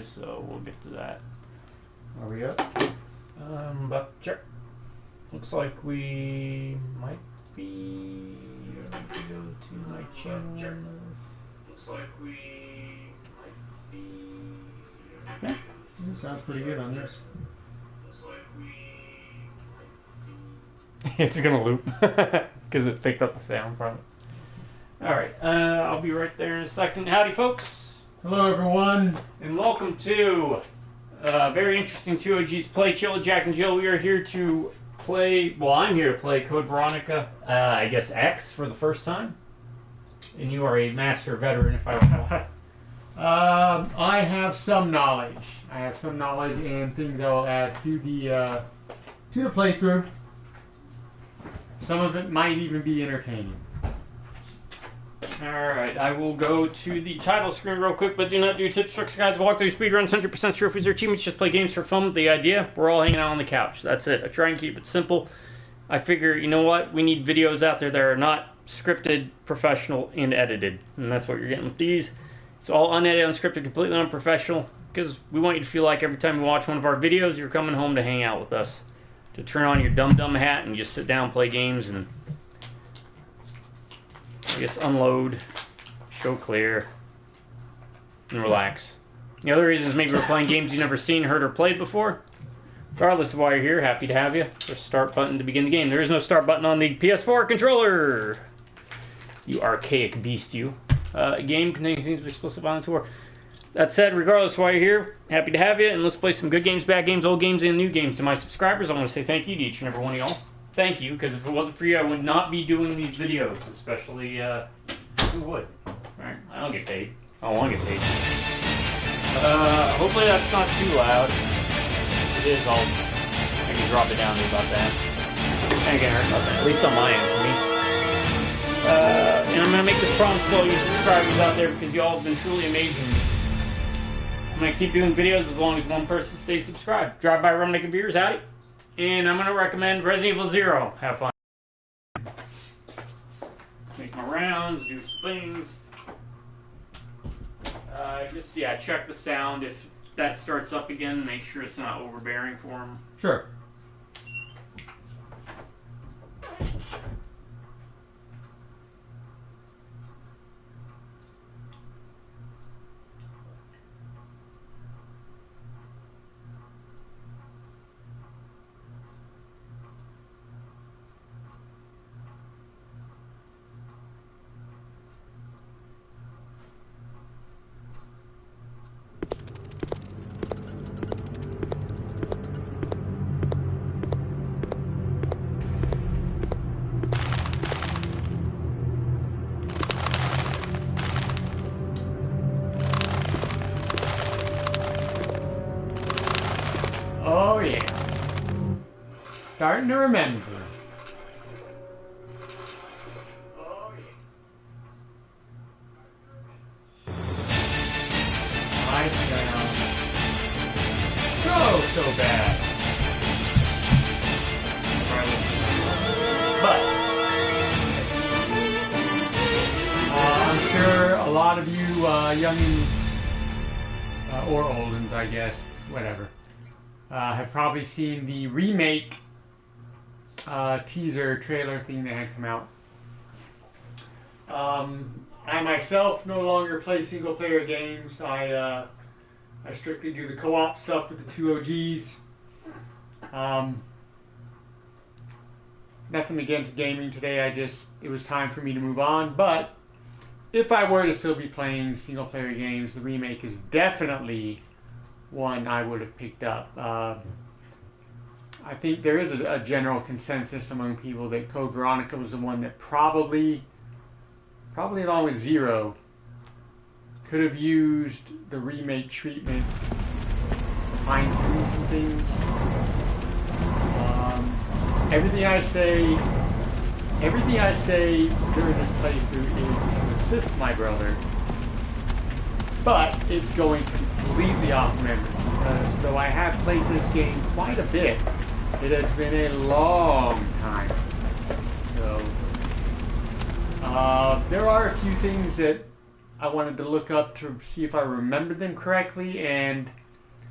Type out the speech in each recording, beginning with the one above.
so we'll get to that. Are we up? But sure. Looks like we might be. Let me go to my channel. Looks like we might be. Yeah, sounds pretty good on this. Looks like we. It's gonna loop because it picked up the sound from it. All right, I'll be right there in a second. Howdy, folks. Hello, everyone, and welcome to very interesting 2OG's Play Chill with Jack and Jill. We are here to play. Well, I'm here to play Code Veronica. I guess X for the first time, and you are a master veteran, if I recall. I have some knowledge. And things I will add to the playthrough. Some of it might even be entertaining. Alright, I will go to the title screen real quick, but do not do tips, tricks, guides, walkthroughs, speedruns, 100% trophies, or achievements. Just play games for fun. The idea, we're all hanging out on the couch. That's it. I try and keep it simple. I figure, you know what? We need videos out there that are not scripted, professional, and edited. And that's what you're getting with these. It's all unedited, unscripted, completely unprofessional, because we want you to feel like every time you watch one of our videos, you're coming home to hang out with us. To turn on your dumb hat and just sit down, play games, and I guess unload, show clear, and relax. The other reason is maybe we're playing games you've never seen, heard, or played before. Regardless of why you're here, happy to have you. Press start button to begin the game. There is no start button on the PS4 controller. You archaic beast, you. Game containing scenes of explicit violence or. That said, regardless of why you're here, happy to have you, and let's play some good games, bad games, old games, and new games. To my subscribers, I want to say thank you to each and every one of y'all. Thank you, because if it wasn't for you, I would not be doing these videos, especially, who would? Alright, I don't get paid. I don't want to get paid. Hopefully that's not too loud. If it is, I can drop it down to about that. I ain't getting hurt about that, at least on my end for me. And I'm going to make this promise to all you subscribers out there, because y'all have been truly amazing to me. I'm going to keep doing videos as long as one person stays subscribed. Drive by Rum Naked Beers, howdy. And I'm going to recommend Resident Evil 0. Have fun. Make my rounds, do some things. Just, yeah, check the sound. If that starts up again, make sure it's not overbearing for them. Sure. Oh yeah. Starting to remember. Oh yeah. I sound so bad. But I'm sure a lot of you youngins or oldins, I guess, whatever. Have probably seen the remake teaser trailer thing that had come out. I myself no longer play single player games. I strictly do the co-op stuff with the 2OGs. Nothing against gaming today. It was time for me to move on. But if I were to still be playing single player games, the remake is definitely one I would have picked up. I think there is a general consensus among people that Code Veronica was the one that probably along with 0 could have used the remake treatment to fine-tune some things. Everything I say during this playthrough is to assist my brother, but it's going completely off memory, because though I have played this game quite a bit, it has been a long time since I played it. So there are a few things that I wanted to look up to see if I remembered them correctly, and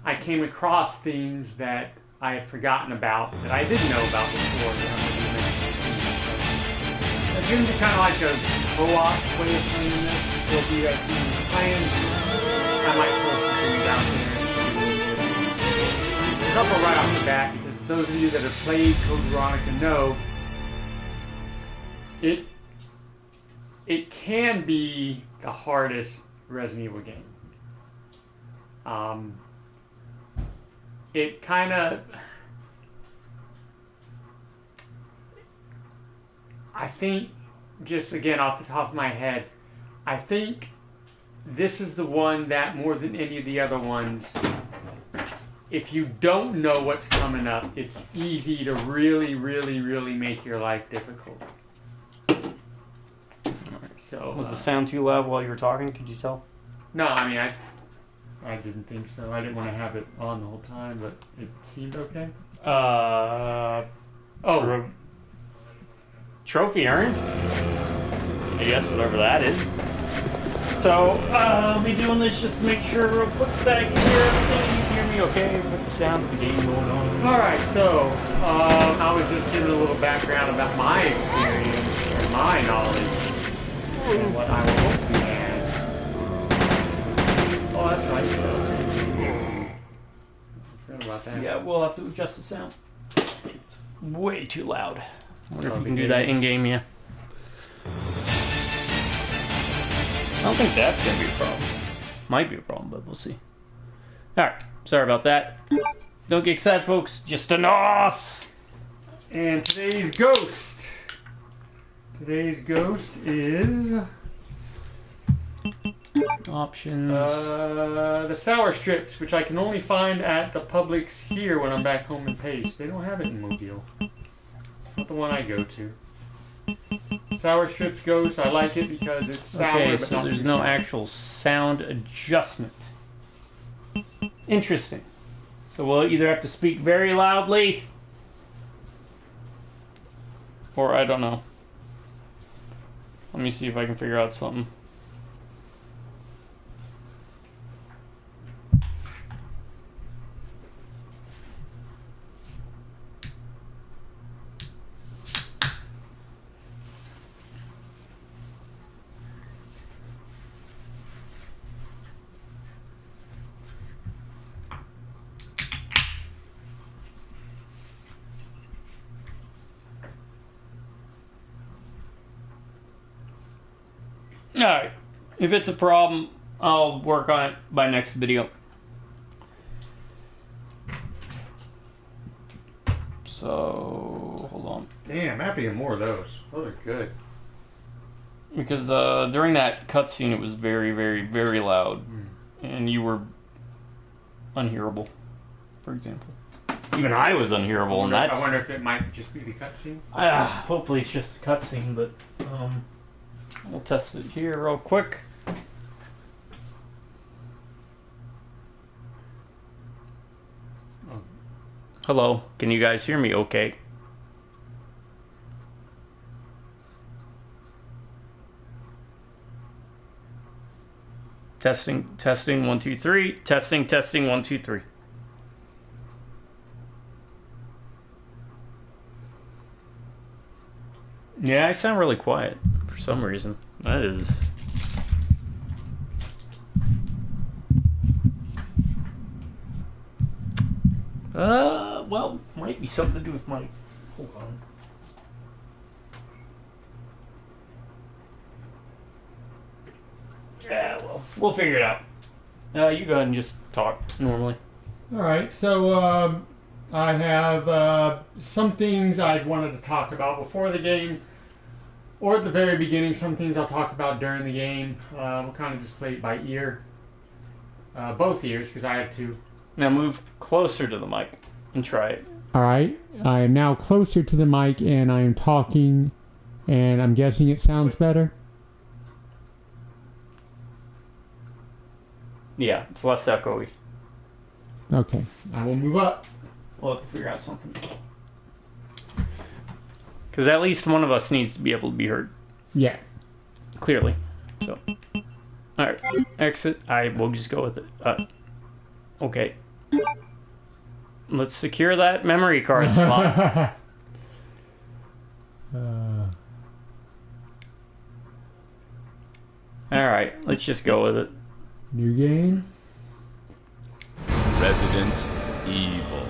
I came across things that I had forgotten about that I didn't know about before. It's going to be kind of like a co-op way of playing this. There'll be a team playing. I might throw some things out there. A couple right off the bat, because those of you that have played Code Veronica know it can be the hardest Resident Evil game. It kind of, I think, just again off the top of my head, I think this is the one that more than any of the other ones, if you don't know what's coming up, it's easy to really, really, really make your life difficult. So, was the sound too loud while you were talking? Could you tell? No, I mean, I didn't think so. I didn't want to have it on the whole time, but it seemed okay. Trophy earned? I guess whatever that is. So, I'll be doing this just to make sure real quick that I can hear everything. You hear me okay with the sound of the game going on? Alright, so, I was just giving a little background about my experience and my knowledge. And what I will hope we had. Oh, that's right. Forgot about that. Yeah, we'll have to adjust the sound. It's way too loud. I wonder if you can do that in-game, yeah. I don't think that's going to be a problem. Might be a problem, but we'll see. Alright, sorry about that. Don't get excited, folks. Just a nos! And today's ghost. Today's ghost is options. The sour strips, which I can only find at the Publix here when I'm back home in Pace. They don't have it in Mobile. Not the one I go to. Sour strips ghost. I like it because it's sour, okay, but so not there's too no sour. actual sound adjustment. Interesting. So we'll either have to speak very loudly, or I don't know. Let me see if I can figure out something. Alright, if it's a problem, I'll work on it by next video. So, hold on. Damn, I'm happy to get more of those. Those are good. Because during that cutscene, it was very, very, very loud. And you were unhearable, for example. Even I was unhearable, and that's... I wonder if it might just be the cutscene. Hopefully it's just a cutscene, but... we'll test it here real quick. Hello, can you guys hear me okay? Testing, testing, 1, 2, 3. Testing, testing, 1, 2, 3. Yeah, I sound really quiet for some reason. That is... well, might be something to do with my... Hold on. Yeah, well, we'll figure it out. You go ahead and just talk normally. Alright, so I have some things I wanted to talk about before the game, or at the very beginning. Some things I'll talk about during the game. We'll kind of just play it by ear. Both ears, because I have two. Now move closer to the mic and try it. Alright, I am now closer to the mic and I am talking, and I'm guessing it sounds better. Yeah, it's less echoey. Okay, I will move up. We'll have to figure out something. Because at least one of us needs to be able to be heard. Yeah. Clearly. So. Alright, exit. We'll just go with it. Okay. Let's secure that memory card slot. Alright, let's just go with it. New game? Resident Evil.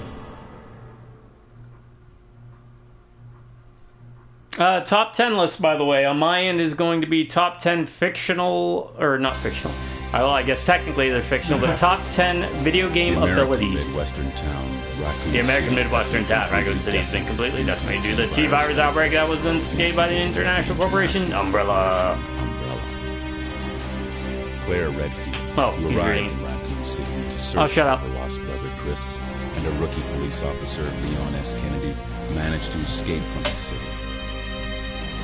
Top 10 list, by the way, on my end is going to be top 10 fictional, or not fictional. Well, I guess technically they're fictional, but top 10 video game abilities. Midwestern town, Raccoon The American City Midwestern town, Raccoon City, has been completely decimated due to the T-virus outbreak that was instigated by the international corporation Umbrella. Claire Redfield. Oh, who he's arrived reading. in Raccoon City to search shut up. for her lost brother Chris, and a rookie police officer, Leon S. Kennedy, managed to escape from the city.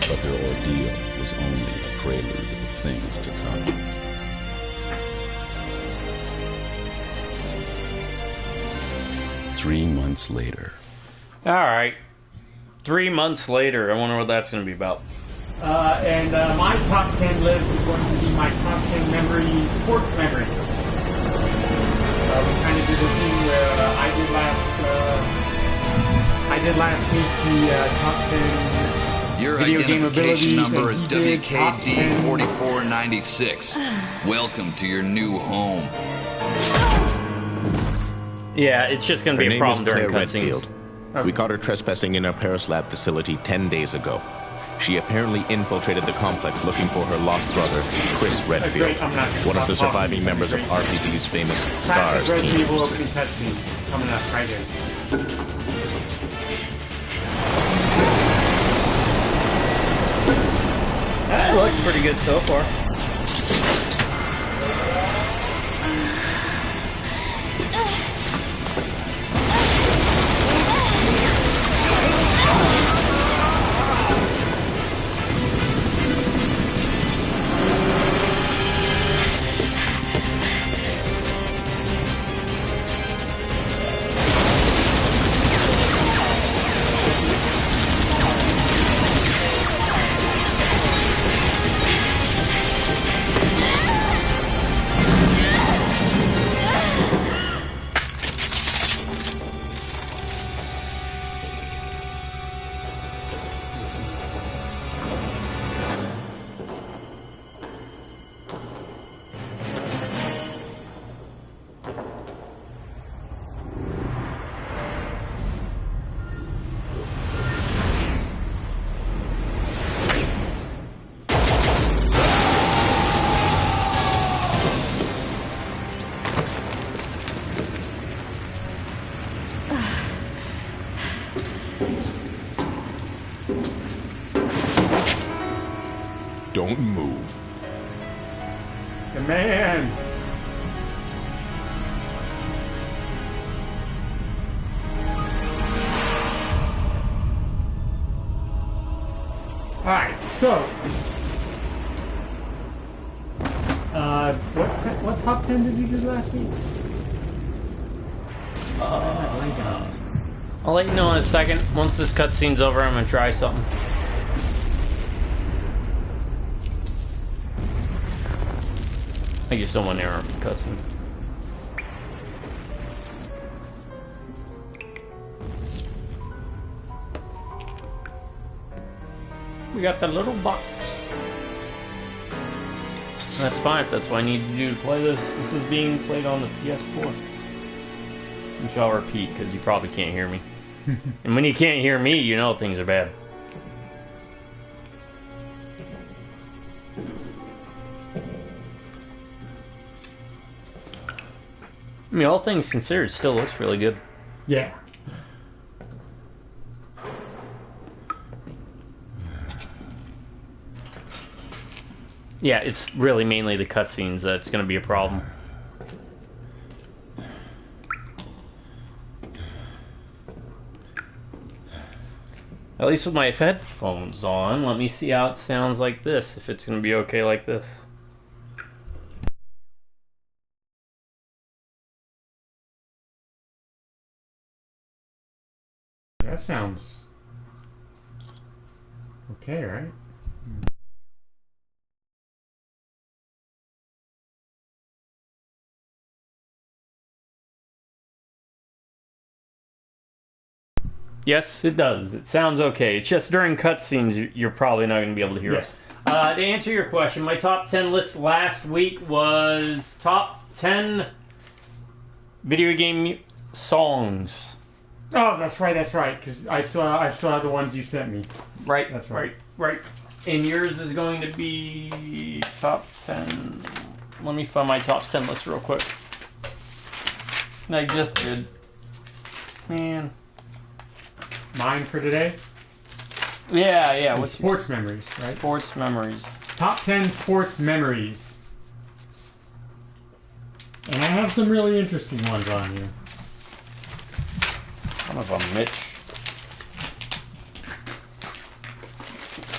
But their ordeal was only a prelude of things to come. Three months later. Alright. 3 months later, I wonder what that's going to be about. My top 10 list is going to be my top 10 memories, sports memories. We kind of did a thing where I did last week the top 10 Your video game identification abilities, number and is he did top 10. WKD4496. Welcome to your new home. Yeah, it's just going to Her be a name is problem during Claire cutscenes. Redfield. We caught her trespassing in our Paris lab facility 10 days ago. She apparently infiltrated the complex looking for her lost brother, Chris Redfield, Great, I'm not one of the talking. surviving members of RPD's famous Classic STARS Resident team. Evil opening cutscene coming up right here. That looks pretty good so far. Don't move. The man! Alright, so... what top 10 did you do last week? I'll let you know in a second. Once this cutscene's over, I'm going to try something. I just don't want to interrupt the cutscene. We got the little box. That's fine if that's what I need to do to play this. This is being played on the PS4. Which I'll repeat because you probably can't hear me. And when you can't hear me, you know things are bad. I mean, all things considered, it still looks really good. Yeah. Yeah, it's really mainly the cutscenes that's going to be a problem. At least with my headphones on, let me see how it sounds like this, if it's going to be okay like this. That sounds... okay, right? Yes, it does. It sounds okay. It's just during cutscenes you're probably not going to be able to hear us. To answer your question, my top 10 list last week was top 10 video game songs. Oh, that's right. Because I still have the ones you sent me. Right. That's right. Right. And yours is going to be top 10. Let me find my top 10 list real quick. I just did. Man. Mine for today? Yeah. What's sports memories, right? Sports memories. Top 10 sports memories. And I have some really interesting ones on here. Son of a Mitch.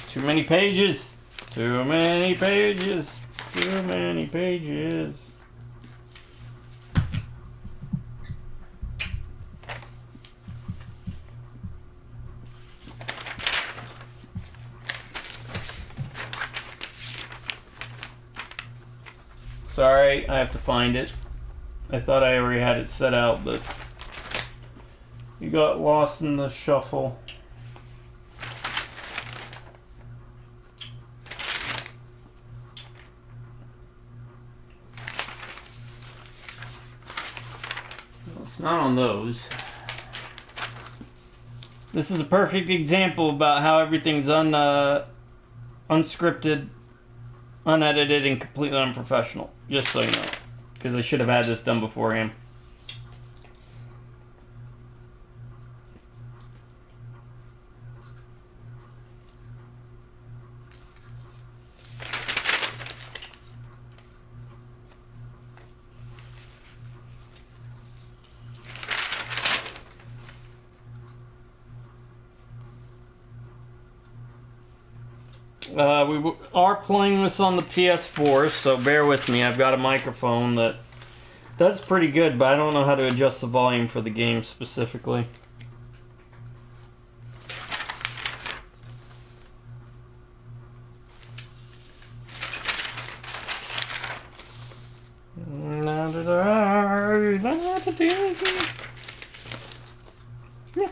Too many pages. Too many pages. Too many pages. Sorry, I have to find it. I thought I already had it set out, but you got lost in the shuffle. Well, it's not on those. This is a perfect example about how everything's unscripted, unedited, and completely unprofessional. Just so you know. Because I should have had this done beforehand. We are playing this on the PS4, so bear with me. I've got a microphone that does pretty good, but I don't know how to adjust the volume for the game specifically.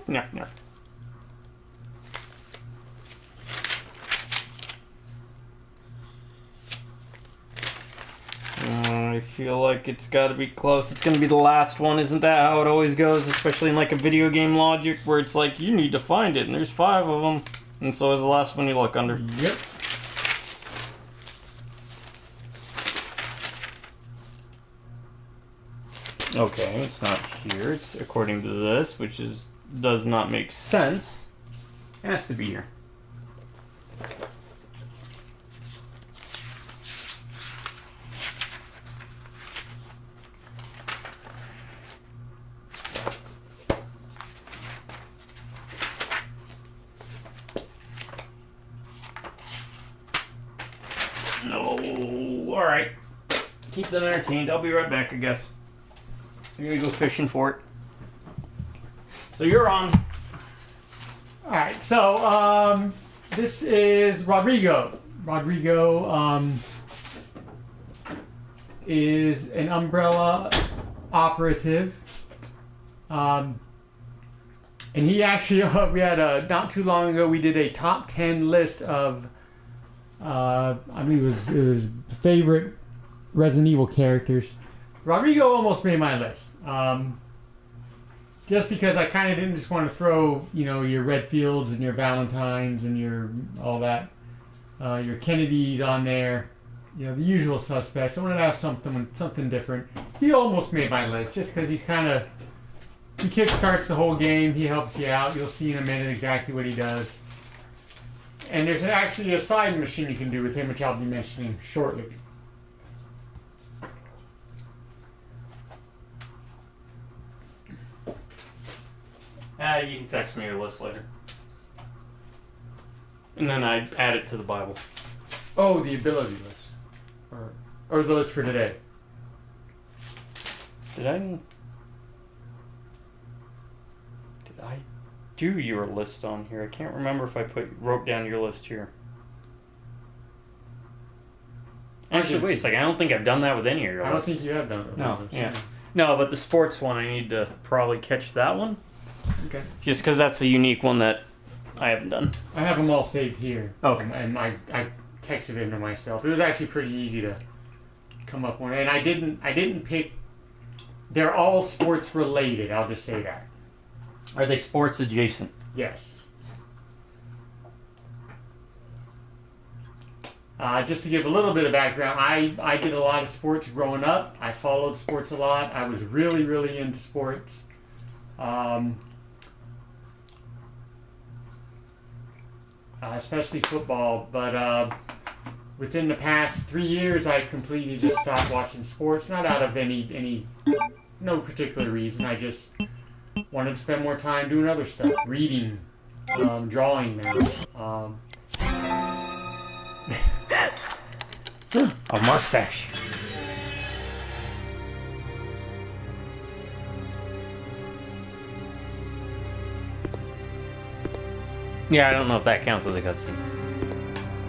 No. I feel like it's got to be close. It's going to be the last one. Isn't that how it always goes? Especially in like a video game logic where it's like, you need to find it, and there's 5 of them. And it's always the last one you look under. Yep. Okay, it's not here. It's according to this, which does not make sense. It has to be here. No. Alright. Keep them entertained. I'll be right back, I guess. I'm gonna go fishing for it. So you're on. Alright, so this is Rodrigo. Rodrigo is an Umbrella operative. And he actually, we had not too long ago, we did a top 10 list of, I mean, it was favorite Resident Evil characters. Rodrigo almost made my list. Just because I kind of didn't just want to throw, you know, your Redfields and your Valentines and your all that, your Kennedys on there, you know, the usual suspects. I wanted to have something different. He almost made my list just because he kickstarts the whole game. He helps you out. You'll see in a minute exactly what he does. And there's actually a side mission you can do with him, which I'll be mentioning shortly. You can text me your list later. And then I add it to the Bible. Oh, the ability list. Or the list for today. Did I do your list on here? I can't remember if I wrote down your list here. Actually, wait a second. I don't think I've done that with any of your lists. I don't think you have done it. No, yeah. No, but the sports one, I need to probably catch that one. Okay. Just because that's a unique one that I haven't done. I have them all saved here. Okay. And I texted them to myself. It was actually pretty easy to come up with. And I didn't pick. They're all sports related. I'll just say that. Are they sports adjacent? Yes. Just to give a little bit of background, I did a lot of sports growing up. I followed sports a lot. I was really, really into sports. Especially football. But within the past 3 years, I've completely just stopped watching sports. Not out of no particular reason. I just wanted to spend more time doing other stuff. Reading, drawing now. A mustache. Yeah, I don't know if that counts as a cutscene.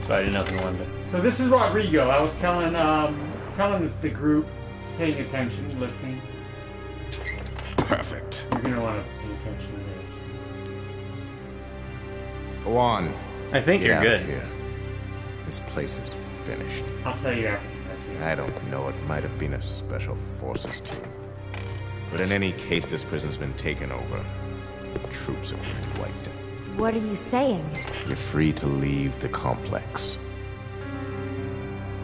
So I didn't know if you wanted to. So this is Rodrigo. I was telling the group, paying attention, listening. Perfect. You're gonna want to pay attention to this. Go on. I think Get you're out good. of here. This place is finished. I'll tell you after I see it. I don't know. It might have been a special forces team. But in any case, this prison's been taken over. The troops have been wiped out. What are you saying? You're free to leave the complex.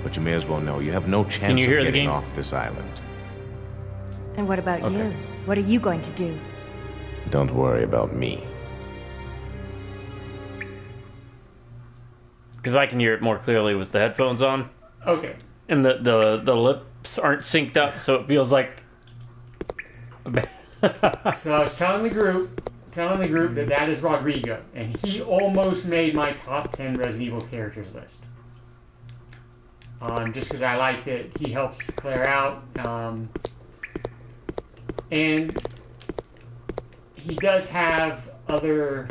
But you may as well know you have no chance hear of the getting game? off this island. And what about Okay. you? What are you going to do? Don't worry about me. Because I can hear it more clearly with the headphones on. Okay. And the lips aren't synced up, so it feels like... So I was telling the group that is Rodrigo, and he almost made my top 10 Resident Evil characters list. Just because I like that he helps Claire out, and he does have other.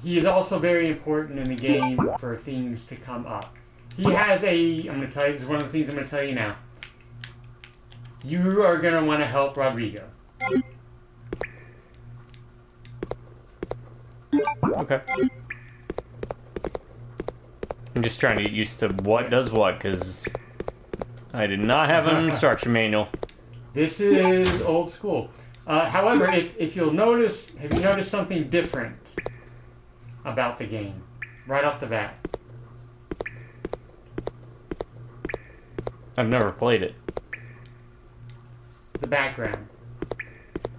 He is also very important in the game for things to come up. He has a. I'm going to tell you. This is one of the things I'm going to tell you now. You are going to want to help Rodrigo. Okay. I'm just trying to get used to what does what, because I did not have an instruction manual. This is old school. However, if you'll notice, have you noticed something different about the game right off the bat? I've never played it. The background.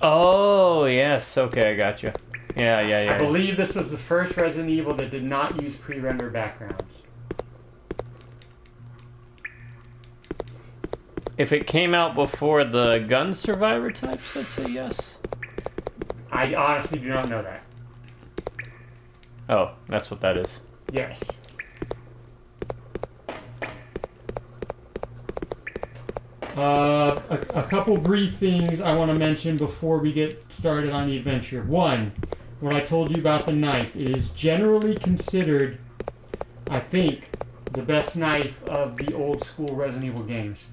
Oh, yes. Okay, I gotcha. Yeah. I believe this was the first Resident Evil that did not use pre-rendered backgrounds. If it came out before the gun survivor types, I'd say yes. I honestly do not know that. Oh, that's what that is. Yes. A couple brief things I want to mention before we get started on the adventure. One, what I told you about the knife. It is generally considered, I think, the best knife of the old school Resident Evil games.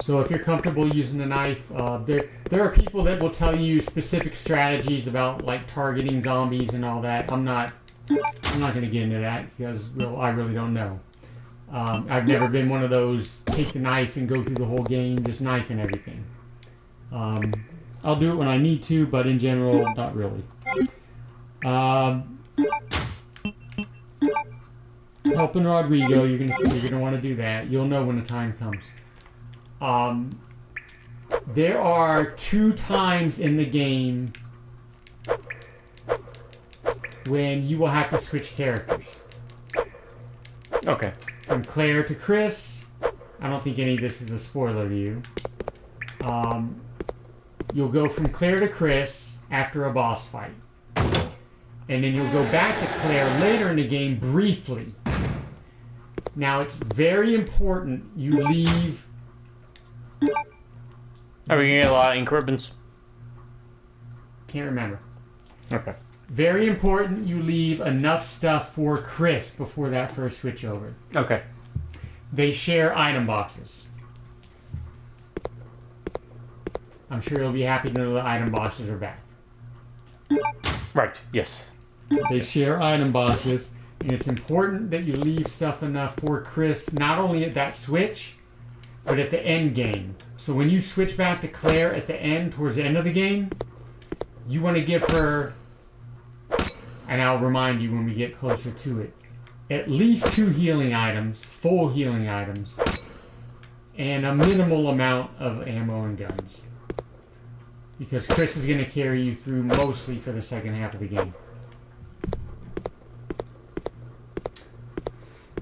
So if you're comfortable using the knife, there are people that will tell you specific strategies about like targeting zombies and all that. I'm not going to get into that because I really don't know. I've never been one of those take the knife and go through the whole game just knifing everything. I'll do it when I need to, but in general, not really. Helping Rodrigo, you're gonna want to do that. You'll know when the time comes. There are 2 times in the game when you will have to switch characters. Okay. From Claire to Chris. I don't think any of this is a spoiler to you. You'll go from Claire to Chris after a boss fight. And then you'll go back to Claire later in the game briefly. Now it's very important you leave... Are we going to get a lot of ink ribbons? Can't remember. Okay. Very important you leave enough stuff for Chris before that first switch over. Okay. They share item boxes. I'm sure you'll be happy to know the item bosses are back. Right. Yes. They share item bosses, and it's important that you leave stuff enough for Chris, not only at that switch, but at the end game. So when you switch back to Claire at the end, towards the end of the game, you want to give her, and I'll remind you when we get closer to it, at least 2 healing items, full healing items, and a minimal amount of ammo and guns. Because Chris is going to carry you through mostly for the second half of the game.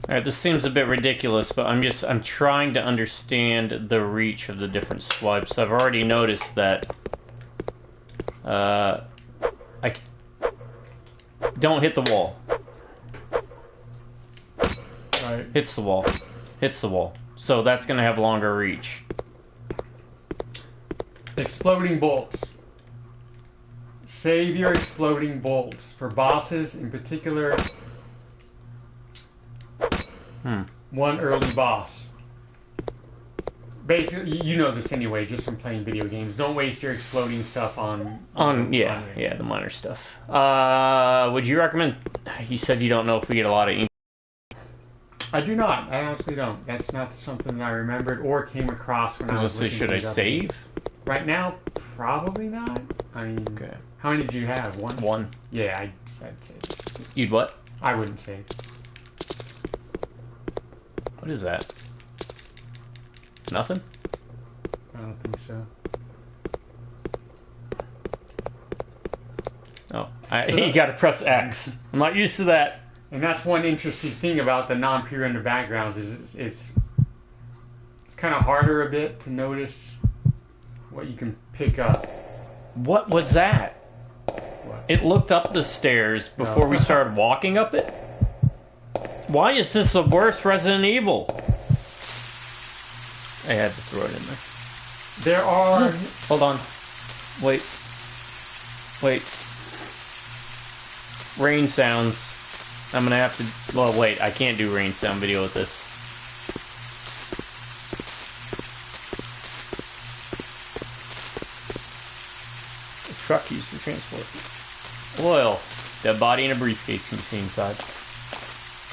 Alright, this seems a bit ridiculous, but I'm trying to understand the reach of the different swipes. I've already noticed that don't hit the wall. Right. Hits the wall. Hits the wall. So that's going to have longer reach. Exploding bolts. Save your exploding bolts for bosses, in particular. One early boss. Basically, you know this anyway, just from playing video games. Don't waste your exploding stuff on the minor stuff. Would you recommend? You said you don't know if we get a lot of ink. I do not. I honestly don't. That's not something that I remembered or came across when I was looking Should I things up. save? Right now, probably not. I mean, Okay. How many did you have? One? One. Yeah, I'd save. You'd what? I wouldn't save. What is that? Nothing? I don't think so. Oh, you gotta press X. I'm not used to that. And that's one interesting thing about the non-pre-rendered backgrounds is it's kind of harder a bit to notice what you can pick up. What was that? What? It looked up the stairs before we started walking up it. Why is this the worst Resident Evil? I had to throw it in there. There are... Hold on. Wait. Rain sounds. I'm gonna have to... Well, wait. I can't do rain sound video with this. The truck used for transport. Oil. Dead body in a briefcase can be inside.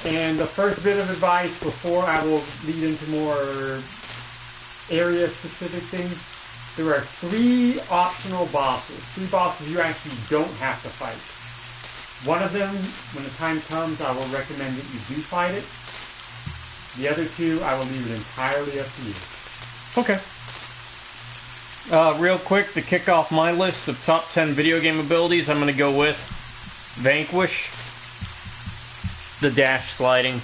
And the first bit of advice before I will lead into more area-specific things, there are 3 optional bosses. 3 bosses you actually don't have to fight. One of them, when the time comes, I will recommend that you do fight it. The other 2, I will leave it entirely up to you. Okay. Real quick, to kick off my list of top 10 video game abilities, I'm going to go with Vanquish, the dash sliding,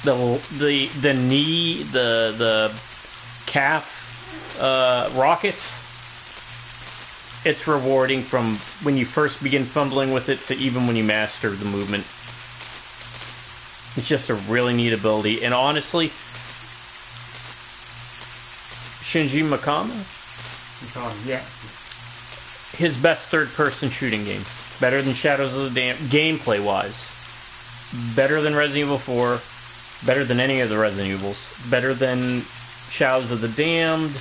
the knee, the calf rockets. It's rewarding from when you first begin fumbling with it to even when you master the movement. It's just a really neat ability. And honestly, Shinji Mikami, Yeah. his best third-person shooting game. Better than Shadows of the Damned, gameplay-wise. Better than Resident Evil 4. Better than any of the Resident Evils. Better than Shadows of the Damned.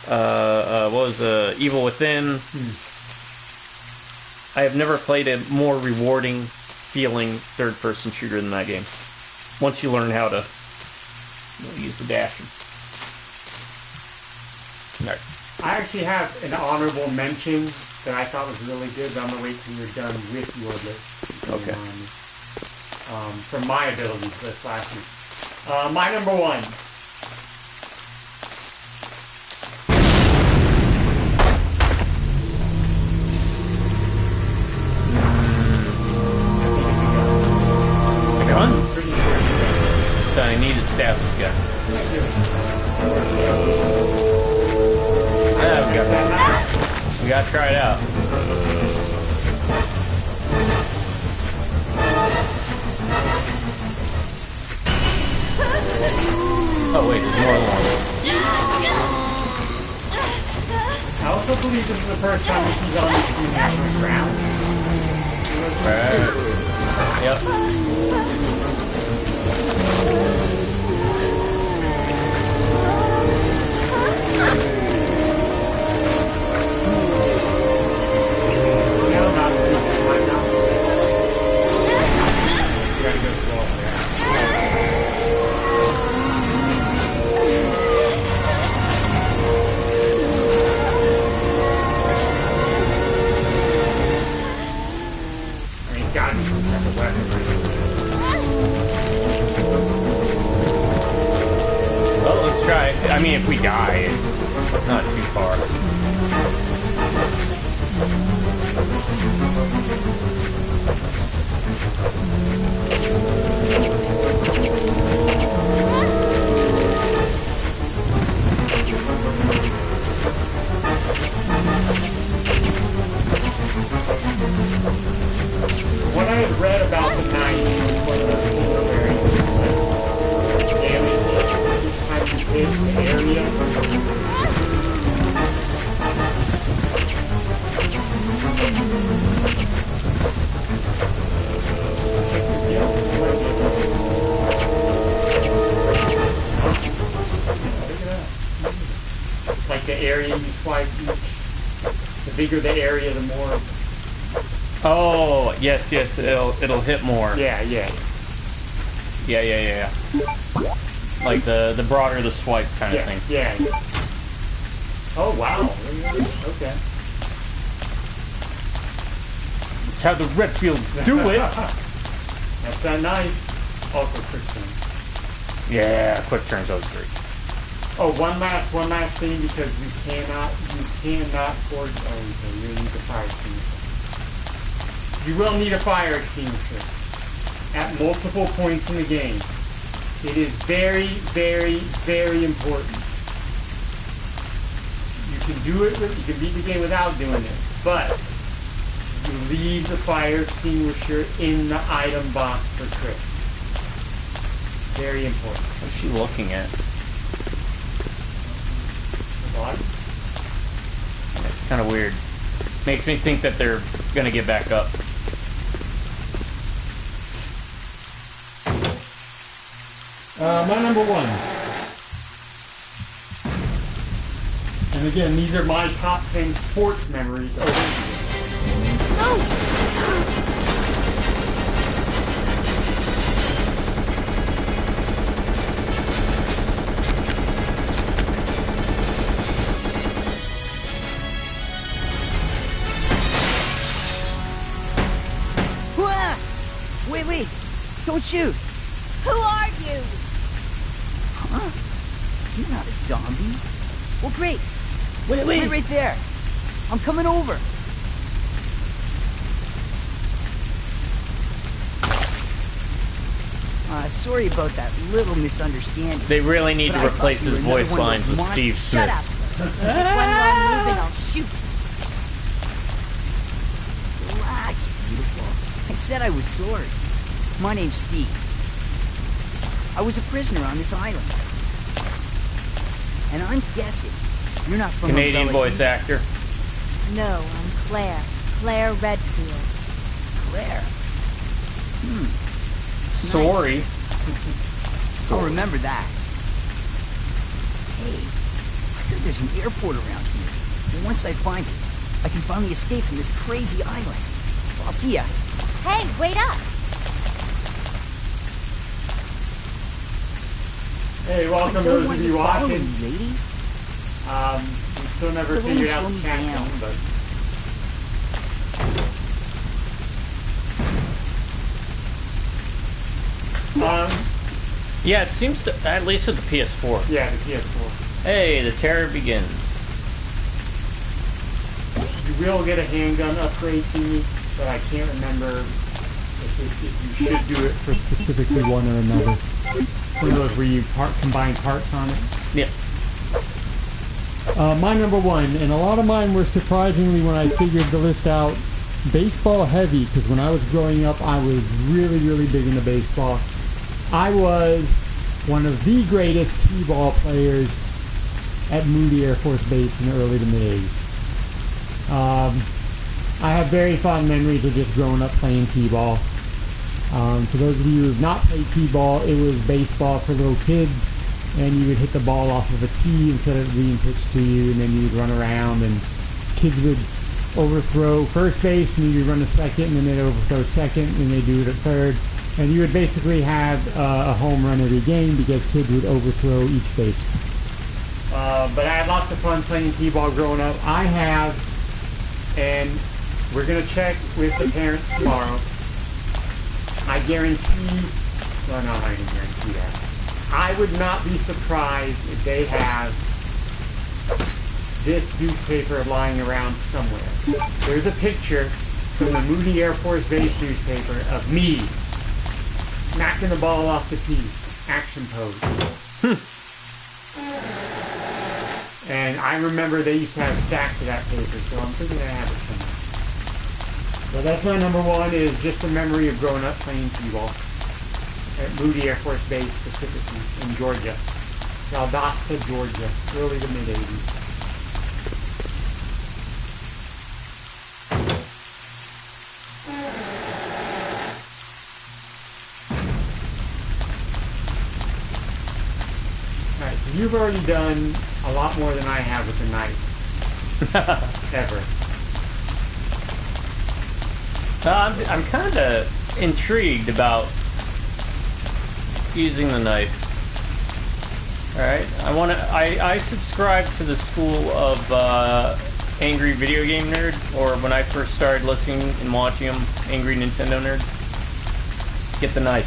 What was Evil Within? I have never played a more rewarding feeling third-person shooter than that game. Once you learn how to use the dashing. Alright. I actually have an honorable mention that I thought was really good, but I'm going to wait till you're done with your list. Okay. From my abilities list last week. My number 1. A gun? So I need to stab this guy. We gotta try it out. Oh wait, there's more than one. I also believe this is the first time she's on the screen on the ground. Yep. try. I mean, if we die, it's not too far. What I had read about the knife was single variants, damage each time you hit the area. Like the area you swipe the bigger the area, the more. Oh, yes, it'll hit more. Yeah. Yeah. Like the broader the swipe kind of thing. Yeah. Oh wow. Okay. That's how the Redfields do it. That's that knife. Also quick turn. Yeah, quick turn's always great. Oh, one last thing, because you cannot forge. Oh, okay, you need the fire extinguisher. You will need a fire extinguisher at multiple points in the game. It is very, very, very important. You can do it. You can beat the game without doing it, but you leave the fire extinguisher in the item box for Chris. Very important. What's she looking at? The bottom. It's kind of weird. Makes me think that they're gonna get back up. My number one. And again, these are my top 10 sports memories of Wait, don't shoot. Who are you? Huh? You're not a zombie. Well, great. Wait. Wait right there. I'm coming over. Sorry about that little misunderstanding. They really need But to I replace thought you his were another voice one of lines with my- Steve Shut up. Smith's. One wrong move and I'll shoot. Relax, beautiful. I said I was sorry. My name's Steve. I was a prisoner on this island. And I'm guessing you're not from Canadian Umbrella voice Deep. actor. No, I'm Claire. Claire Redfield. Claire. Sorry. I'll remember that. Hey, I heard there's an airport around here. And once I find it, I can finally escape from this crazy island. I'll see ya. Hey, wait up. Hey, welcome I those don't of want you you following watching. me, lady. We still never Go ahead figured and out slow the me cat down. thing, but Yeah, it seems to, at least with the PS4. yeah, the PS4. Hey, the terror begins. You will get a handgun upgrade thingy, but I can't remember if you should do it for specifically one or another. One of those where you combine parts on it. Yeah. My number one, and a lot of mine were surprisingly, when I figured the list out, baseball heavy, because when I was growing up, I was really, really big into baseball. I was one of the greatest T-ball players at Moody Air Force Base in the early to mid-80s. I have very fond memories of just growing up playing T-ball. For those of you who have not played T-ball, it was baseball for little kids, and you would hit the ball off of a tee instead of being pitched to you, and then you would run around, and kids would overthrow first base, and you'd run to second, and then they'd overthrow second, and they'd do it at third. And you would basically have a home run every game because kids would overthrow each base. But I had lots of fun playing T-ball growing up. I have, and we're going to check with the parents tomorrow. I guarantee, well, no, I'm not going to guarantee that. I would not be surprised if they have this newspaper lying around somewhere. There's a picture from the Moody Air Force Base newspaper of me smacking the ball off the tee. Action pose. And I remember they used to have stacks of that paper, so I'm thinking I have it somewhere. But that's my number one, is just the memory of growing up playing t-ball at Moody Air Force Base, specifically in Georgia, Valdosta, Georgia, early to mid '80s. Alright, so you've already done a lot more than I have with the knife. Ever. I'm kind of intrigued about using the knife. Alright, I subscribe to the school of angry video game nerd, or when I first started listening and watching them, angry Nintendo nerd. Get the knife.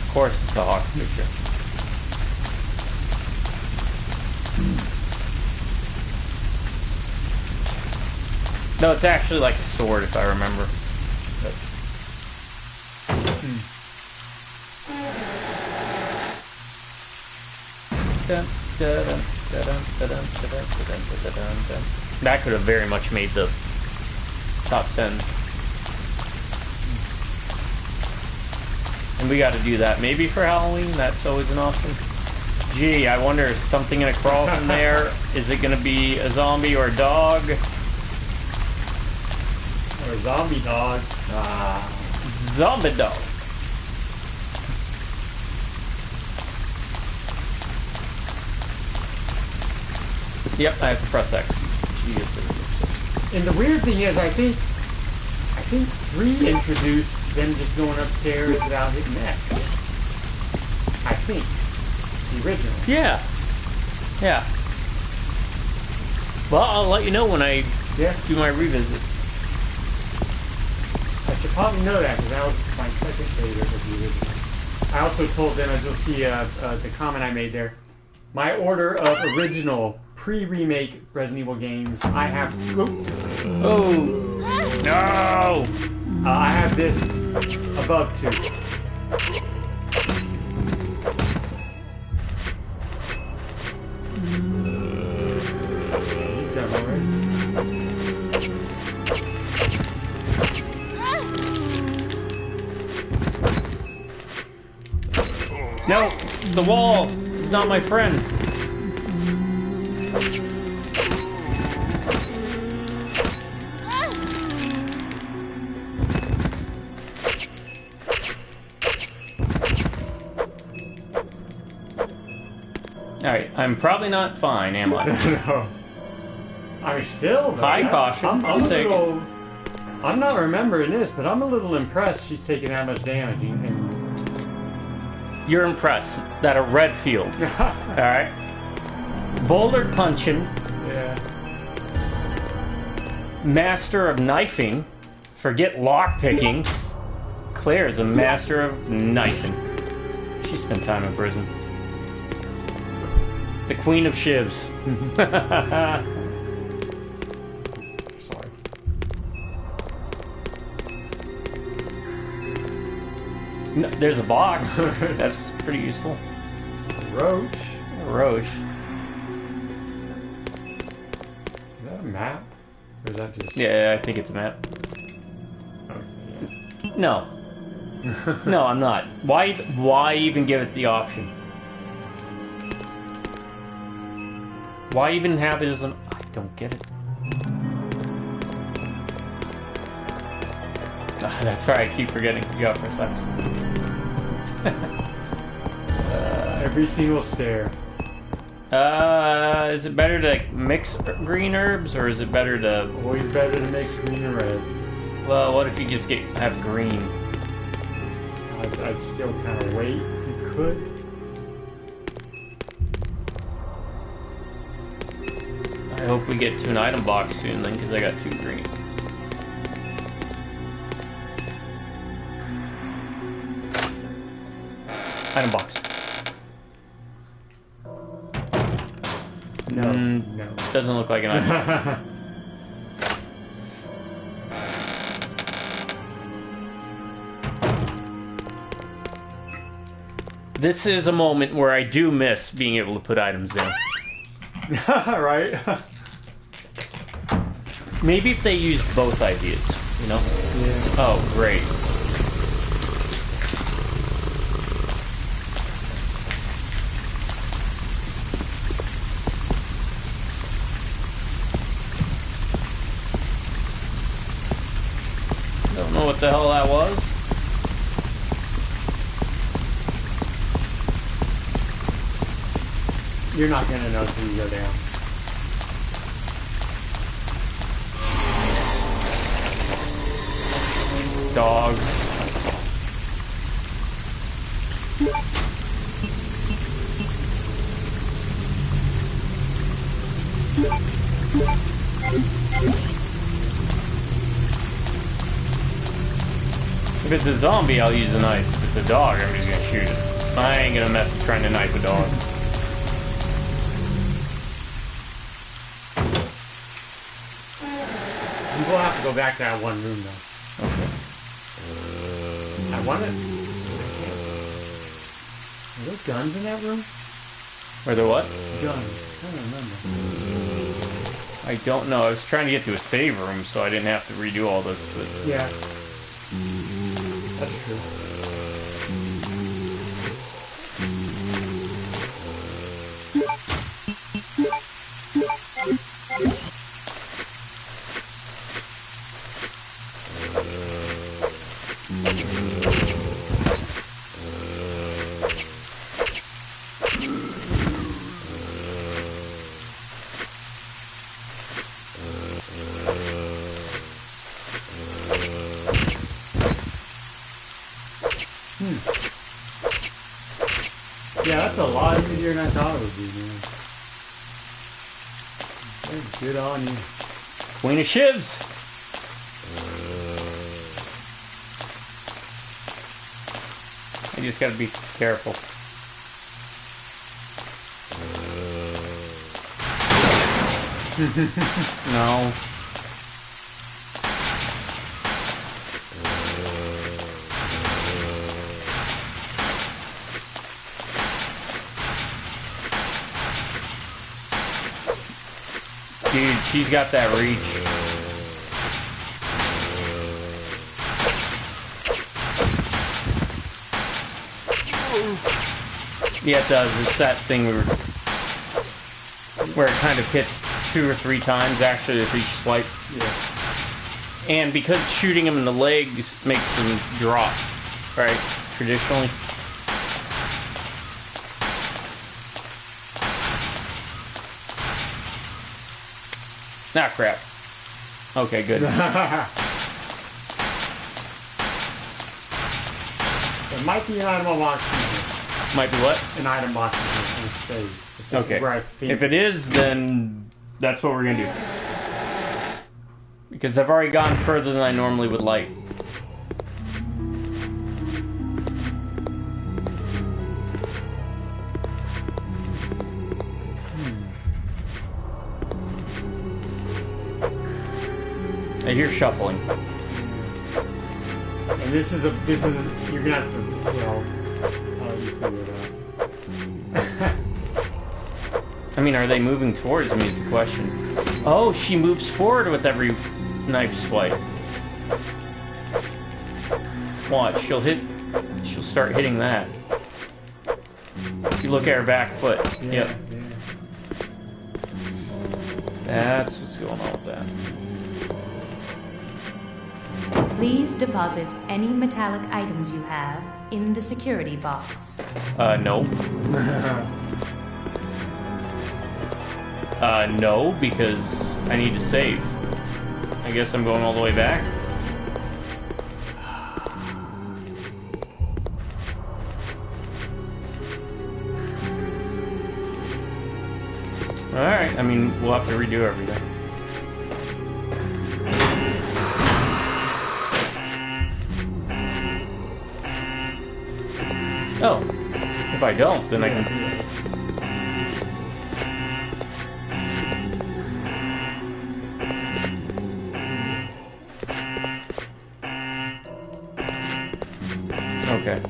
Of course, it's a Hawks picture. No, it's actually like a sword, if I remember. But... That could have very much made the top 10. And we got to do that maybe for Halloween. That's always an option. Gee, I wonder if something gonna crawl from there. Is it gonna be a zombie or a dog? Or a zombie dog. Zombie dog. Yep, I have to press X. Jeez. And the weird thing is, I think 3 introduced them just going upstairs without hitting X. I think. The original. Yeah. Yeah. Well, I'll let you know when I do my revisit. I should probably know that, because that was my second favorite of the original. I also told them, as you'll see the comment I made there, my order of original pre-remake Resident Evil games, I have... Oh! No! I have this above 2. He's done already. No! The wall is not my friend. Alright, I'm probably not fine, am I? No. I'm still, though. High caution. I'm not remembering this, but I'm a little impressed she's taking that much damage. You're impressed that a Redfield. Alright. Boulder punching. Yeah. Master of knifing. Forget lock picking. Claire's a master of knifing. She spent time in prison. The Queen of Shivs. Sorry. No, there's a box. That's pretty useful. Roach. Roach. Is that a map? Or is that just... Yeah, I think it's a map. Okay, yeah. No. No, I'm not. Why even give it the option? Why even have it as an... I don't get it. That's right, I keep forgetting. You got press X. Every single stair. Is it better to mix green herbs, or is it better to... Always better to mix green and red. Well, what if you just have green? I'd still kind of wait if you could. I hope we get to an item box soon then, because I got 2 green. Item box. No. No. Doesn't look like an item. This is a moment where I do miss being able to put items in. Right? Maybe if they used both ideas, you know? Yeah. Oh, great. Don't know what the hell that was. You're not gonna know until you go down. Dogs. If it's a zombie, I'll use a knife. If it's a dog, I'm just gonna shoot it. I ain't gonna mess with trying to knife a dog. You will have to go back to that one room though. Okay. I want it. Are there guns in that room? Are there what? Guns. I don't remember. I don't know. I was trying to get to a save room, so I didn't have to redo all this, but... Yeah. That's true. Yeah, that's a lot easier than I thought it would be, man. That's good on you. Queen of Shivs! I just gotta be careful. No. Dude, she's got that reach. Yeah, it does. It's that thing where it kind of hits 2 or 3 times actually with each swipe. Yeah. And because shooting him in the legs makes them drop, right? Traditionally. Ah, crap. Okay, good. There might be an item box in here. Might be what? An item box in here on the stage. If this Okay. is where I think If it is, then that's what we're gonna do. Because I've already gone further than I normally would like. I hear shuffling. And this is you're gonna have to, well, I'll let you figure it out. I mean, are they moving towards me is the question. Oh, she moves forward with every knife swipe. Watch, she'll start hitting that. If you look at her back foot. Yeah, Yep. yeah. That's what's going on with that. Please deposit any metallic items you have in the security box. No. No, because I need to save. I guess I'm going all the way back. Alright, I mean, we'll have to redo everything. Oh. If I don't, then I can... Okay.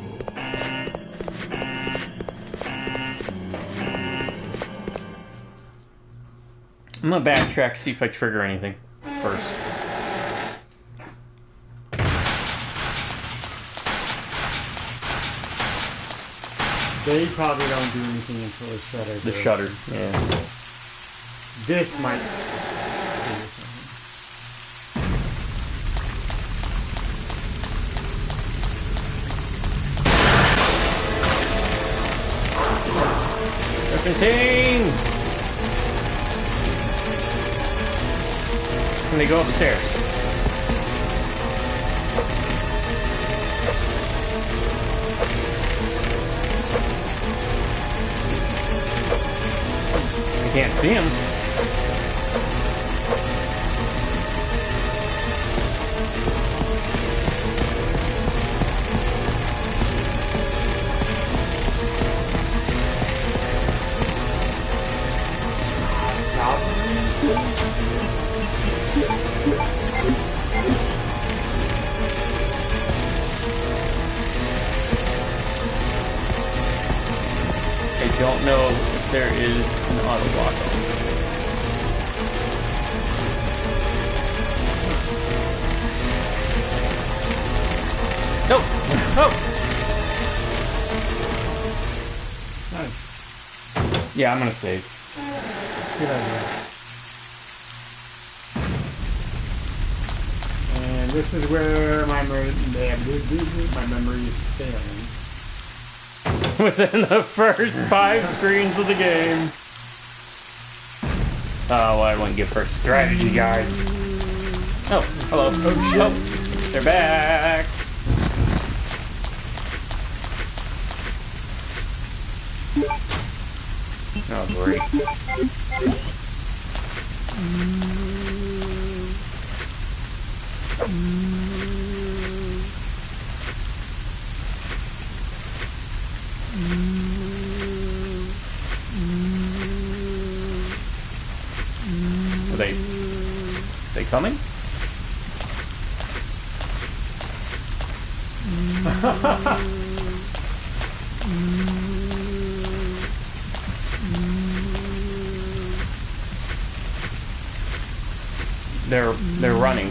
I'm gonna backtrack, see if I trigger anything first. They probably don't do anything until the shutter. The shutter, yeah. This might. Serpentine! Can they go upstairs? I can't see him. I don't know if there is an auto block. Oh! Oh! Nice. Yeah, I'm gonna save. Good idea. And this is where my memory is failing. Within the first 5 screens of the game. Oh, I wouldn't give her strategy guide. Oh, hello. Oh, shit. Oh, they're back. Oh, great. Are they coming? They're running.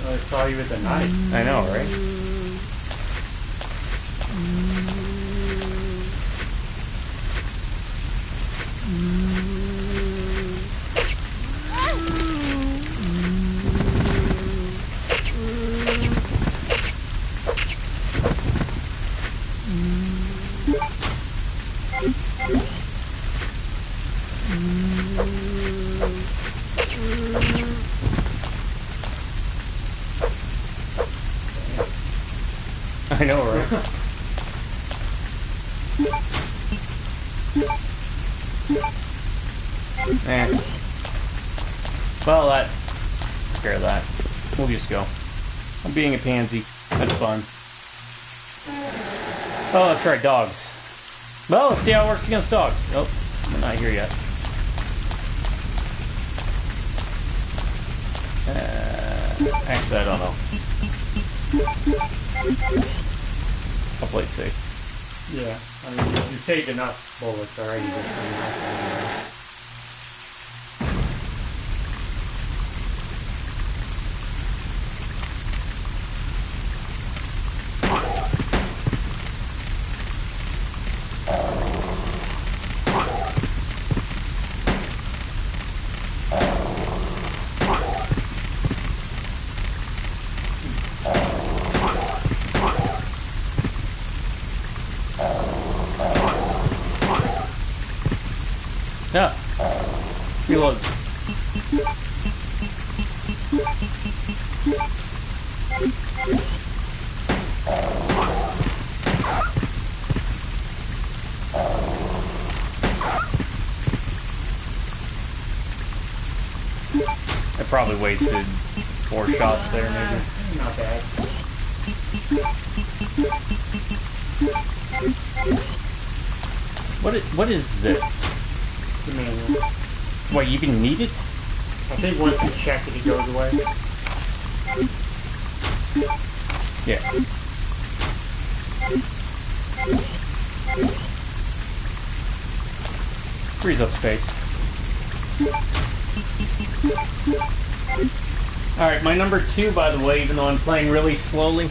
I saw you with the knife. I know, right? I know, right? Well, that... Scare that. We'll just go. I'm being a pansy. That's fun. Oh, let's try dogs. Well, let's see how it works against dogs. Nope, we're not here yet. Actually, I don't know. I'll play it safe. Yeah, I mean, you saved enough bullets already. Yeah. Reload. I probably wasted 4 shots there, maybe. Not bad. What is this? The manual. What, you even need it? I think once you check it, it goes away. Yeah. Frees up space. Alright, my number 2, by the way, even though I'm playing really slowly,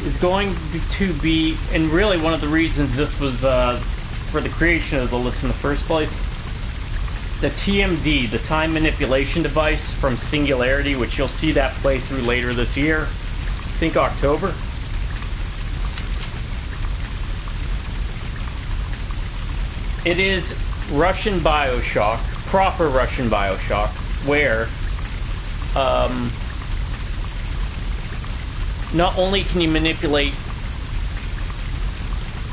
is going to be, and really one of the reasons this was for the creation of the list in the first place, the TMD, the time manipulation device from Singularity, which you'll see that play through later this year. I think October. It is Russian Bioshock, proper Russian Bioshock, where not only can you manipulate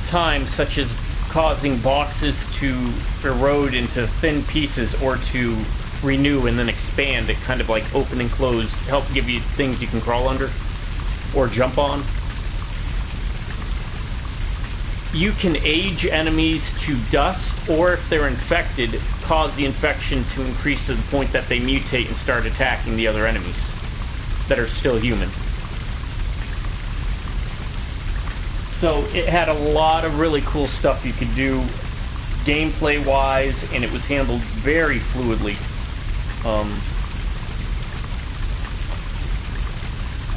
time, such as causing boxes to erode into thin pieces or to renew and then expand, it kind of like open and close, help give you things you can crawl under or jump on. You can age enemies to dust, or if they're infected, cause the infection to increase to the point that they mutate and start attacking the other enemies that are still human. So it had a lot of really cool stuff you could do gameplay wise, and it was handled very fluidly.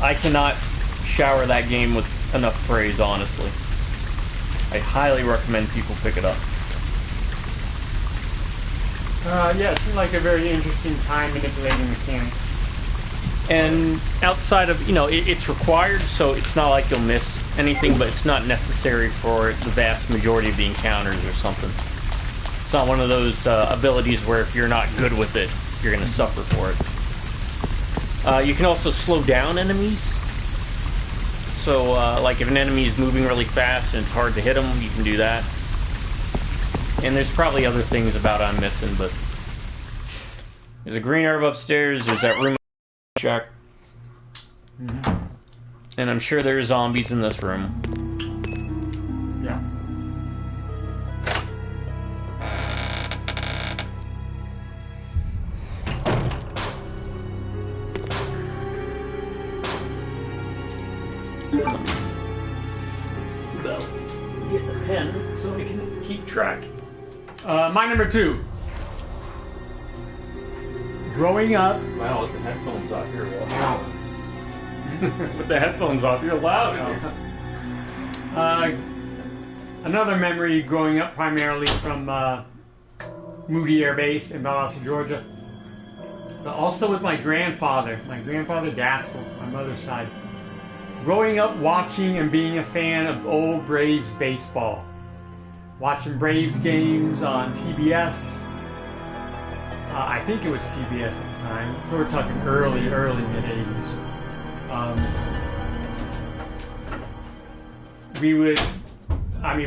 I cannot shower that game with enough praise, honestly. I highly recommend people pick it up. Yeah, it seemed like a very interesting time manipulating mechanic. And outside of, you know, it's required, so it's not like you'll miss anything, but it's not necessary for the vast majority of the encounters or something. It's not one of those abilities where if you're not good with it, you're going to suffer for it. You can also slow down enemies. So, like if an enemy is moving really fast and it's hard to hit them, you can do that. And there's probably other things about I'm missing, but there's a green herb upstairs. There's that room check. And I'm sure there's zombies in this room. Yeah. Get the pen so we can keep track. My number 2. Growing up. Wow, with the headphones off, you're loud. With the headphones off, you're loud. Another memory growing up primarily from Moody Air Base in Valdosta, Georgia. But also with my grandfather Gaskell, my mother's side. Growing up watching and being a fan of old Braves baseball. Watching Braves games on TBS. I think it was TBS at the time. We're talking early mid-80s.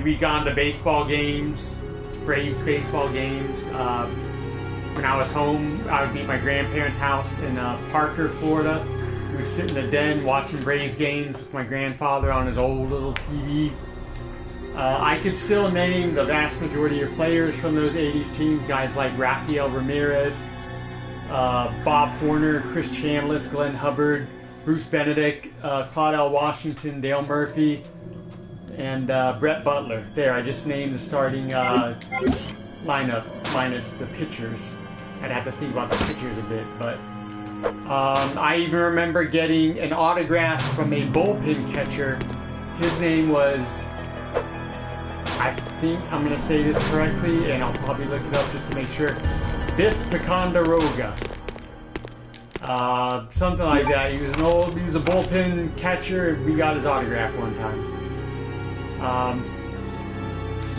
We'd gone to baseball games, Braves baseball games. When I was home, I would be at my grandparents' house in Parker, Florida. We would sit in the den watching Braves games with my grandfather on his old little TV. I could still name the vast majority of players from those 80s teams, guys like Rafael Ramirez, Bob Horner, Chris Chambliss, Glenn Hubbard, Bruce Benedict, Claudel Washington, Dale Murphy, and Brett Butler. There, I just named the starting lineup minus the pitchers. I'd have to think about the pitchers a bit, but I even remember getting an autograph from a bullpen catcher. His name was, I think I'm going to say this correctly, and I'll probably look it up just to make sure, Biff Ticonderoga. Something like that. He was a bullpen catcher. We got his autograph one time.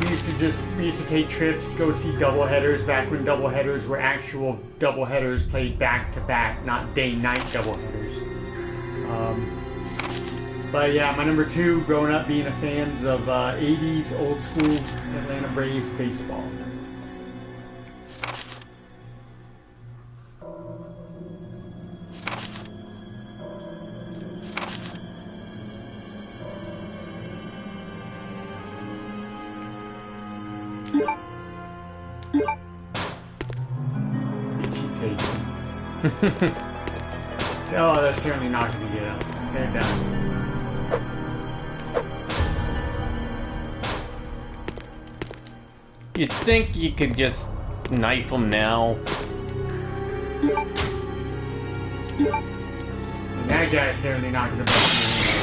We used to take trips, go see doubleheaders back when doubleheaders were actual doubleheaders played back to back, not day-night doubleheaders. But yeah, my number 2, growing up being a fan of 80s old school Atlanta Braves baseball. Itchy tasty. Oh, that's certainly not going to get them. They're done. You'd think you could just knife them now. And that guy's certainly not going to bust you.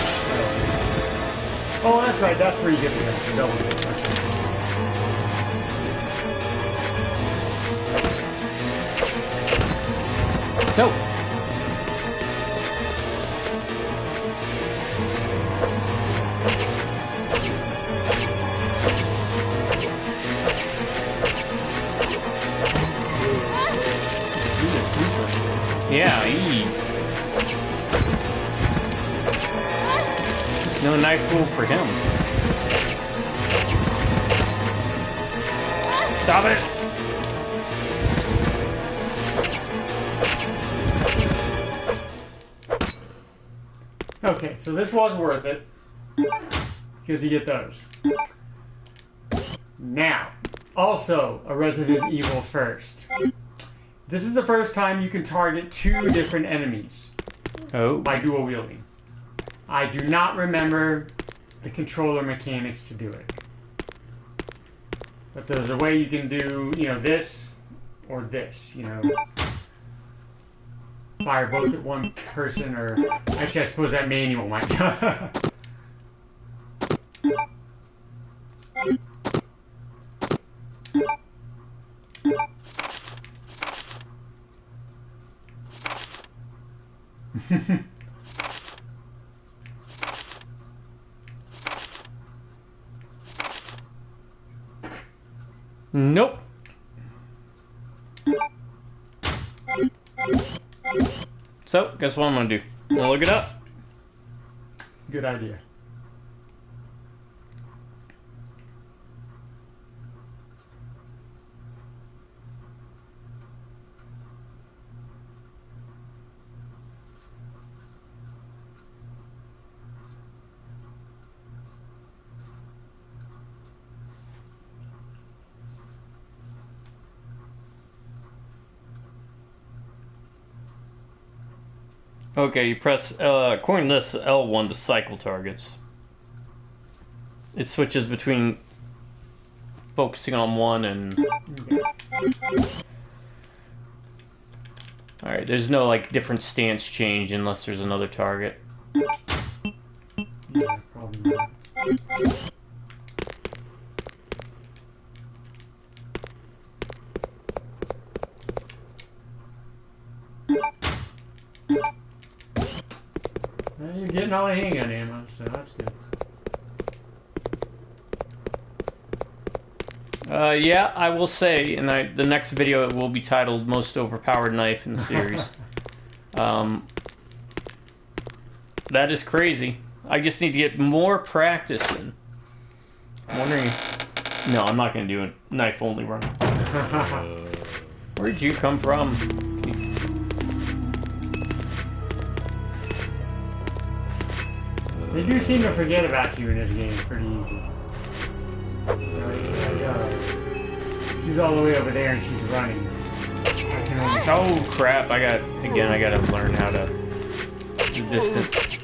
Oh, that's right. That's where you get the double hit. No. Yeah, no knife rule for him. Stop it! Okay, so this was worth it. Because you get those. Now, also a Resident Evil first. This is the first time you can target 2 different enemies by dual wielding. I do not remember the controller mechanics to do it. But there's a way you can do, you know, this or this, you know. Fire both at one person, or actually I suppose that manual might Nope. So, guess what I'm gonna do? I'm gonna look it up. Good idea. Okay, you press, according to this, L1 to cycle targets. It switches between focusing on one and... Alright, there's no, like, different stance change unless there's another target. Yeah, probably not. Well, you're getting all the handgun ammo, so that's good. Yeah, I will say, and the next video it will be titled Most Overpowered Knife in the series. That is crazy. I just need to get more practice in. I'm wondering... No, I'm not going to do a knife-only run. Where'd you come from? They do seem to forget about you in this game pretty easy. She's all the way over there and she's running. I can only... Oh crap, I gotta learn how to do distance.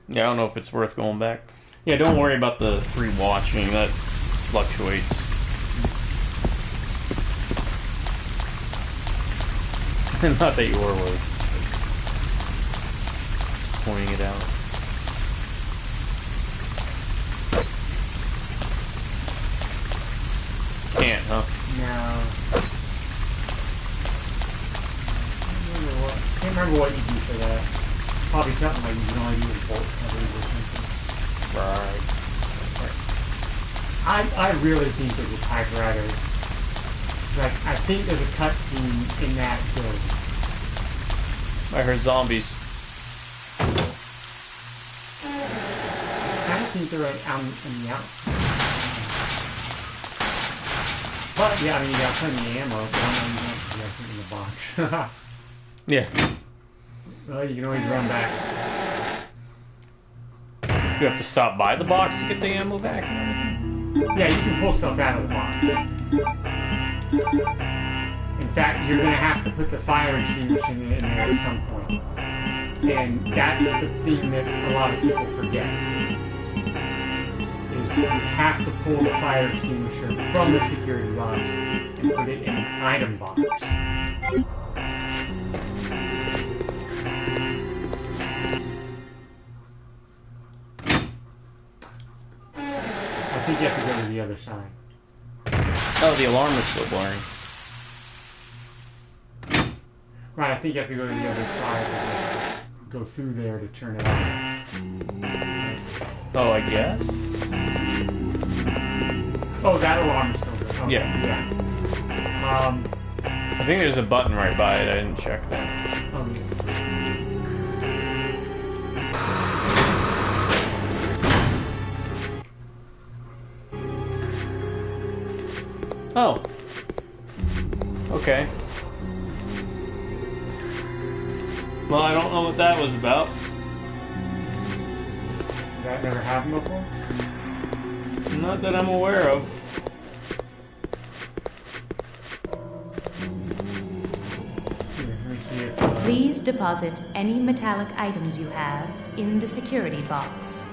Yeah, I don't know if it's worth going back. Yeah, don't worry about the rewatching. That fluctuates. Not that you were worried. Pointing it out. Can't, huh? No. Can't remember what you do for that. Probably something like you can only do with bolt covers or something. Right. I really think there's a typewriter. Like, I think there's a cutscene in that building. I heard zombies. I don't think they're out in the outside. But, yeah, I mean, you got plenty of ammo. You got to put in the box. Yeah. Well, you can always run back. You have to stop by the box to get the ammo back and everything? Yeah, you can pull stuff out of the box. In fact, you're going to have to put the fire extinguisher in there at some point. And that's the thing that a lot of people forget. Is that you have to pull the fire extinguisher from the security box and put it in an item box. I think you have to go to the other side. Oh, the alarm is still blaring. Right, I think you have to go to the other side and go through there to turn it on. Oh, I guess? Oh, that alarm is still there. Okay, Yeah. Yeah. I think there's a button right by it. I didn't check that. Oh. Okay. Well, I don't know what that was about. That never happened before? Not that I'm aware of. Here, let me see if... Please deposit any metallic items you have in the security box.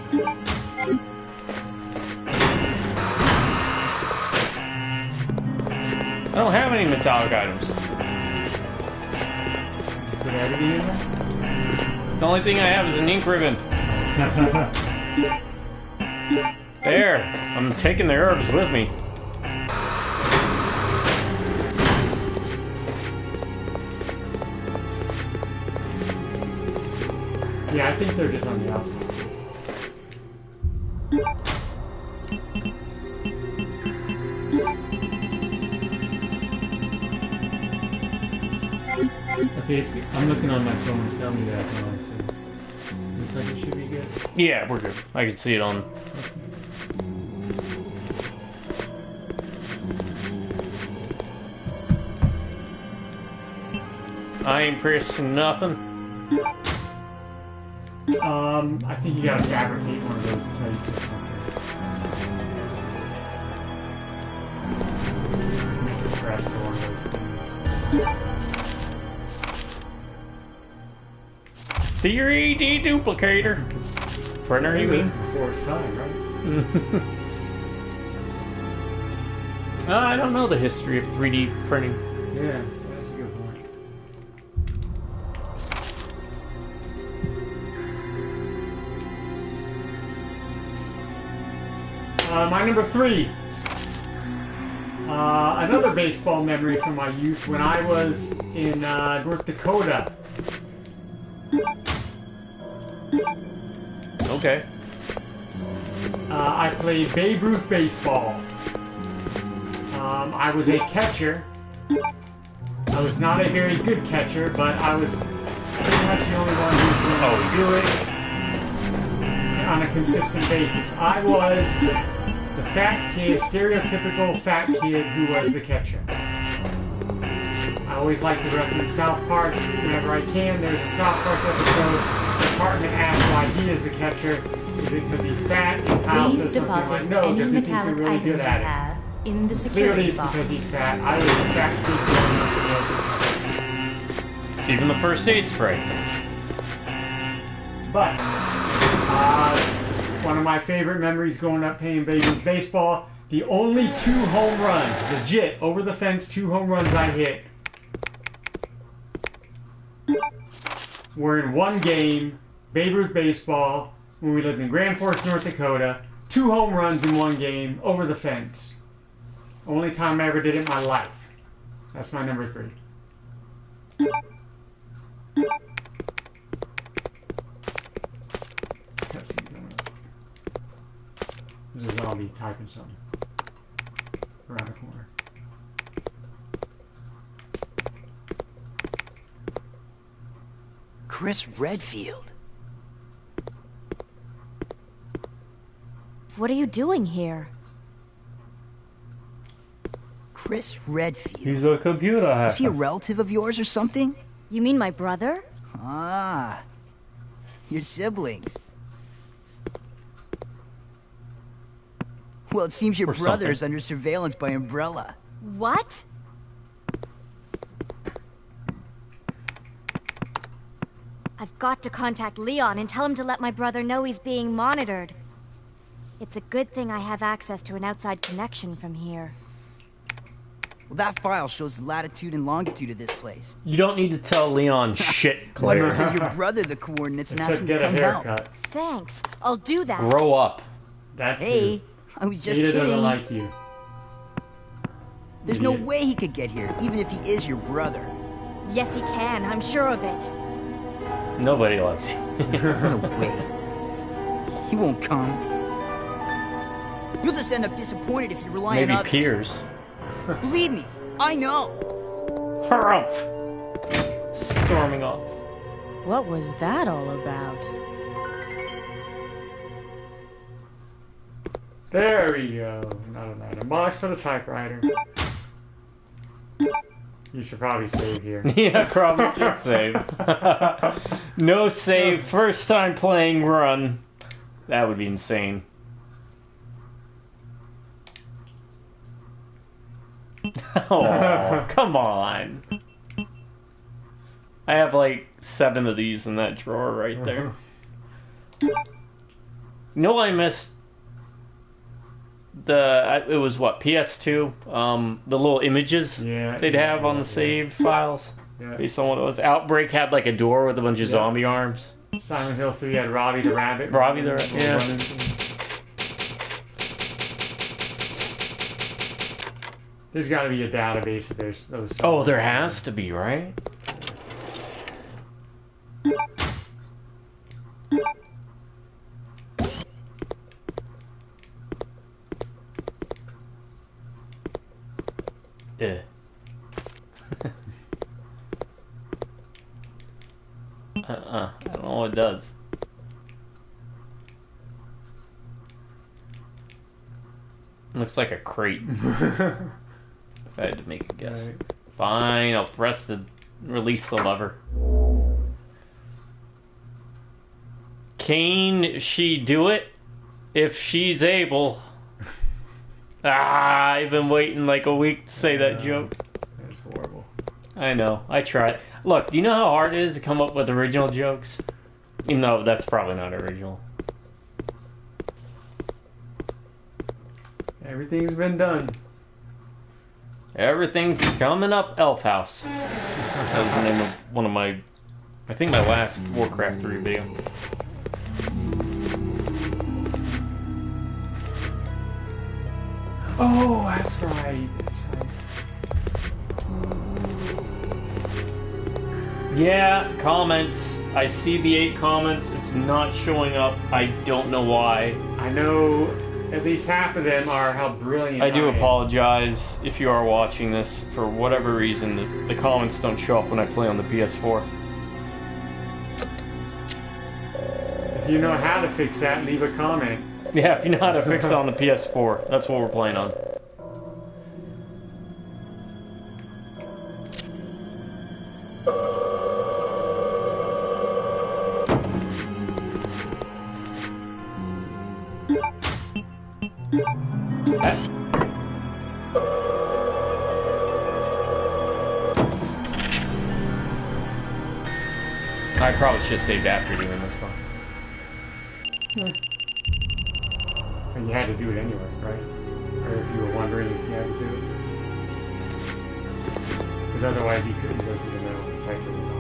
I don't have any metallic items. Put everything in there? The only thing I have is an ink ribbon. There. I'm taking the herbs with me. Yeah, I think they're just on the outside. Okay, I'm looking on my phone. Tell me that now. So looks like it should be good. Yeah, we're good. I can see it on. I ain't pressing nothing. I think you gotta fabricate one of those plates or something. Make a press for one of those things. Theory deduplicator. Printer, you mean? Before its time, right? I don't know the history of 3D printing. Yeah, that's a good point. My number 3. Another baseball memory from my youth when I was in North Dakota. Okay. I played Babe Ruth baseball. I was a catcher. I was not a very good catcher, but I was pretty much the only one who could do it on a consistent basis. I was the fat kid, stereotypical fat kid who was the catcher. I always like to reference South Park whenever I can. There's a South Park episode. The partner asks why he is the catcher. Is it because he's fat? And Kyle Please says something deposit like, no, any because we think you're metallic really items good you at it. have in the Clearly security it's box. because he's fat. I was a fat kid growing up. Even the first aid spray. But one of my favorite memories growing up playing baseball, the only 2 home runs, legit, over the fence 2 home runs I hit were in one game, Babe Ruth baseball, when we lived in Grand Forks, North Dakota. 2 home runs in one game, over the fence. Only time I ever did it in my life. That's my number 3. be typing something around the corner. Chris Redfield. What are you doing here? Chris Redfield. He's a computer hacker. Is he a relative of yours or something? You mean my brother? Ah, your siblings. Well, it seems your Or brother's something. under surveillance by Umbrella. What? I've got to contact Leon and tell him to let my brother know he's being monitored. It's a good thing I have access to an outside connection from here. Well, that file shows the latitude and longitude of this place. You don't need to tell Leon shit, Why don't Claire. you send your brother the coordinates and ask Except him to get a come help? haircut. Thanks. I'll do that. Grow up. That's Hey, I was just Ada doesn't kidding. like you. There's no Idiot. way he could get here, even if he is your brother. Yes, he can. I'm sure of it. Nobody likes you. No way. He won't come. You'll just end up disappointed if you rely Maybe on others. peers. Believe me, I know. Harumph! Storming off. What was that all about? There we go. Not a matter. Box for the typewriter. You should probably save here. Yeah, probably should save. No save, first time playing run. That would be insane. Oh, come on. I have like 7 of these in that drawer right there. You know what I missed? It was what, PS2? The little images they'd have on the save files. Yeah. Based on what it was. Outbreak had like a door with a bunch of zombie arms. Silent Hill 3 had Robbie the Rabbit. Robbie the Rabbit, yeah. running. There's got to be a database of those. Oh, there has to be, right? Yeah. I don't know what it does. Looks like a crate. If I had to make a guess. Right. Fine, I'll release the lever. Can she do it? If she's able. I've been waiting like a week to say that joke. That's horrible. I know, I tried. Look, do you know how hard it is to come up with original jokes? Even though that's probably not original. Everything's been done. Everything's coming up, Elf House. That was the name of one of my, I think my last Warcraft 3 video. Oh, that's right. That's right. Yeah, comments. I see the 8 comments. It's not showing up. I don't know why. I know at least half of them are how brilliant I do am. apologize if you are watching this. For whatever reason, the comments don't show up when I play on the PS4. If you know how to fix that, leave a comment. Yeah, if you know how to fix it on the PS4, that's what we're playing on. I probably should have saved after doing this one. And you had to do it anyway, right? Or if you were wondering if you had to do it. Because otherwise you couldn't go through the middle and type it with the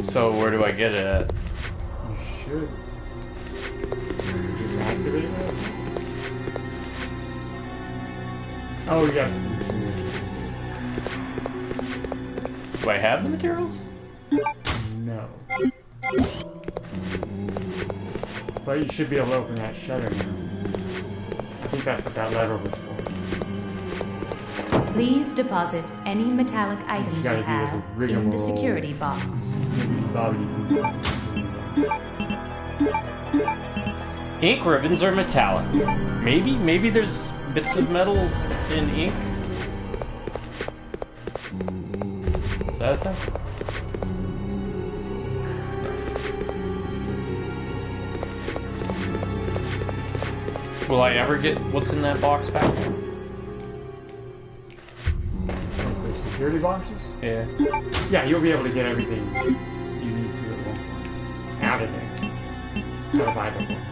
hotline. So where do I get it at? You should. Just activate it. Oh, yeah. Do I have the materials? No. But you should be able to open that shutter now. think that's what that lever was for. Please deposit any metallic items you gotta do have is a in rigmarole. the security box. Ink ribbons are metallic. Maybe there's bits of metal in ink. Is that a thing? Will I ever get what's in that box back? The security boxes? Yeah. Yeah, you'll be able to get everything you need to at one point. Out of there. Out of either one.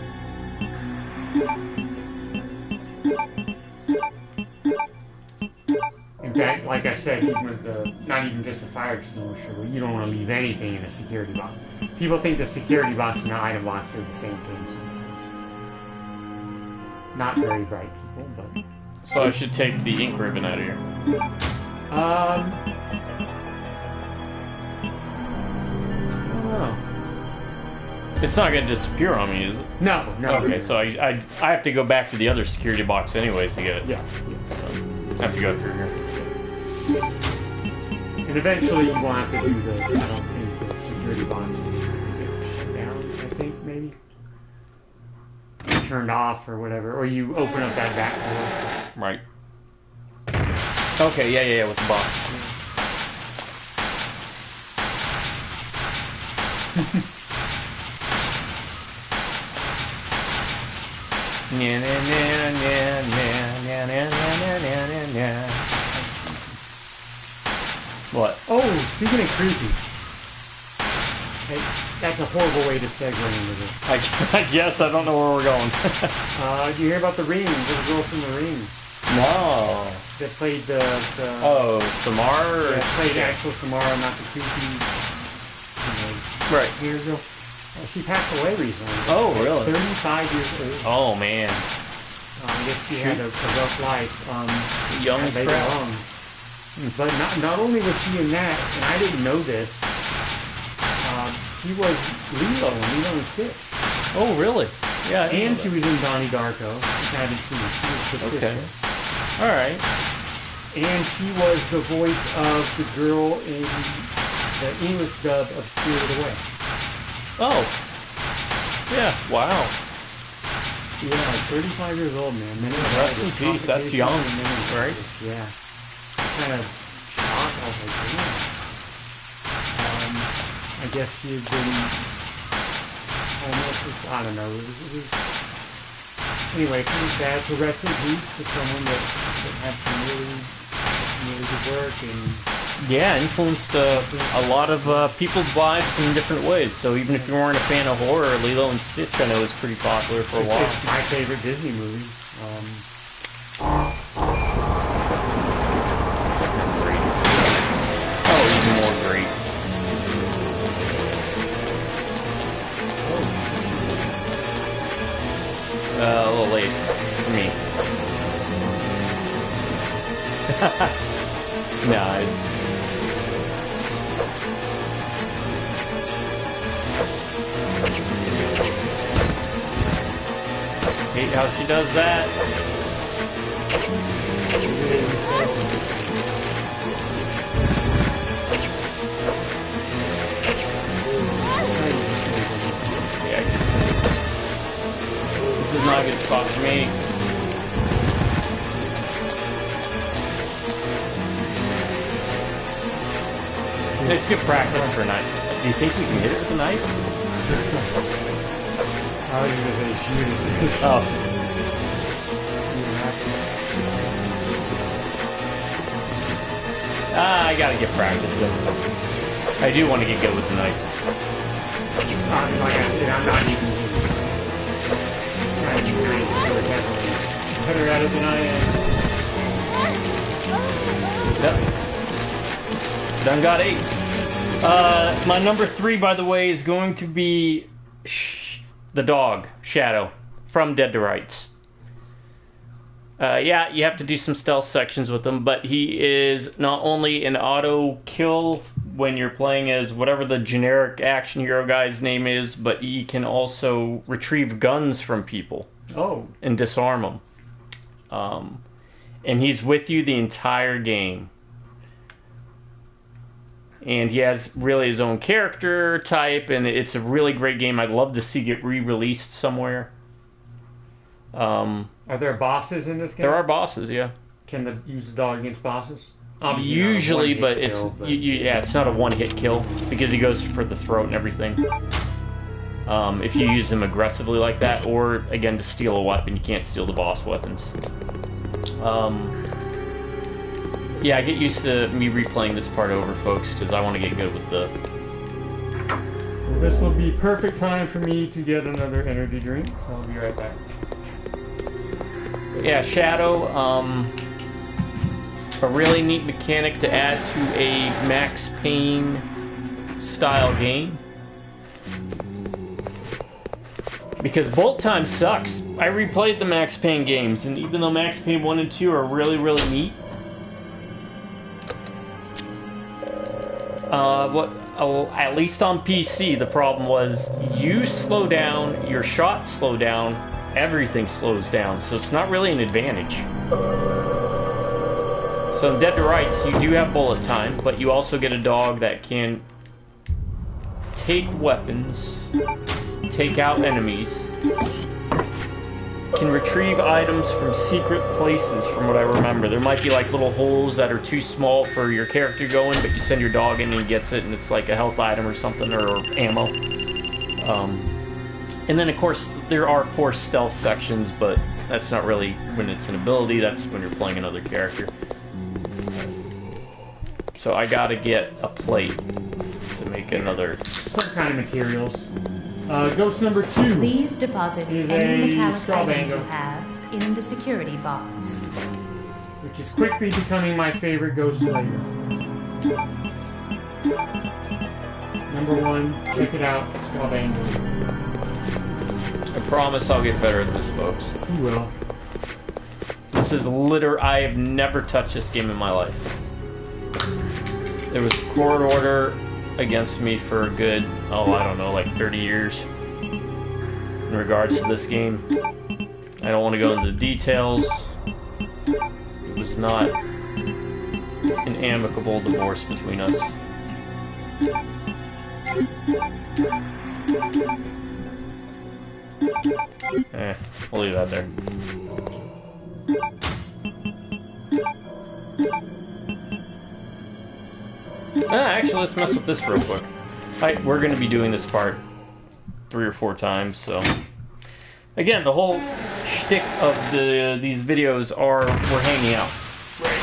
In fact, like I said, even with not even just a fire extinguisher, you don't want to leave anything in a security box. People think the security box and the item box are the same thing sometimes. Not very bright people, but... So I should take the ink ribbon out of here. I don't know. It's not going to disappear on me, is it? No. Okay, so I have to go back to the other security box anyways to get it. Yeah. So I have to go through here. And eventually you will have to do the, I don't think, the security box will get shut down, I think, maybe. Turned off or whatever, or you open up that back door. Right. Okay, yeah, with the box. What? Oh, speaking of creepy. Hey, that's a horrible way to segue into this. I guess I don't know where we're going. Did you hear about the Ring? The girl from the Ring. No. That played the Oh, Samar? Yeah, played actual Samara, not the creepy, Right. weird girl. Well, she passed away recently. Oh, really? 35 years old. Oh, man. I guess she had a rough life. Young as later crap. on. But not only was she in that, and I didn't know this, she was Lilo in Lilo and Stitch. Oh, really? Yeah. And she was in Donnie Darko, which I haven't seen. She was the sister. All right. And she was the voice of the girl in the English dub of Spirited Away. Oh. Yeah. Wow. Yeah, like 35 years old, man. Rest in peace. That's young, right? Yeah. Kind of shocked. I was like, damn. I guess she had been almost, I don't know. It was anyway, kind of sad. So rest in peace to someone that had some really good work and Yeah, influenced a lot of people's lives in different ways. So even if you weren't a fan of horror, Lilo and Stitch, I know, was pretty popular for a while. It's my favorite Disney movie. Oh, even more great. A little late for me. Nah, it's... Hate how she does that. Yeah, this is not a good spot for me. It's good practice for a knife. Do you think you can hit it with a knife? I was going to say shoot it. Oh. I gotta get practice though. I do want to get good with the knife. Like I said, I'm not even better at it than I am. Yep. Done got 8. My number 3, by the way, is going to be the dog, Shadow, from Dead to Rights. Yeah, you have to do some stealth sections with him, but he is not only an auto kill when you're playing as whatever the generic action hero guy's name is, but he can also retrieve guns from people. Oh. And disarm them. And he's with you the entire game. And he has really his own character type, and it's a really great game. I'd love to see it re-released somewhere. Are there bosses in this game? There are bosses, yeah. Can they use the dog against bosses? Obviously Usually, but kill, it's not a one-hit kill because he goes for the throat and everything. If you use him aggressively like that, or again to steal a weapon, you can't steal the boss weapons. Yeah, I get used to me replaying this part over, folks, because I want to get good with the... This will be perfect time for me to get another energy drink, so I'll be right back. Yeah, Shadow, a really neat mechanic to add to a Max Payne style game. Because Bolt Time sucks. I replayed the Max Payne games, and even though Max Payne 1 and 2 are really, really neat, at least on PC, the problem was you slow down, your shots slow down, everything slows down, so it's not really an advantage. So in Dead to Rights, you do have bullet time, but you also get a dog that can take weapons, take out enemies, can retrieve items from secret places, from what I remember. There might be like little holes that are too small for your character to go in, but you send your dog in and he gets it, and it's like a health item or something, or ammo. And then, of course, there are 4 stealth sections, but that's not really when it's an ability, that's when you're playing another character. So I gotta get a plate to make another... Some kind of materials. Ghost number 2. Please deposit any metallic items you have in the security box. Which is quickly becoming my favorite ghost flavor. Number 1, check it out, Scrawbanger. I promise I'll get better at this, folks. You will. This is I have never touched this game in my life. There was court order against me for a good, I don't know, like 30 years in regards to this game. I don't want to go into the details. It was not an amicable divorce between us. We'll leave that there. Actually, let's mess with this real quick. We're going to be doing this part 3 or 4 times, so... Again, the whole shtick of these videos are we're hanging out. Right.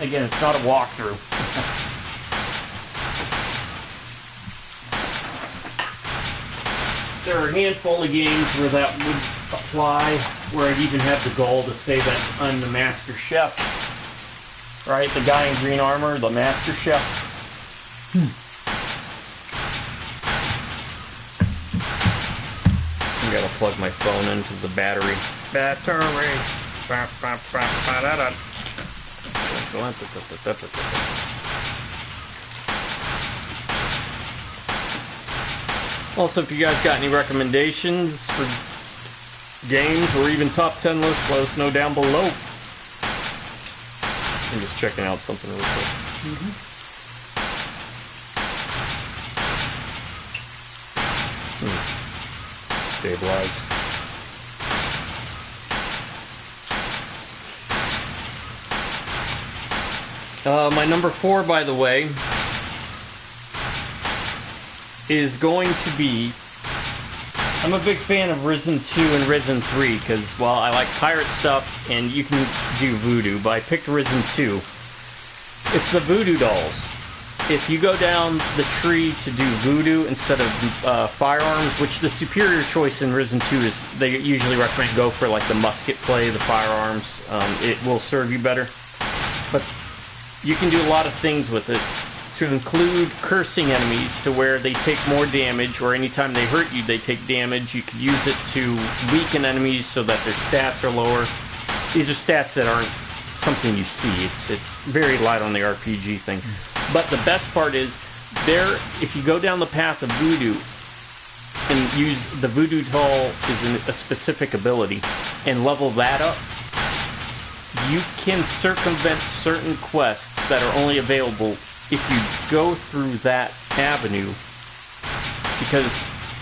Again, it's not a walkthrough. There are a handful of games where that would apply, where I'd even have the goal to say that I'm the master chef. Right, the guy in green armor, the master chef. I gotta plug my phone into the battery. Also, if you guys got any recommendations for games or even top 10 lists, let us know down below. I'm just checking out something real quick. Stabilize. My number 4, by the way, is going to be... I'm a big fan of Risen 2 and Risen 3, because, well, I like pirate stuff, and you can do voodoo, but I picked Risen 2. It's the voodoo dolls. If you go down the tree to do voodoo instead of firearms, which the superior choice in Risen 2 is, they usually recommend go for, like, the musket play, the firearms. It will serve you better. But you can do a lot of things with it, to include cursing enemies to where they take more damage, or anytime they hurt you, they take damage. You could use it to weaken enemies so that their stats are lower. These are stats that aren't something you see. It's very light on the RPG thing. But the best part is, if you go down the path of voodoo, and use the voodoo doll is a specific ability, and level that up, you can circumvent certain quests that are only available if you go through that avenue, because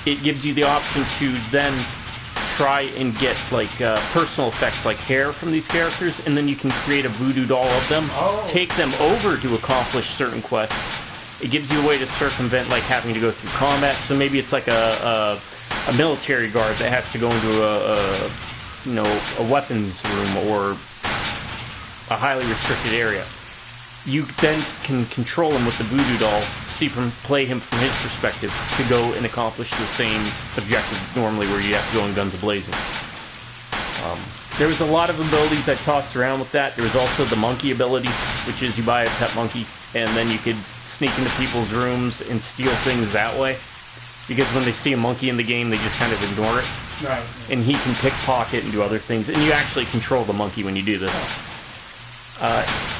it gives you the option to then try and get like personal effects like hair from these characters, and then you can create a voodoo doll of them, take them over to accomplish certain quests. It gives you a way to circumvent like having to go through combat. So maybe it's like a military guard that has to go into a weapons room or a highly restricted area. You then can control him with the voodoo doll, play him from his perspective to go and accomplish the same objective normally where you have to go in guns a-blazing. There was a lot of abilities I tossed around with that. There was also the monkey ability, which is you buy a pet monkey and then you could sneak into people's rooms and steal things that way. Because when they see a monkey in the game, they just kind of ignore it. Right. And he can pickpocket and do other things. And you actually control the monkey when you do this.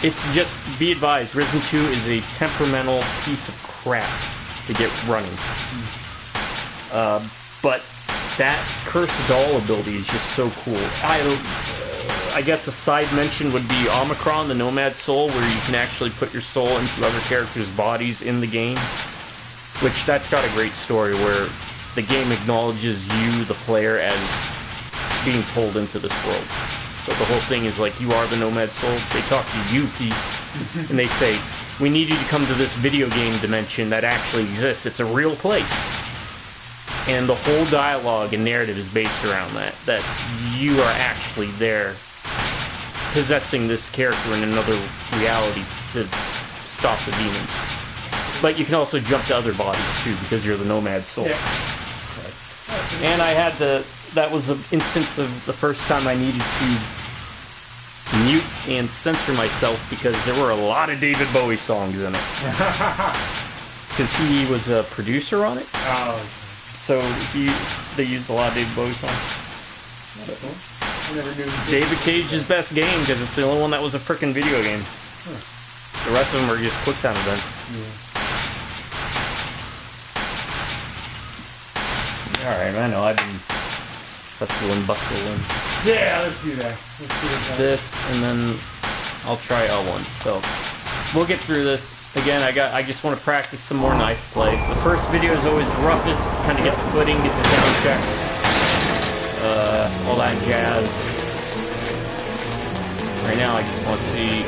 It's just, be advised, Risen 2 is a temperamental piece of crap to get running. But that cursed doll ability is just so cool. I guess a side mention would be Omicron, the Nomad Soul, where you can actually put your soul into other characters' bodies in the game. Which, that's got a great story where the game acknowledges you, the player, as being pulled into this world. So the whole thing is like, you are the Nomad Soul. They talk to Yuki, and they say, we need you to come to this video game dimension that actually exists. It's a real place. And the whole dialogue and narrative is based around that you are actually there, possessing this character in another reality to stop the demons. But you can also jump to other bodies too, because you're the Nomad Soul. Yeah. And I had that was an instance of the first time I needed to mute and censor myself because there were a lot of David Bowie songs in it. Because he was a producer on it. Oh. So they used a lot of David Bowie songs. I never knew. David Cage's best game, because it's the only one that was a frickin' video game. The rest of them were just quick time events. Yeah. Alright, I know, I've been hustling, bustling. Yeah, let's do that. This, and then I'll try L1. So, we'll get through this. Again, I just want to practice some more knife play. The first video is always the roughest, kind of get the footing, get the sound checks, all that jazz. Right now, I just want to see...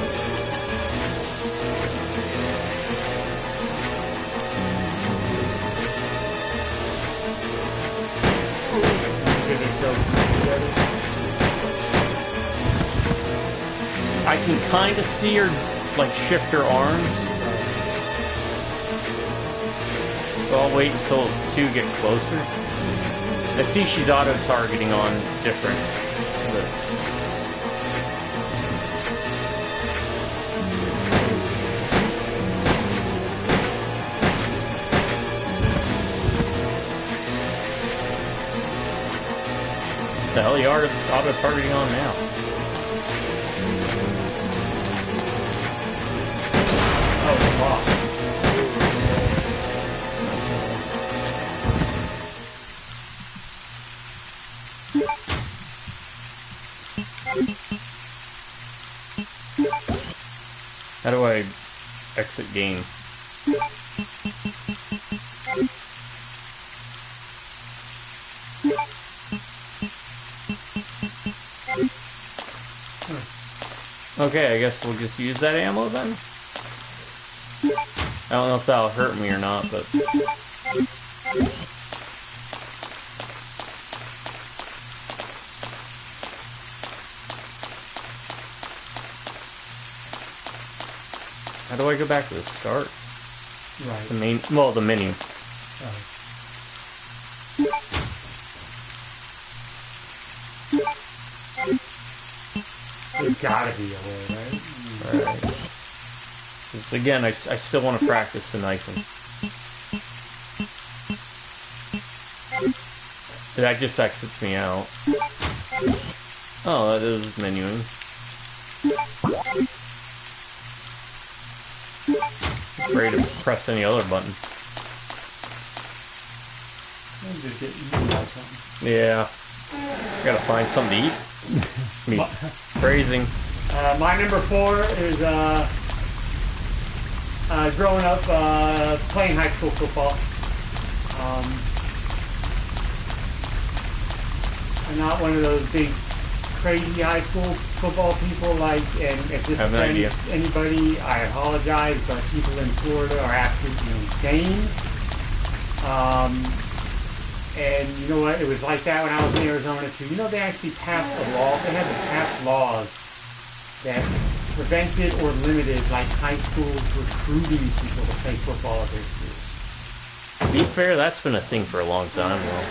I can kind of see her, like, shift her arms. So I'll wait until two get closer. I see she's auto-targeting on different. The hell you are auto-targeting on now? Oh, wow. How do I exit game? Okay, I guess we'll just use that ammo then. I don't know if that'll hurt me or not, but... How do I go back to the start? Right. The main, well, the menu. Right. There's gotta be a way, right? Right. 'Cause again, I still want to practice the knifing. That just exits me out. Oh, that is menuing. Afraid to press any other button. Just get eaten by something. Yeah. Gotta find something to eat. Me. Phrasing. My number 4 is growing up playing high school football. I'm not one of those big crazy high school football people, like, and if this offends anybody, I apologize, but people in Florida are absolutely insane. And you know what, it was like that when I was in Arizona too. You know, they actually passed a law, they had to pass laws that prevented or limited, like, high schools recruiting people to play football at their schools. To be fair, that's been a thing for a long time, though.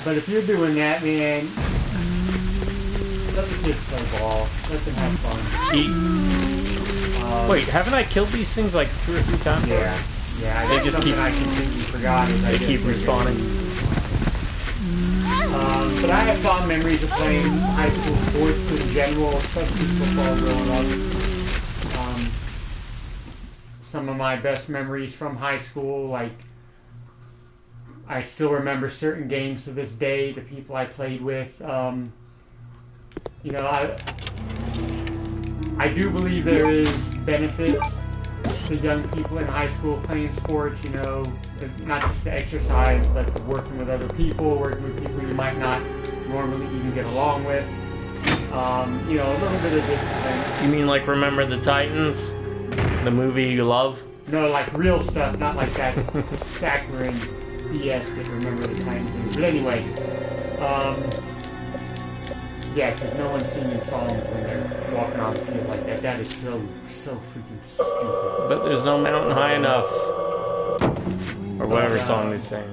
But if you're doing that, man, let the kids play ball. Let them have fun. Wait, haven't I killed these things like 2 or 3 times? Yeah. Yeah, they just keep. I completely forgot. They keep respawning. But I have fond memories of playing high school sports in general, especially football growing up. Some of my best memories from high school, like, I still remember certain games to this day, the people I played with. You know, I do believe there is benefits to young people in high school playing sports, you know, not just the exercise, but the working with other people, working with people you might not normally even get along with. You know, a little bit of discipline. You mean like Remember the Titans? The movie you love? No, like real stuff, not like that saccharine BS that Remember the Titans is. But anyway, yeah, because no one's singing songs when they're walking on the field like that. That is so freaking stupid. But there's no mountain high enough. Or whatever song they sing.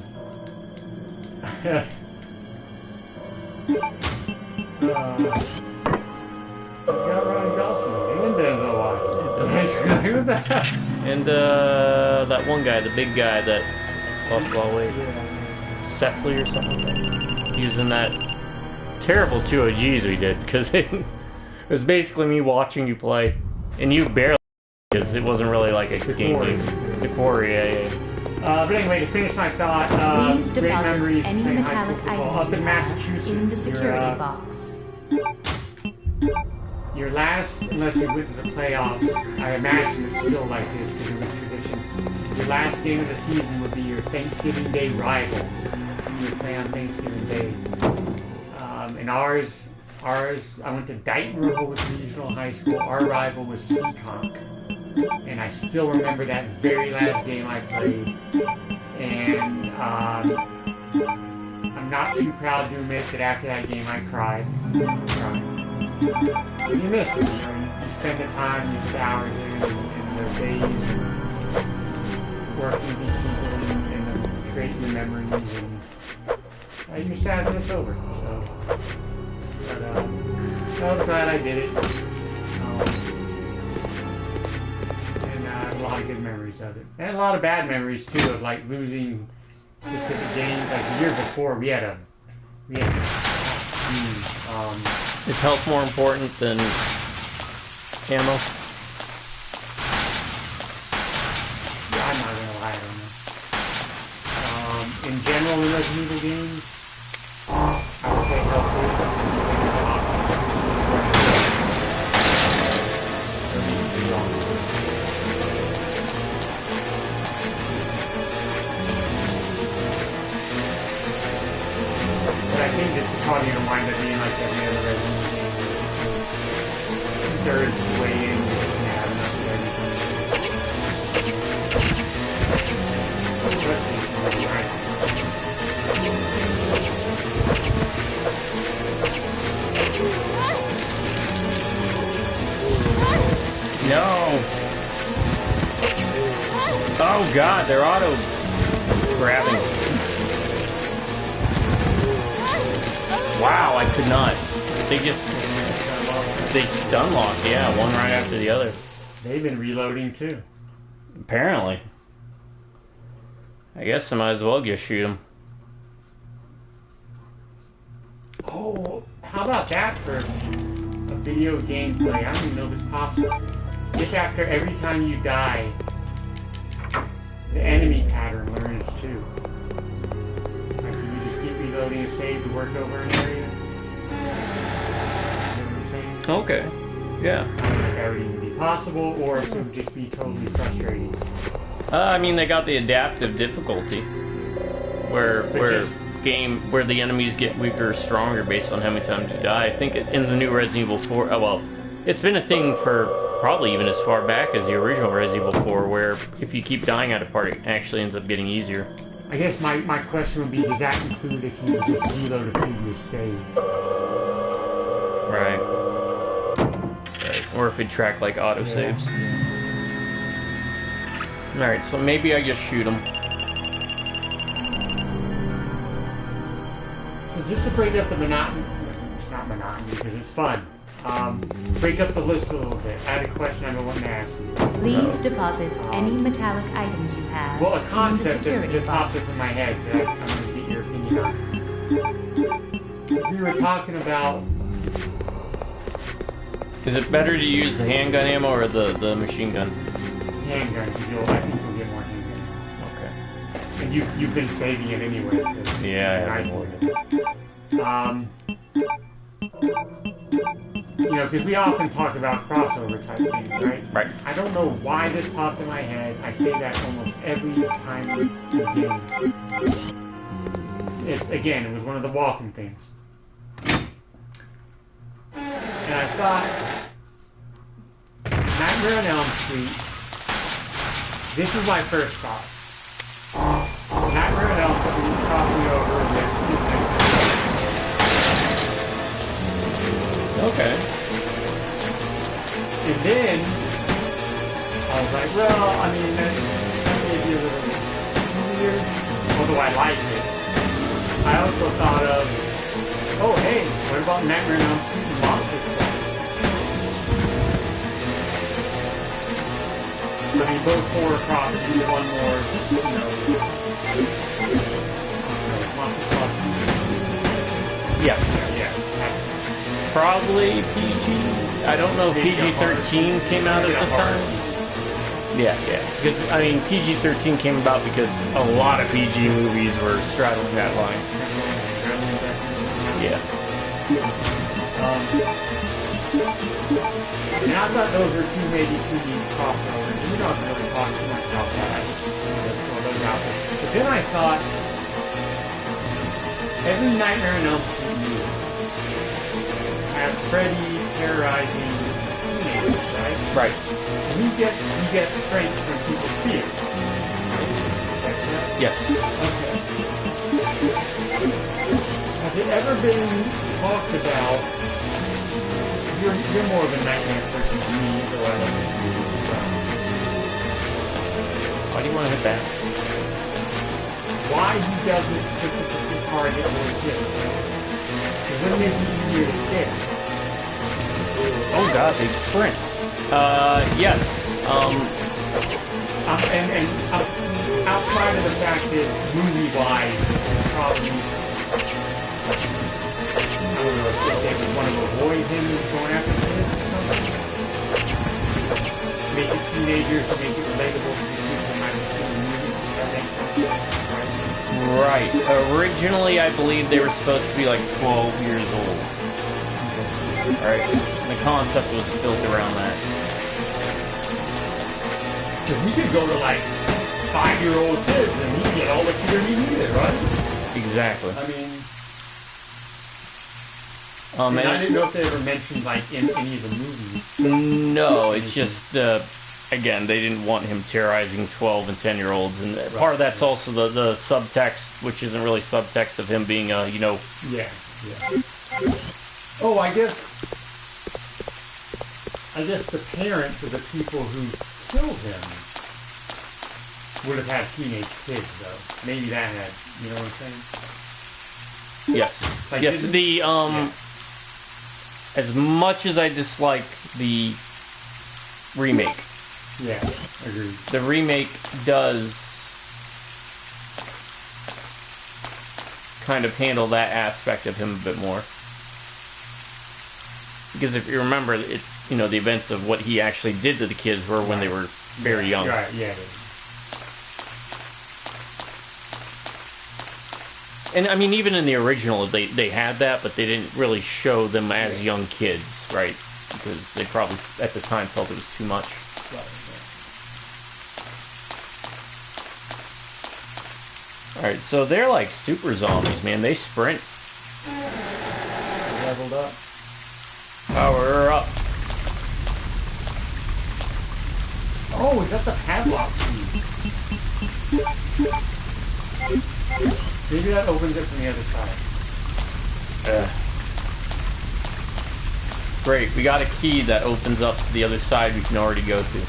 It's got Ryan Gosling and Denzel Washington. And that one guy, the big guy that lost a lot of weight. Sefley or something like that. He was in that terrible 2 OGs we did, because it was basically me watching you play, and you barely, because it wasn't really like a game. The quarry, yeah. But anyway, to finish my thought, Please great deposit memories any playing high metallic school football items up in you have Massachusetts. in the security box. Your last, unless we went to the playoffs, I imagine it's still like this because it was tradition. Your last game of the season would be your Thanksgiving Day rival. You would play on Thanksgiving Day. And ours, I went to Dighton Rehoboth Regional High School. Our rival was Seekonk. And I still remember that very last game I played. And I'm not too proud to admit that after that game I cried. You miss it, you know, you spend the time, you put the hours in the days, and working with these people and creating the memories, and you're sad when it's over. So, but I was glad I did it, and a lot of good memories of it, and a lot of bad memories too of like losing specific games. Like the year before, we had is health more important than ammo? Yeah, I'm not gonna lie, I don't know. In general, in Resident Evil games, I would say health is But I think this is probably gonna wind up being like every other Resident Evil game. Third way in, you can have enough of everything. Especially from the right. No! Oh god, they're auto grabbing. Wow, I could not. They stun lock, yeah, one right after the other. They've been reloading too. Apparently. I guess I might as well just shoot them. Oh, how about that for a video gameplay? I don't even know if it's possible. If after every time you die, the enemy pattern learns too. Like, can you just keep reloading a save to work over an area? You know what I'm saying? Okay. Yeah. That would even be possible, or it would just be totally frustrating. I mean, they got the adaptive difficulty, where the enemies get weaker or stronger based on how many times you die. I think in the new Resident Evil 4, it's been a thing for probably even as far back as the original Resident Evil 4, where if you keep dying at a part, it actually ends up getting easier. I guess my question would be, does that include if you just reload a previous save? Right. Or if it tracked like autosaves. Alright, so maybe I just shoot him. So just to break up the monotony, it's not monotony because it's fun. Break up the list a little bit. I had a question I've been wanting to ask you. Please deposit any metallic items you have Well, a in the concept security that popped box. up in my head that I'm going to get your opinion on. We were talking about... Is it better to use the handgun ammo or the machine gun? Handgun, because I think you'll get more handgun. Okay. And you've been saving it anyway. Yeah, I have. You know, because we often talk about crossover type things, right? Right. I don't know why this popped in my head. I say that almost every time we game. It was one of the walking things. And I thought, Nightmare on Elm Street, this was my first thought. Nightmare on Elm Street crossing over with Okay. And then, I was like, well, I mean, that may be a little weird, although I liked it. I also thought of, oh, hey, what about Nightmare on Elm Street and Monster Squad? I mean, both horror properties, one more, Monster Squad. Yeah. Yeah. Probably PG. I don't know if PG-13 came out at the time. Yeah. Because, I mean, PG-13 came about because a lot of PG movies were straddling that line. Yeah. And I thought those were two neat crossovers. We're not going to really talk too much about that. I just wanted to throw those out there. But then I thought, every Nightmare on Elm Street movie has Freddy terrorizing teenagers, right? Right. And he gets strength from people's fear. Right? Yes. Okay. Has it ever been talked about? You're more of a nightmare person than me, though I like this movie as well. Why do you want to hit that? Why he doesn't specifically target little kids? Because wouldn't it be easier to scare? Oh god, they sprint. Yes. And outside of the fact that movie-wise, it's probably, I don't know if they would want to avoid him going after kids or something. Make it teenagers, make it relatable to the people who haven't seen the movies. Does that make sense? Right. Originally, I believe they were supposed to be like 12 years old. Alright. The concept was built around that. Because we could go to like 5-year-old kids and we get all the fear he needed, right? Exactly. I mean, and I didn't know if they ever mentioned like in any of the movies. No, it's just again, they didn't want him terrorizing 12 and 10-year-olds, and part of that's also the subtext, which isn't really subtext of him being Yeah. Oh, I guess the parents of the people who killed him would have had teenage kids, though. Maybe that had, you know what I'm saying? Yes. Like, Yes, as much as I dislike the remake, yeah, agreed. the remake does kind of handle that aspect of him a bit more. Because if you remember, the events of what he actually did to the kids were when they were very young. Right, yeah. And I mean, even in the original, they had that, but they didn't really show them as young kids, right? because they probably at the time felt it was too much. Alright, so they're like super zombies, man. They sprint. Leveled up. Power up. Oh, is that the padlock key? Maybe that opens it from the other side. Great, we got a key that opens up to the other side we can already go to.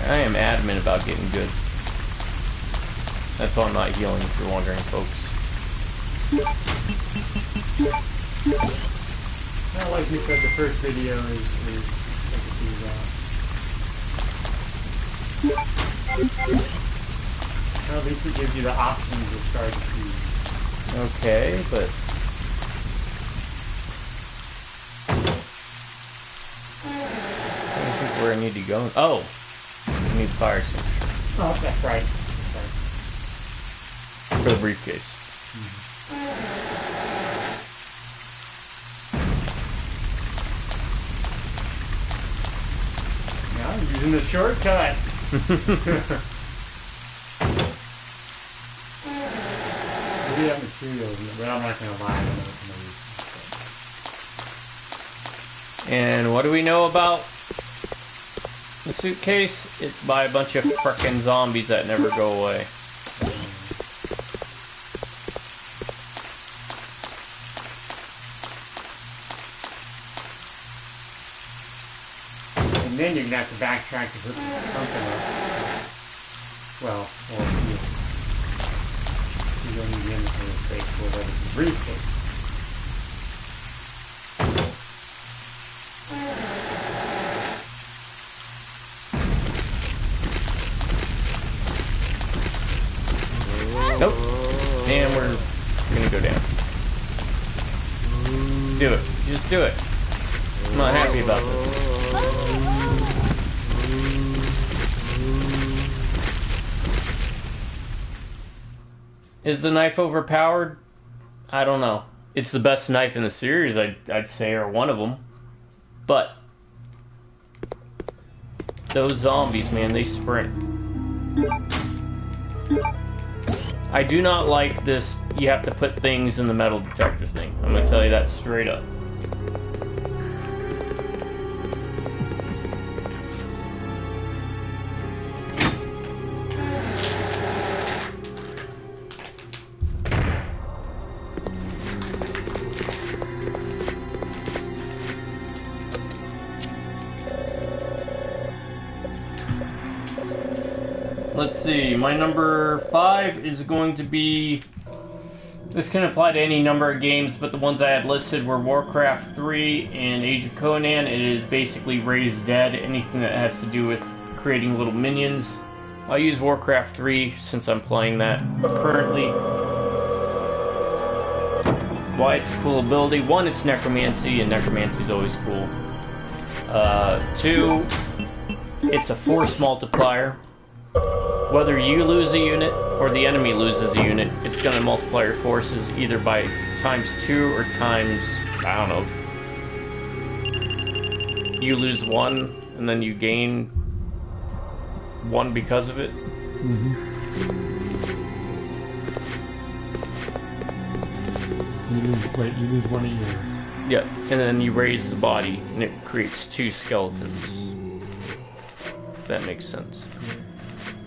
I am adamant about getting good. That's why I'm not healing, if you're wondering, folks. Well, like you said, the first video is well, at least it gives you the options to start to choose. Okay, but... I don't think where I need to go. Oh! I need fire extinguisher. Oh, that's right. For the briefcase. Now I'm using the shortcut. Maybe that material, but I'm not going to lie. And what do we know about the suitcase? It's by a bunch of frickin' zombies that never go away. And then you're going to have to backtrack to hook something up. Well, or you don't need the inventory space for whatever it's a briefcase. Nope. And we're gonna go down. Do it. Just do it. I'm not happy about this. Is the knife overpowered? I don't know. It's the best knife in the series, I'd say, or one of them. But those zombies, man, they sprint. I do not like this, you have to put things in the metal detector thing. I'm gonna tell you that straight up. Let's see, my number 5 is going to be... This can apply to any number of games, but the ones I had listed were Warcraft 3 and Age of Conan. It is basically Raised Dead, anything that has to do with creating little minions. I'll use Warcraft 3 since I'm playing that currently. Why it's a cool ability. 1, it's necromancy, and necromancy is always cool. 2, it's a force multiplier. Whether you lose a unit or the enemy loses a unit, it's going to multiply your forces either by ×2 or times, I don't know. You lose 1 and then you gain 1 because of it. Mm-hmm. You lose 1 a year. Yep, and then you raise the body and it creates 2 skeletons. That makes sense.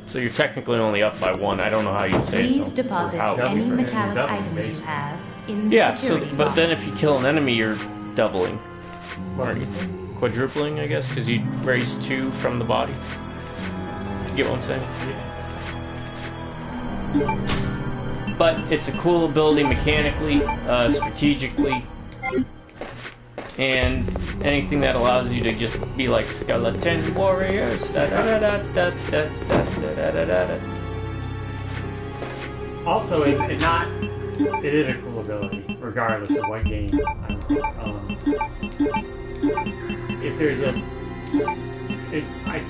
So you're technically only up by 1. I don't know how you'd say it. Please deposit any metallic items you have in the security but then box. if you kill an enemy, you're doubling. Aren't you? Quadrupling, I guess, because you raise 2 from the body. You get what I'm saying? Yeah. But it's a cool ability mechanically, strategically, and anything that allows you to just be like skeleton warriors. Also, it is a cool ability, regardless of what game. If there's a I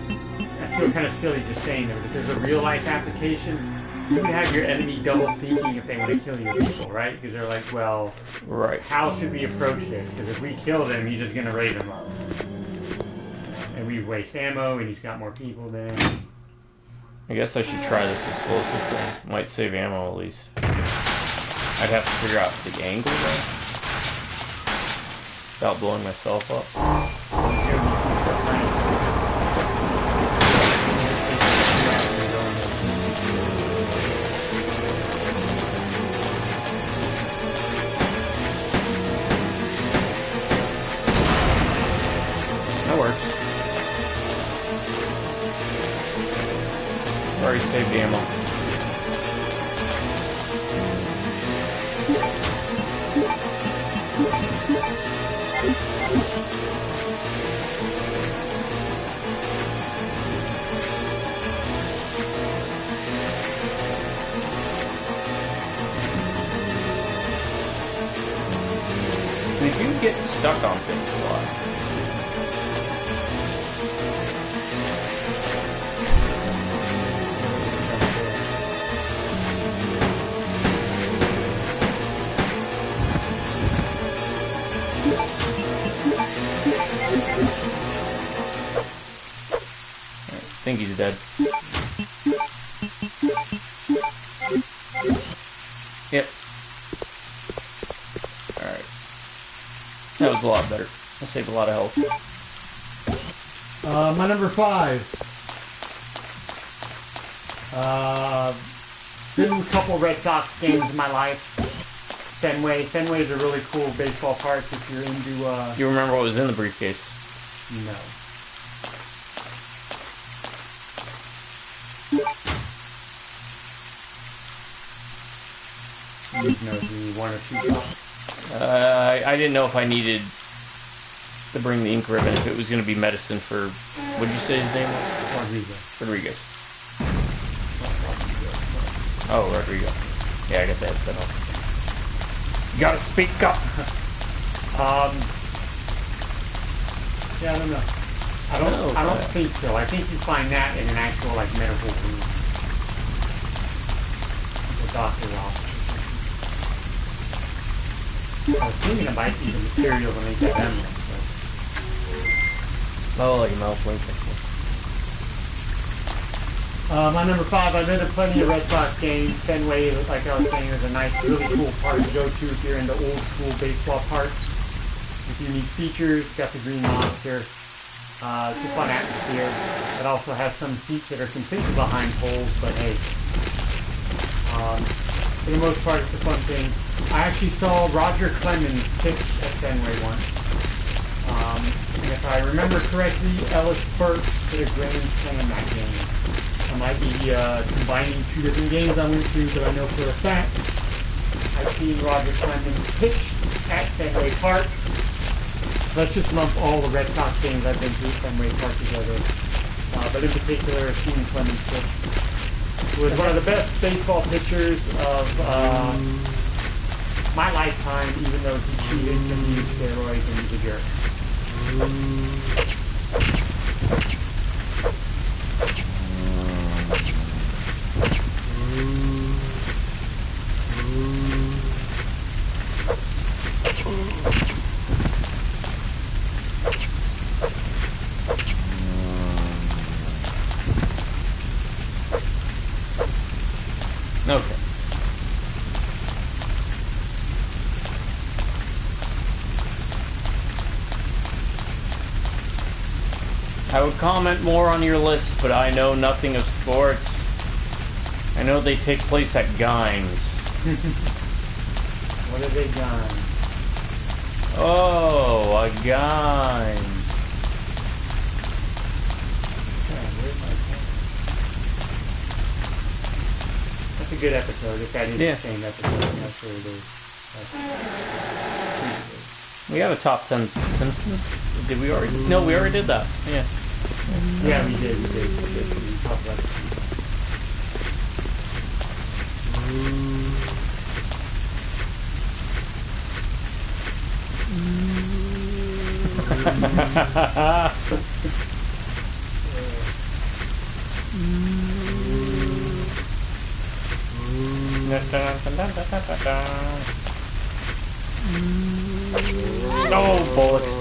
feel kind of silly just saying that, but there's a real life application. You would have your enemy double thinking if they want to kill your people, right? Because they're like, well, Right. how should we approach this? Because if we kill them, he's just going to raise them up. And we waste ammo, and he's got more people then. I guess I should try this explosive thing. Might save ammo at least. I'd have to figure out the angle though. Without blowing myself up. That works. Already saved ammo. Did you get stuck on things a lot? I think he's dead. Yep. Alright. That was a lot better. I saved a lot of health. My number 5. Been to a couple Red Sox games in my life. Fenway. Fenway is a really cool baseball park if you're into... You remember what was in the briefcase? No. You know, the 1 or 2 shots. I didn't know if I needed to bring the ink ribbon, if it was going to be medicine for... What did you say his name was? Rodriguez. Oh, Rodrigo. Yeah, I got that set up. You gotta speak up! Yeah, I don't know. I don't think so. I think you find that in an actual, like, medical room. The doctor's office. I was thinking it might be the material to make that emblem, but... Oh, your mouth length. My number 5, I've been to plenty of Red Sox games. Fenway, like I was saying, is a nice, really cool park to go to if you're into old school baseball parks. With unique features, got the green monster. It's a fun atmosphere. It also has some seats that are completely behind poles, but hey. For the most part, it's a fun thing. I actually saw Roger Clemens pitch at Fenway once. And if I remember correctly, Ellis Burks hit a grand slam that game. I might be combining 2 different games I went to, but I know for a fact I've seen Roger Clemens pitch at Fenway Park. Let's just lump all the Red Sox games I've been to at Fenway Park together. But in particular, seeing Clemens pitch was one of the best baseball pitchers of my lifetime, even though he cheated and used steroids and he's a jerk. Okay. I would comment more on your list, but I know nothing of sports. I know they take place at Gines. What are they done? Oh, a Gines. That's a good episode, if that is the same episode. I'm not sure it is. We have a top 10 Simpsons. Did we already? No, we already did that. Yeah. Yeah, we did. We talked about it. No, bullocks.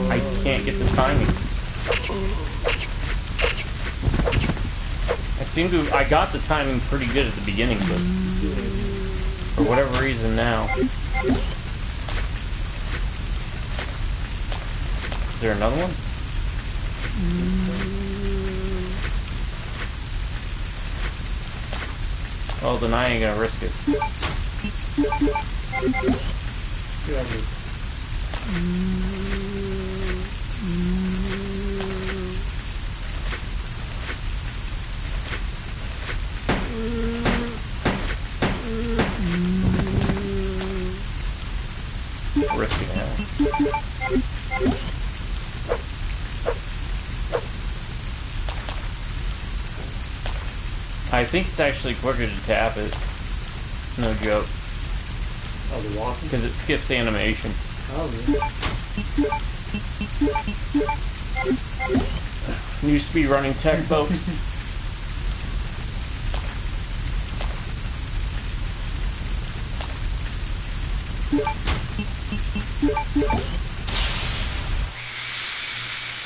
I can't get the timing. I got the timing pretty good at the beginning, but for whatever reason now. Is there another one? Well, then I ain't gonna risk it. Risking it. I think it's actually quicker to tap it. No joke. Oh, the walking? Because it skips animation. Oh, yeah. New speed running tech, folks.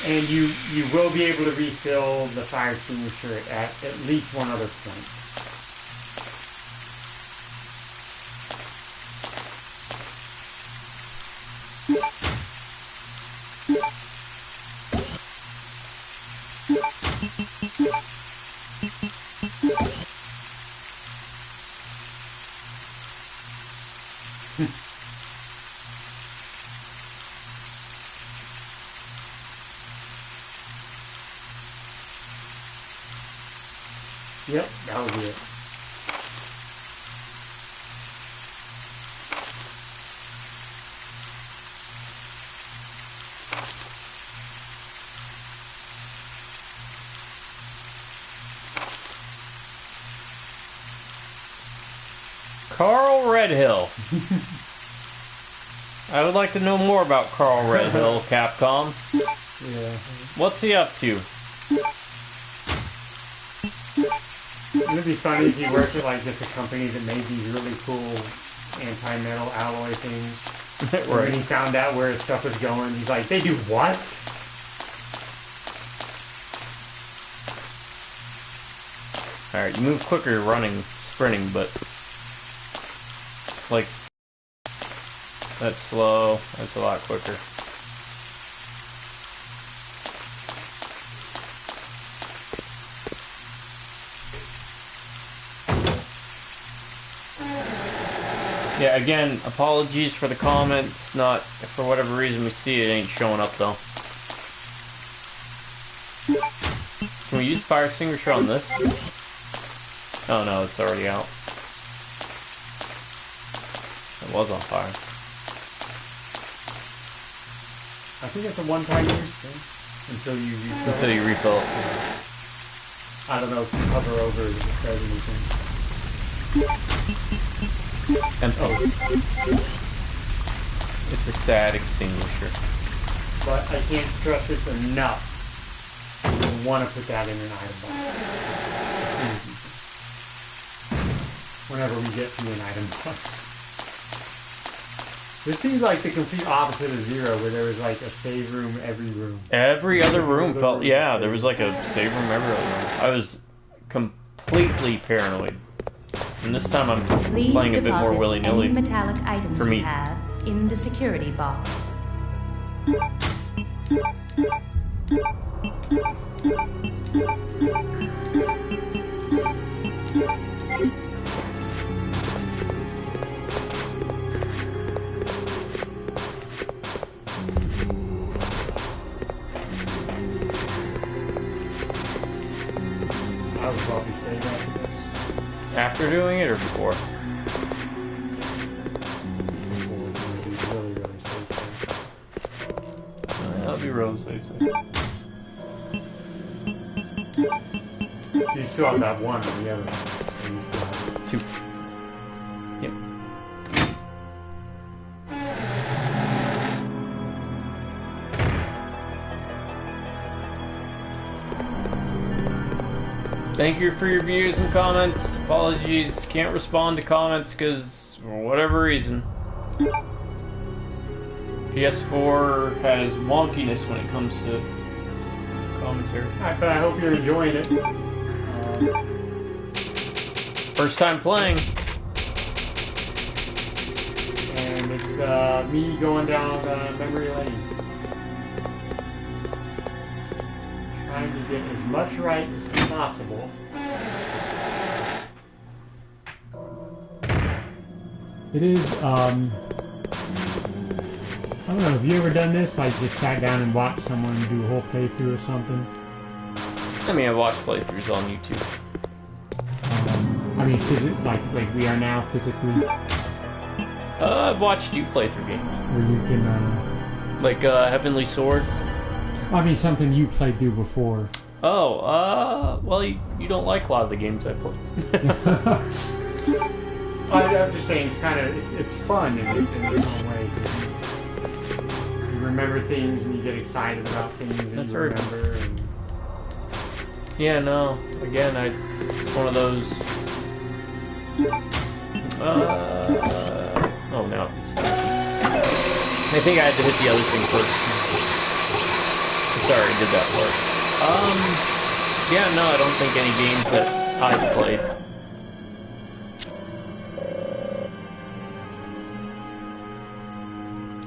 And you will be able to refill the fire extinguisher at least one other point. Yep, that was it. Carl Redhill. I would like to know more about Carl Redhill, Capcom. Yeah. What's he up to? It'd be funny if he worked at like just a company that made these really cool anti-metal alloy things. Right. And when he found out where his stuff was going, he's like, they do what? Alright, you move quicker running, sprinting, but like that's slow. That's a lot quicker. Yeah, again, apologies for the comments. Not for whatever reason we see it ain't showing up though. Can we use fire extinguisher on this? Oh no, it's already out. It was on fire. I think it's a one-time use thing. Until you refill. Until you refill it. I don't know if you hover over it if it says anything. Empty. Oh. It's a sad extinguisher. But I can't stress this enough. You want to put that in an item box. Whenever we get to an item box. This seems like the complete opposite of Zero, where there was like a save room every room. Every other room felt, yeah, there was like a save room every other room. I was completely paranoid. And this time I'm Please playing a bit more deposit willy-nilly. any metallic items for me. you have in the security box. I would probably say after this. After doing it or before? Before, it would be really, really safe. Stubby Rose, they say. You still have that one on the other one, so you still have 2. Yep. Thank you for your views and comments. Apologies, can't respond to comments because for whatever reason. PS4 has wonkiness when it comes to commentary. Alright, but I hope you're enjoying it. First time playing. And it's me going down memory lane. Trying to get as much right as possible. It is, I don't know, have you ever done this? Like just sat down and watched someone do a whole playthrough or something? I mean, I've watched playthroughs on YouTube. I mean, like we are now physically. I've watched you play through games. Where you can, like Heavenly Sword. I mean, something you played through before. Oh, well, you don't like a lot of the games I play. I'm just saying, it's kind of it's fun in its own way. You remember things and you get excited about things and That's you right. remember. And... Yeah, no. Again, it's one of those. Oh no. I think I had to hit the other thing first. Sorry, I did that part. Yeah, no, I don't think any games that I've played.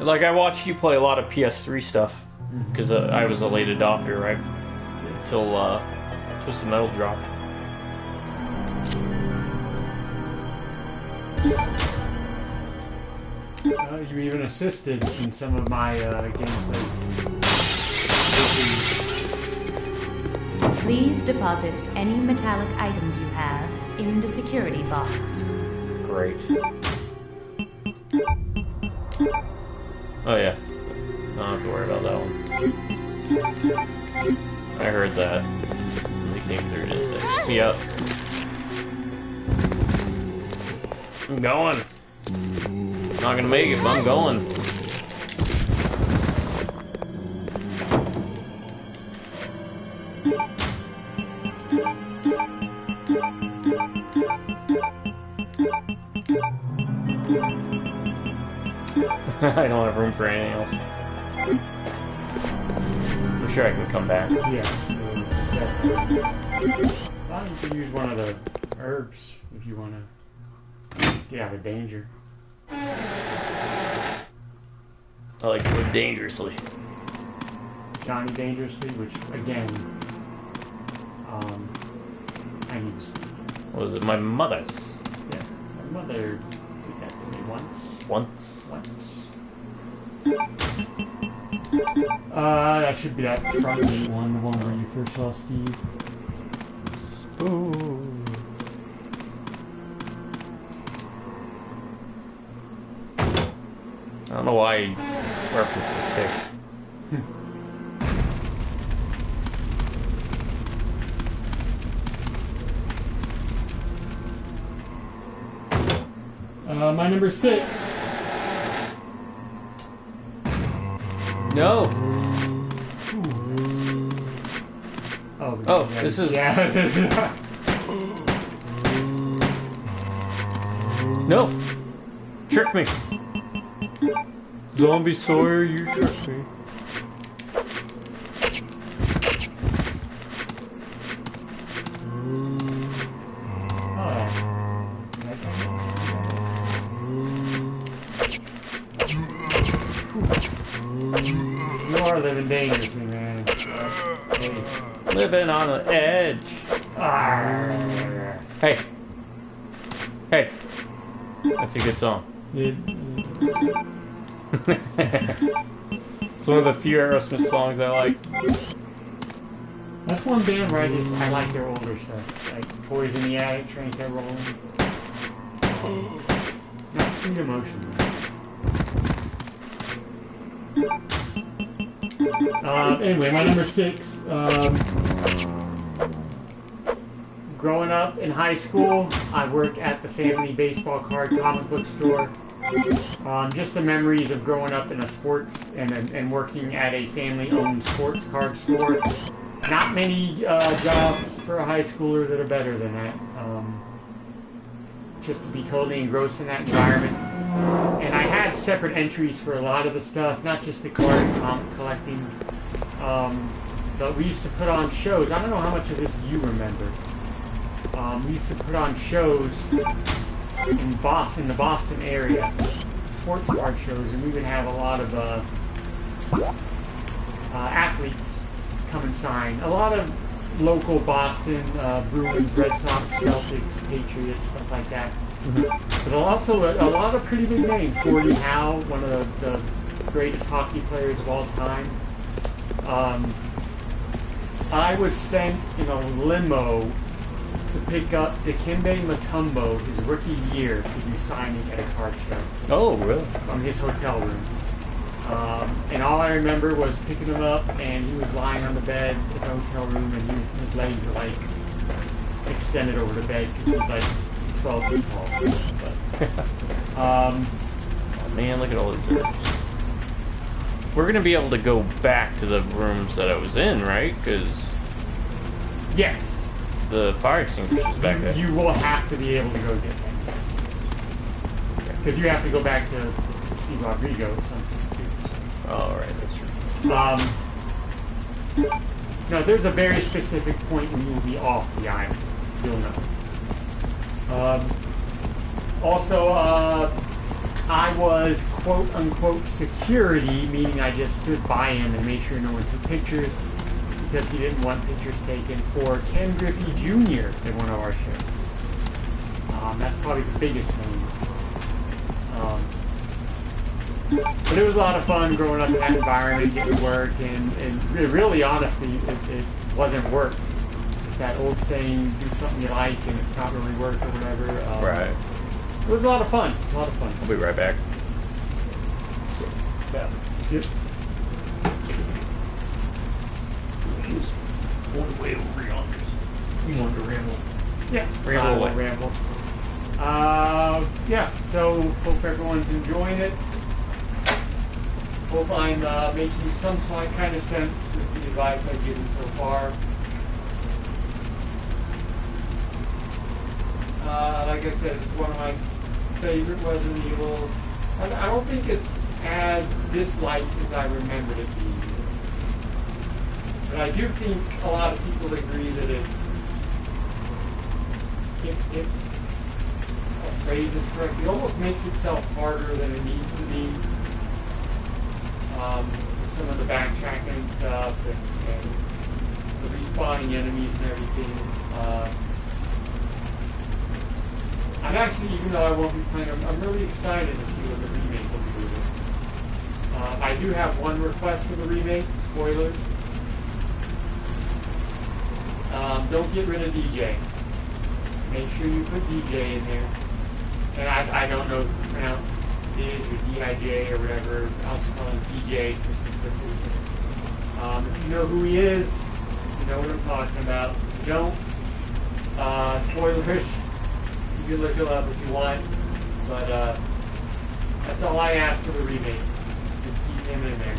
Like, I watched you play a lot of PS3 stuff, because I was a late adopter, right? Until Twisted Metal dropped. You even assisted in some of my gameplay. Please deposit any metallic items you have in the security box. Great. Oh yeah. I don't have to worry about that one. I heard that. Nickname there it is. Pick me up. I'm going. Not gonna make it, but I'm going. I don't have room for anything else. I'm sure I can come back. Yeah. You can use one of the herbs if you want to get out of danger. I like to live dangerously. Johnny Dangerously, which again, I need to see. What was it? My mother's. Yeah, my mother did that to me once. Once? Once. That should be that front gate one, the one where you first saw Steve. Ooh. I don't know why I referenced the tick. My number 6. No. Oh, this is... Yeah. No. Trick me. Zombie Sawyer, you tricked me. You are living dangerously, man. Hey. Living on the edge. Hey. Hey. That's a good song. It's one of the few Aerosmith songs I like. That's one band where I like their older stuff. Like Toys in the Attic, Train Car Rolling. Not Sweet Emotion. Anyway, my number 6. Growing up in high school, I worked at the family baseball card comic book store. Just the memories of growing up in a sports and working at a family-owned sports card store. Not many jobs for a high schooler that are better than that. Just to be totally engrossed in that environment. And I had separate entries for a lot of the stuff, not just the card and comic collecting. But we used to put on shows. I don't know how much of this you remember. We used to put on shows in Boston, the Boston area, sports card shows, and we would have a lot of athletes come and sign. A lot of local Boston, Bruins, Red Sox, Celtics, Patriots, stuff like that. But also a lot of pretty big names. Gordie Howe, one of the greatest hockey players of all time. I was sent in a limo to pick up Dikembe Mutombo his rookie year to do signing at a card show. Oh, really? From his hotel room. And all I remember was picking him up, and he was lying on the bed in the hotel room, and his legs were like extended over the bed because he's like 12 feet tall. But, oh man, look at all these rooms. We're gonna be able to go back to the rooms that I was in, right? Because yes. The fire extinguisher's back there. You will have to be able to go get that. Because you have to go back to see Rodrigo or something too. So. Oh, right, that's true. No, there's a very specific point when you will be off the island. You'll know. Also, I was quote-unquote security, meaning I just stood by him and made sure no one took pictures because he didn't want pictures taken for Ken Griffey Jr. at one of our shows. That's probably the biggest name. But it was a lot of fun growing up in that environment, getting work, and really, honestly, it wasn't work. It's that old saying, do something you like, and it's not really work or whatever. Right. It was a lot of fun. I'll be right back. Yeah. Yep. One way over yonder. You wanted to ramble. Yeah. Ramble. Yeah, so hope everyone's enjoying it. Hope I'm making some kind of sense with the advice I've given so far. Like I said, it's one of my favorite Resident Evils. I don't think it's as disliked as I remembered it being. But I do think a lot of people agree that if a phrase is correct, it almost makes itself harder than it needs to be. Some of the backtracking and stuff and the respawning enemies and everything. I'm actually, even though I won't be playing, I'm really excited to see what the remake will do. I do have one request for the remake, spoilers. Don't get rid of DJ. Make sure you put DJ in there. And I don't know if it's pronounced Diz or D-I-J or whatever. I'll just call him DJ for simplicity. If you know who he is, you know what I'm talking about. If you don't, spoilers. You can look him up if you want, but that's all I ask for the remake, is keep him in there.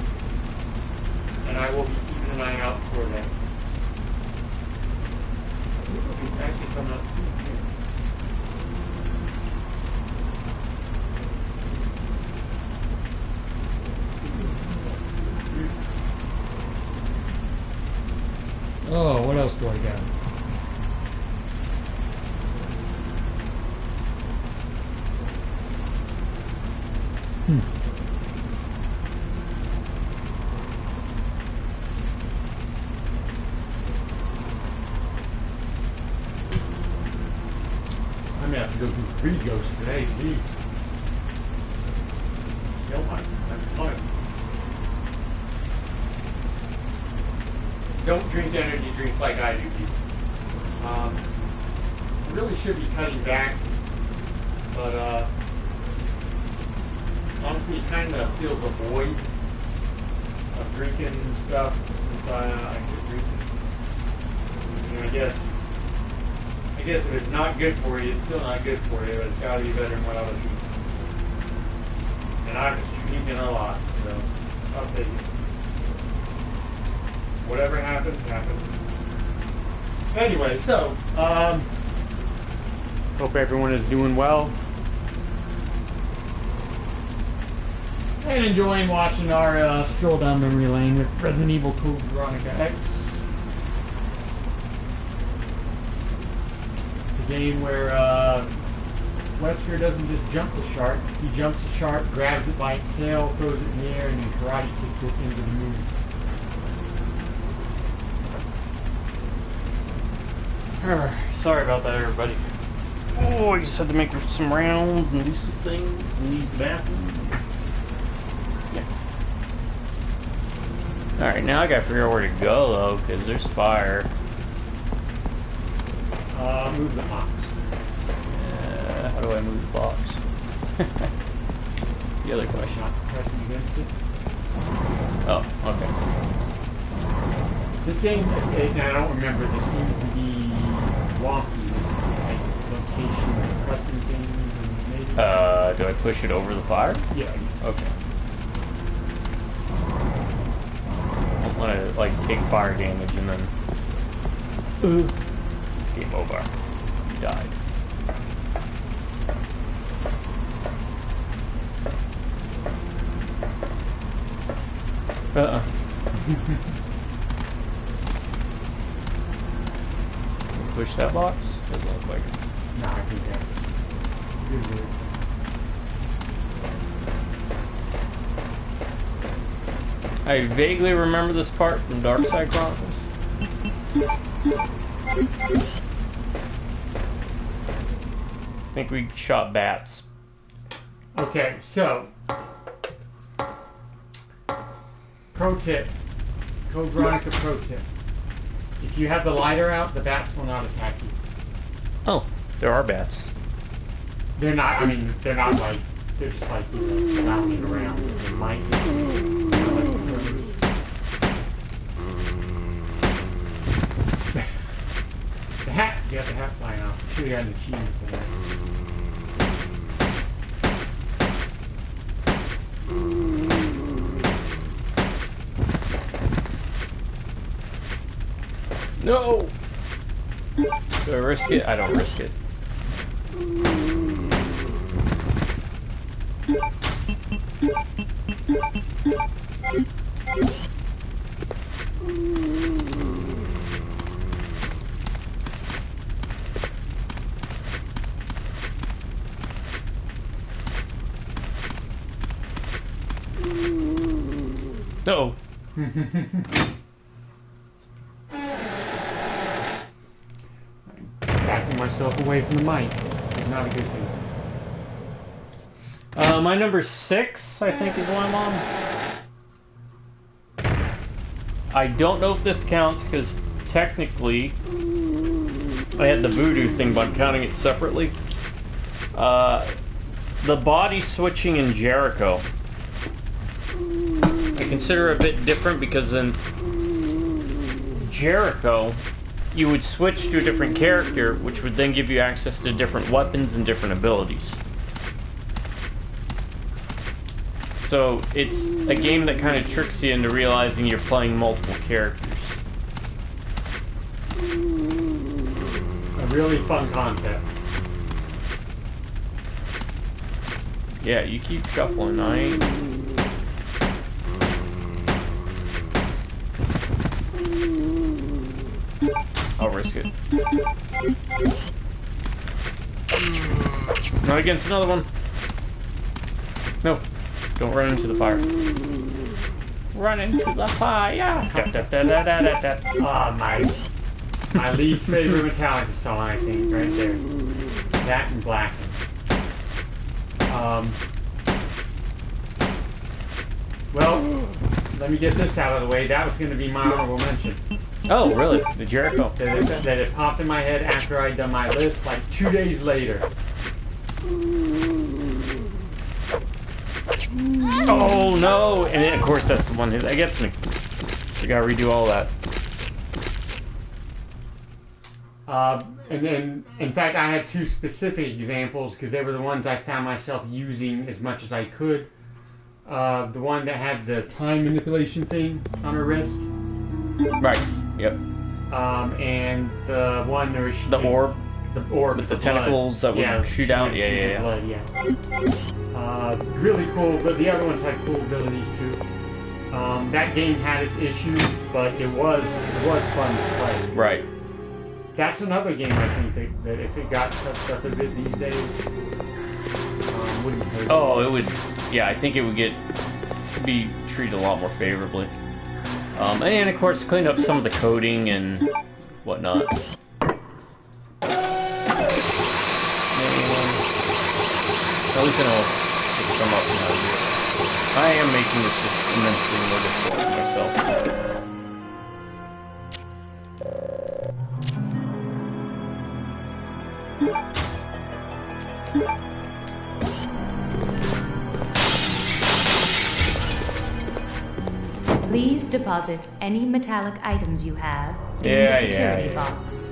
And I will be keeping an eye out for that. I think it'll be actually coming up soon here. Oh, what else do I got? I'm gonna have to go through 3 ghosts today, jeez. Kill my time. Don't drink energy drinks like I do, people. I really should be cutting back, but honestly, it kind of feels a void of drinking stuff since I quit drinking. You know, I guess if it's not good for you, it's still not good for you. It's got to be better than what I was doing. And I was drinking a lot, so I'll take it. Whatever happens, happens. Anyway, so, hope everyone is doing well. And enjoying watching our stroll down memory lane with Resident Evil Code Veronica X. The game where Wesker doesn't just jump the shark. He jumps the shark, grabs it by its tail, throws it in the air, and then karate kicks it into the moon. Sorry about that, everybody. Oh, I just had to make some rounds and do some things and use the bathroom. Yeah. Alright, now I gotta figure out where to go, though, because there's fire. Move the box. How do I move the box? That's the other question. Not pressing against it. Oh, okay. This game, I don't remember, this seems to be wonky. Like locations and pressing things and maybe... Do I push it over the fire? Yeah. Okay. I don't want to, like, take fire damage and then... Game over. You died. Push that box? Doesn't look like it. No, I think that's good words. I vaguely remember this part from Dark Side Chronicles. I think we shot bats. Okay, so pro tip. Code Veronica pro tip. If you have the lighter out, the bats will not attack you. Oh, there are bats. They're not, I mean, they're not like, they're just like, you know, lounging around. They might be, you know, like crows. The hat, you got the hat flying off. I'm sure you got an achievement for that. No! Do I risk it? I don't risk it. No. Backing myself away from the mic is not a good thing. My number 6, I think, is what I'm on. I don't know if this counts, because technically I had the voodoo thing, but I'm counting it separately. The body switching in Jericho I consider a bit different, because in Jericho you would switch to a different character, which would then give you access to different weapons and different abilities. So it's a game that kind of tricks you into realizing you're playing multiple characters. A really fun concept. Yeah, you keep shuffling. I ain't... I'll risk it. Not against another one. No. Don't run into the fire. Run into the fire. My least favorite Metallica song, I think, right there. That and Black. Well, let me get this out of the way. That was going to be my honorable mention. Oh, really? The Jericho. That it popped in my head after I'd done my list, like 2 days later. Oh no! And then, of course that's the one that gets me. You gotta redo all that. And then, in fact, I had 2 specific examples because they were the ones I found myself using as much as I could. The one that had the time manipulation thing on her wrist. Right. Yep. And the one where she... The orb. The orb with the tentacles that would shoot out. Yeah. Blood, really cool, but the other ones had cool abilities too. That game had its issues, but it was fun to play. Right. That's another game I think that if it got touched up a bit these days, wouldn't hurt. Oh, it would. Yeah, I think it would be treated a lot more favorably. And of course, clean up some of the coding and whatnot. At least I know it'll come up now. I am making this just immensely more difficult for myself. Please deposit any metallic items you have in the security box.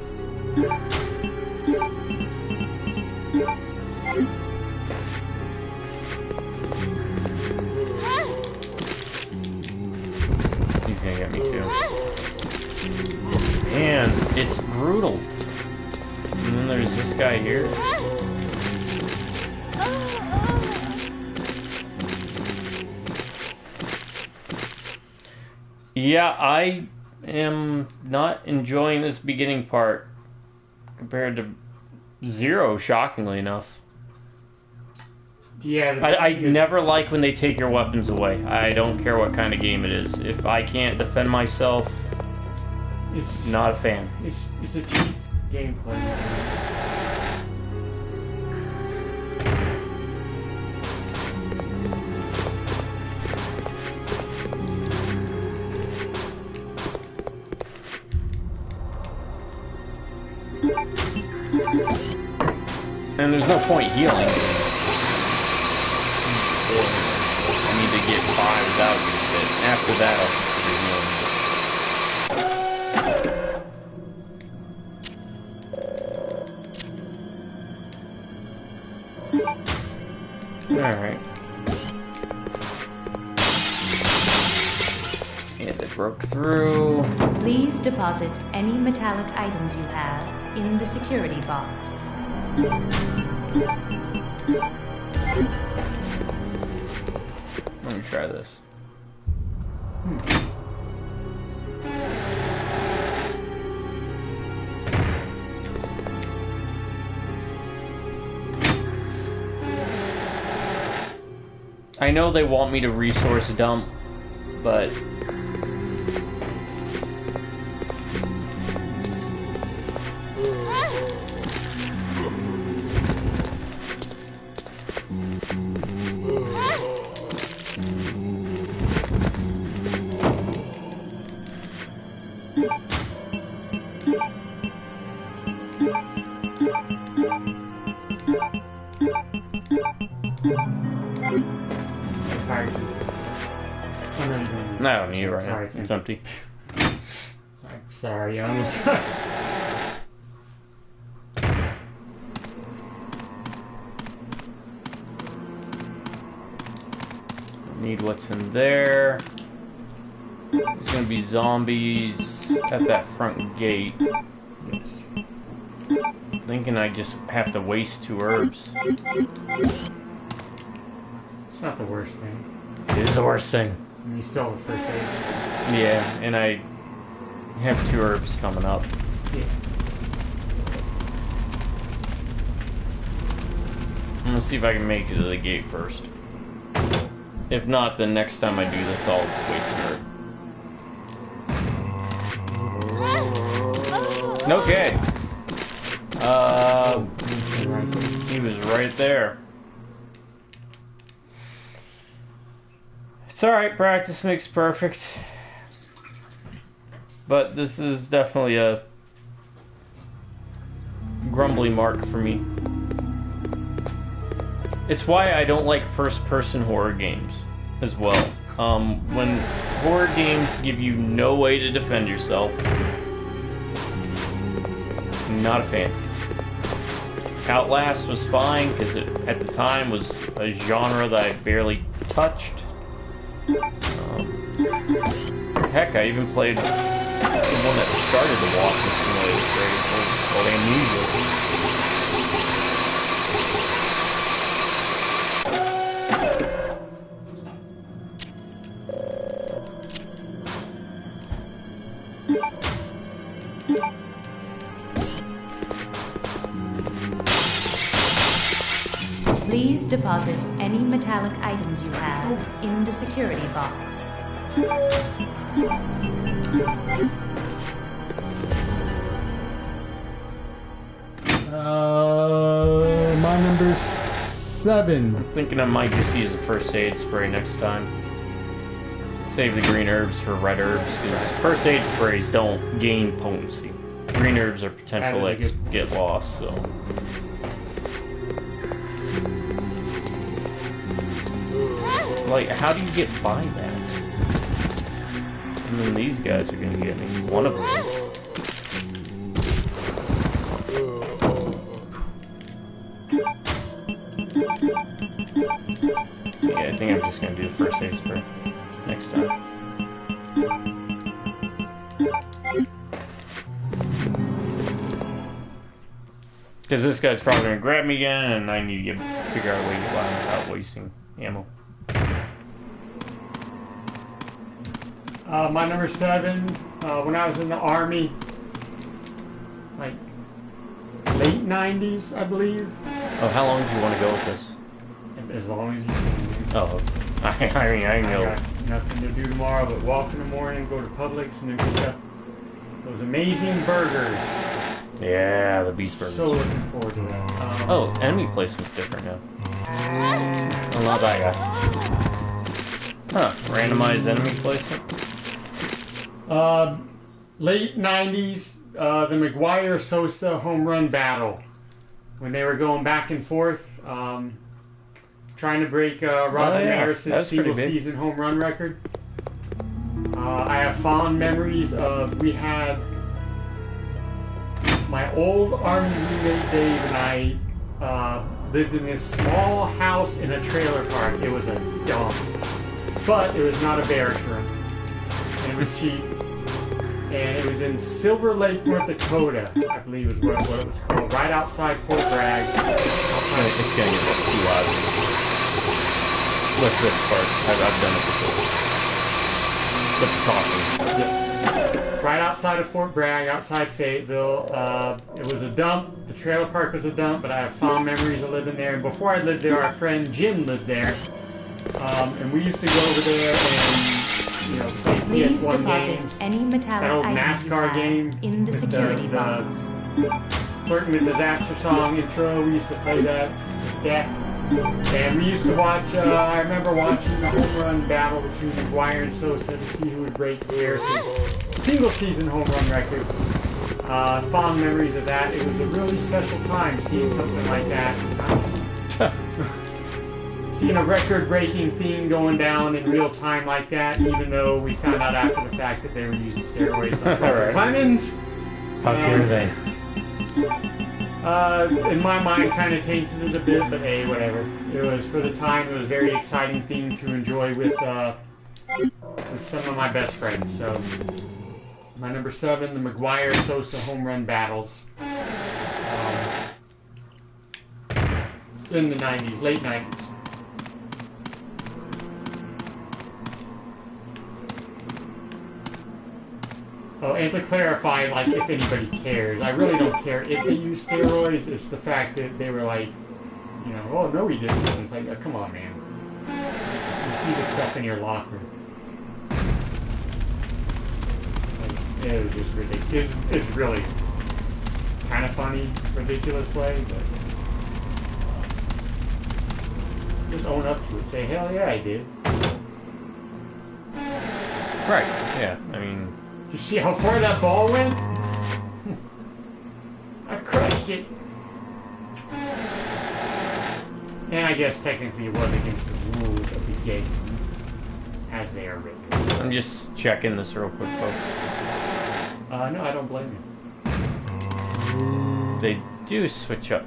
He's gonna get me too. And it's brutal. And then there's this guy here. Yeah, I am not enjoying this beginning part compared to 0, shockingly enough. Yeah, I never like when they take your weapons away. I don't care what kind of game it is. If I can't defend myself, it's not a fan. It's a cheap gameplay. And there's no point healing. I need to get 5 without it. After that, I'll consider healing. Alright. And it broke through. Please deposit any metallic items you have in the security box. Let me try this. I know they want me to resource dump, but I don't need it right now. It's empty. Sorry, I almost... Need what's in there. There's gonna be zombies at that front gate. Yes. Thinking I just have to waste 2 herbs. It's not the worst thing. It is the worst thing. You still have first aid. Yeah, and I have 2 herbs coming up. Yeah. I'm gonna see if I can make it to the gate first. If not, then next time I do this, I'll waste an herb. Okay. He was right there. It's alright, practice makes perfect. But this is definitely a grumbly mark for me. It's why I don't like first-person horror games as well. When horror games give you no way to defend yourself, I'm not a fan. Outlast was fine because it, at the time, was a genre that I barely touched. Heck, I even played the one that started the walking simulator series called Amnesia. Please deposit any metallic items you have in the security box. My number 7. I'm thinking I might just use the first aid spray next time. Save the green herbs for red herbs, because first aid sprays don't gain potency. Green herbs are potential that get lost, so... Like, how do you get by that? And then these guys are gonna get me. One of them is. Yeah, I think I'm just gonna do the first aid spray next time. Because this guy's probably gonna grab me again, and I need to figure out a way to get by without wasting ammo. My number 7, when I was in the Army, like, late 90s, I believe. Oh, how long do you want to go with this? As long as you can. Oh, I know. I got nothing to do tomorrow but walk in the morning, go to Publix, and then pick up those amazing burgers. Yeah, the beast burgers. So looking forward to that. Oh, enemy placement's different now. I love that guy. Huh, randomized enemy placement? Late 90s, the McGuire-Sosa home run battle. When they were going back and forth, trying to break Roger Maris's single-season home run record. I have fond memories of, we had my old Army roommate Dave and I lived in this small house in a trailer park. It was a dump, but it was not a barracks room, and it was cheap. And it was in Silver Lake, North Dakota, I believe is what it was called, right outside Fort Bragg. It's gonna get too loud. Look, this part, I've done it before. But the talking. Yeah. Right outside of Fort Bragg, outside Fayetteville. It was a dump. The trailer park was a dump, but I have fond memories of living there. And before I lived there, our friend Jim lived there. And we used to go over there and, you know, play Please PS1 deposit games. any metallic That old items you NASCAR have game in the with security box. Flirting with Disaster song intro. We used to play that. Yeah. And we used to watch, I remember watching the home run battle between McGuire and Sosa to see who would break Maris's single-season home run record. Fond memories of that. It was a really special time seeing something like that. Seeing a record-breaking thing going down in real time like that, even though we found out after the fact that they were using steroids on Walter Clemens. How dare they? In my mind, kind of tainted it a bit, but hey, whatever. It was, for the time, it was a very exciting thing to enjoy with some of my best friends. So, my number 7, the McGuire-Sosa home run battles. In the 90s, late 90s. Oh, and to clarify, like, if anybody cares, I really don't care if they use steroids. It's the fact that they were like, you know, oh, no, he didn't. It's like, oh, come on, man. You see the stuff in your locker. Like, it was just ridiculous. It's really kind of funny, ridiculous way, but just own up to it. Say, hell yeah, I did. Right, yeah, I mean... You see how far that ball went? I crushed it. And I guess technically it was against the rules of the game as they are written. I'm just checking this real quick, folks. No, I don't blame you. They do switch up.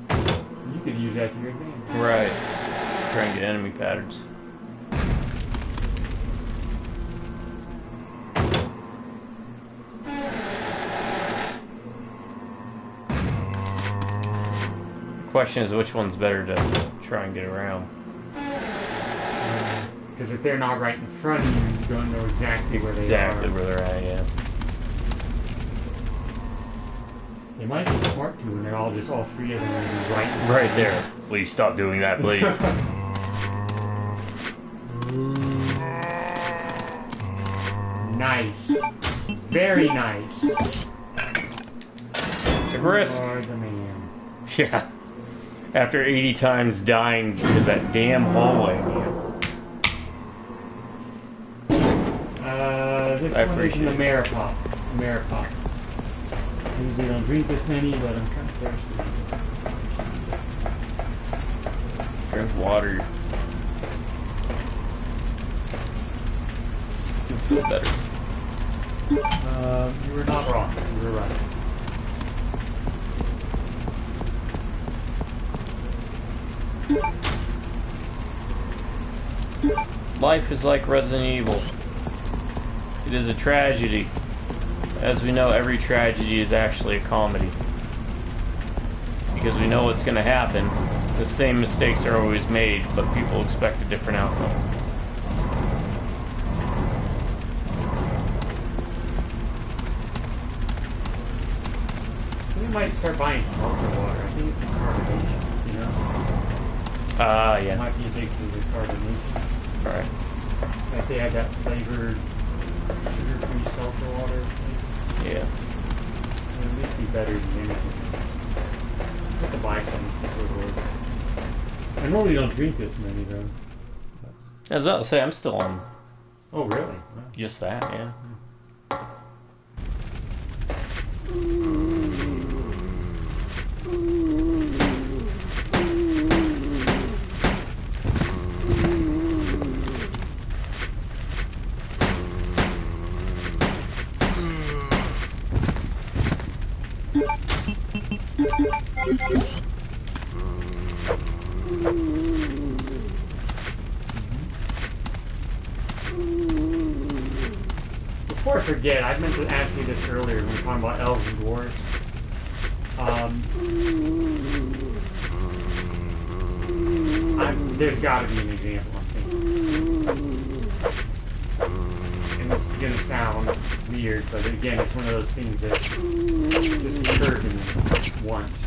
You could use that to your advantage. Right. Try and get enemy patterns. Question is, which one's better to try and get around? Because if they're not right in front of you, you don't know exactly where they are. Exactly where they're at, yeah. They might be smart to, and they're all just all three of them are gonna be Right there. Please stop doing that, please. Nice. Very nice. To Chris. You are the man. Yeah. After 80 times dying because that damn hallway. This I one is appreciate an it. Ameripop. Ameripop. Usually don't drink this many, but I'm kind of thirsty. Drink water. You'll feel better. You were not wrong. You were right. Life is like Resident Evil. It is a tragedy. As we know, every tragedy is actually a comedy. Because we know what's going to happen. The same mistakes are always made, but people expect a different outcome. We might start buying seltzer water. I think it's the carbonation, you know? Yeah. Might be addicted to the carbonation. Right. Like they had that flavored sugar-free seltzer water. Yeah. It'd at least be better than anything. I have to buy some for the I normally don't drink this many though. I was about to say, I'm still on Oh really? Wow. just that, yeah. Before I forget, I meant to ask you this earlier when we were talking about elves and dwarves. There's got to be an example, I'm thinking. And this is going to sound weird, but again, it's one of those things that just occurred to me once.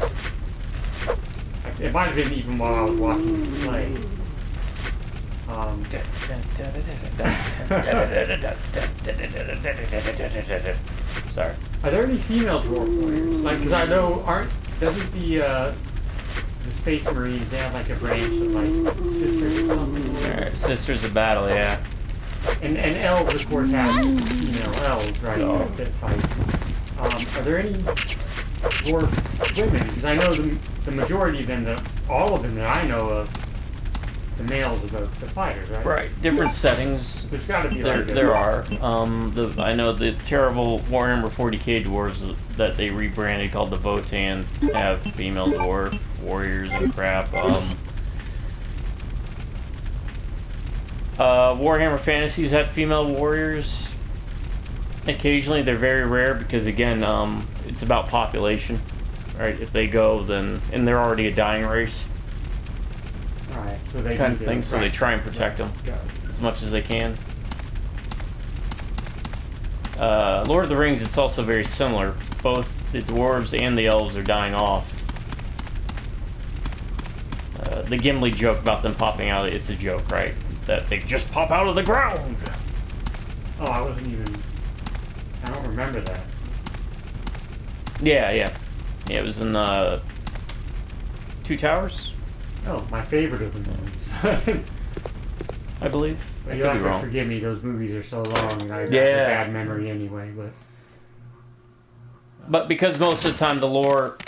It might have been even while I was watching you play. Sorry. Are there any female dwarf warriors? Like, because I know, doesn't the Space Marines, they have like a branch of like sisters or something? Alright, Sisters of Battle, yeah. And elves, of course, have female elves, right? That fight. Are there any dwarf women? Because I know the majority of them, all of them that I know of, the males are the fighters, right? Right, different settings. There's got to be There are. I know the terrible Warhammer 40k dwarves that they rebranded called the Votan have female dwarf warriors and crap. Warhammer Fantasies have female warriors. Occasionally, they're very rare because again, it's about population. Right? If they go, then and they're already a dying race. Alright, so they Kind of thing. So they try and protect them as much as they can. Lord of the Rings, it's also very similar. Both the dwarves and the elves are dying off. The Gimli joke about them popping out, it's a joke, right? That they just pop out of the ground! Oh, I don't remember that. Yeah. Yeah, it was in Two Towers, Oh, my favorite of the movies. I believe. I You'll could have be to wrong. forgive me, those movies are so long and I've got Yeah. a bad memory anyway, but... But because most of the time the lore...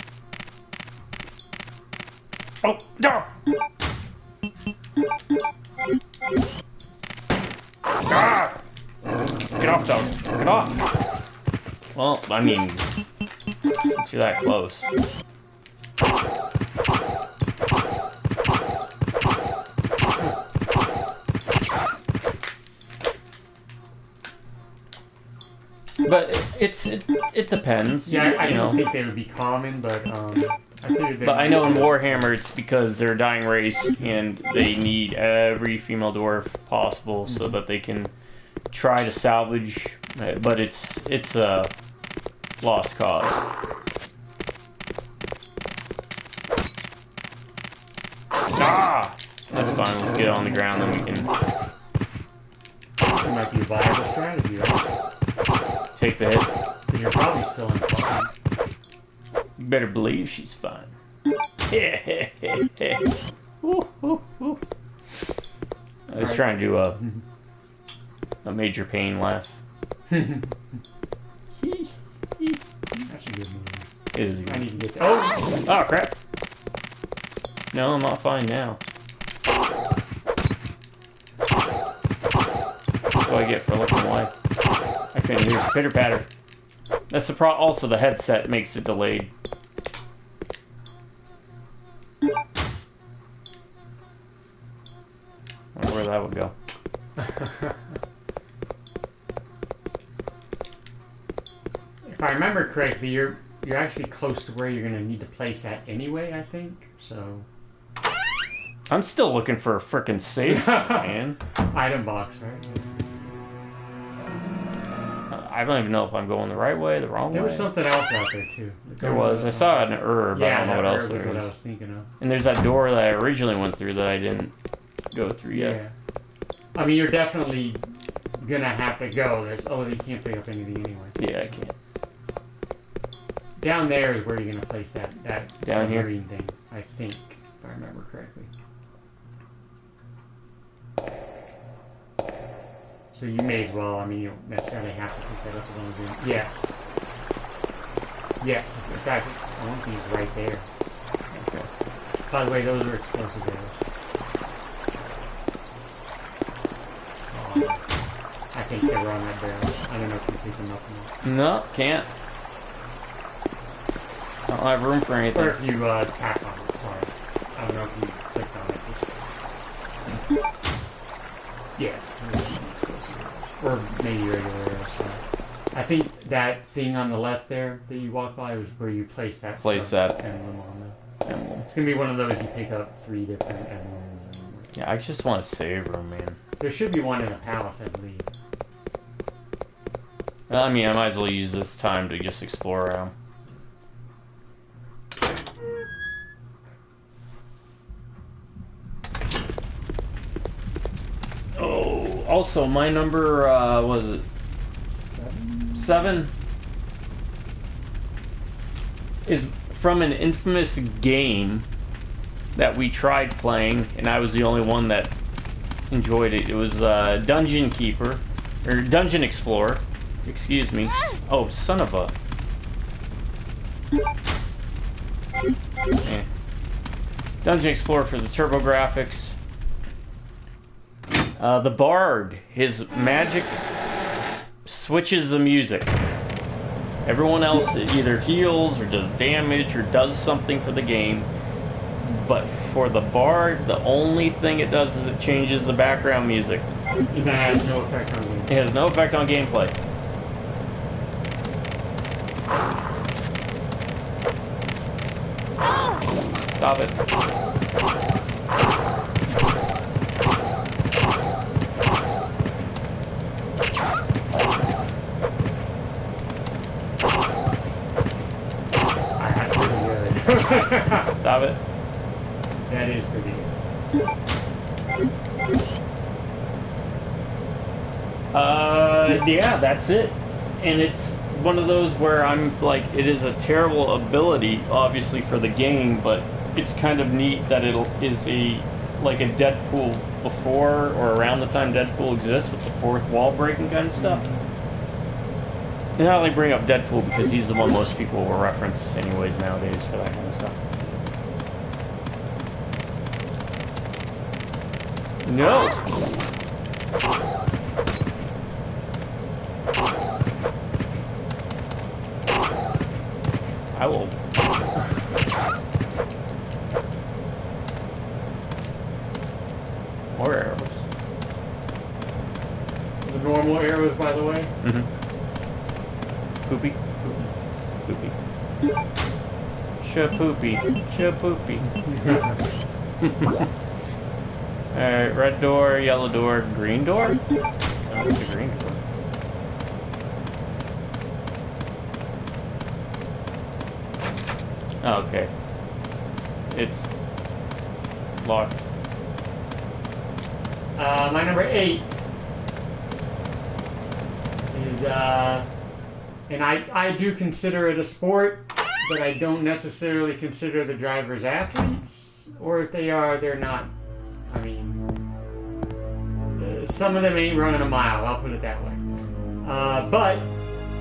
Oh, no! Ah! Get off, dog. Get off. Well, I mean, since you're that close. But it depends. Yeah, I you don't know. think they would be common, but I figured they. But I know in Warhammer it's because they're a dying race and they need every female dwarf possible so that they can try to salvage. But it's a lost cause. Ah, that's fine. Let's get on the ground, then we can It might be a viable strategy, right? take the hit. But you're probably still in fine. You better believe she's fine. Woo, woo, woo. I was trying to do a major pain laugh. That's a good movie. It is I good. need to get that. Oh! Oh crap! No, I'm not fine now. That's what I get for looking away. I couldn't hear pitter patter. That's the also the headset makes it delayed. I wonder where that would go. If I remember correctly, you're actually close to where you're going to need to place that anyway, I think. So I'm still looking for a frickin' safe, man. item box, right? I don't even know if I'm going the right way, the wrong way. There was something else out there too. There was. I saw an herb. I don't know what else was there what I is. was thinking of. And there's that door that I originally went through that I didn't go through yet. Yeah. I mean, you're definitely gonna have to go. You can't pick up anything anyway. Yeah, I can't. Down there is where you're gonna place that Down here? submarine thing. I think, if I remember correctly. So you may as well. I mean, you don't necessarily have to pick that up as long as you. Yes. Yes. In fact, I don't think it's right there. Okay. By the way, those are explosive arrows. I think they were on that barrel. I don't know if you pick them up or not. No, can't. I don't have room for anything. Or if you tap on it, sorry. I don't know if you clicked on it. Just... Yeah. Or maybe regular arrows. Sorry. I think that thing on the left there that you walk by was where you place that emblem on there. Emblem. It's going to be one of those you pick up 3 different emblems. Yeah, I just want to save room, man. There should be one in the palace, I believe. I mean, I might as well use this time to just explore around. Oh, also, my number, was it 7? Is from an infamous game that we tried playing, and I was the only one that enjoyed it. It was Dungeon Keeper, or Dungeon Explorer, excuse me. Oh, son of a... Eh. Dungeon Explorer for the TurboGrafx. The Bard, his magic switches the music. Everyone else either heals or does damage or does something for the game. But for the Bard, the only thing it does is it changes the background music. And that has no effect on gameplay. It has no effect on gameplay. Stop it. That's pretty good. Stop it. That is pretty good. Yeah, that's it. And it's one of those where I'm like, it is a terrible ability, obviously, for the game, but it's kind of neat that it is like a Deadpool before or around the time Deadpool exists with the fourth wall breaking kind of stuff. And I only bring up Deadpool because he's the one most people will reference anyways nowadays for that kind of stuff. No! I will. More arrows. The normal arrows, by the way. Mm-hmm. Poopy. Poopy. Shapoopy. Shapoopy. Alright, red door, yellow door, green door? Oh, it's a green door. Oh, okay. It's locked. My number 8 is, and I do consider it a sport, but I don't necessarily consider the drivers athletes, or if they are, they're not. I mean, some of them ain't running a mile, I'll put it that way. But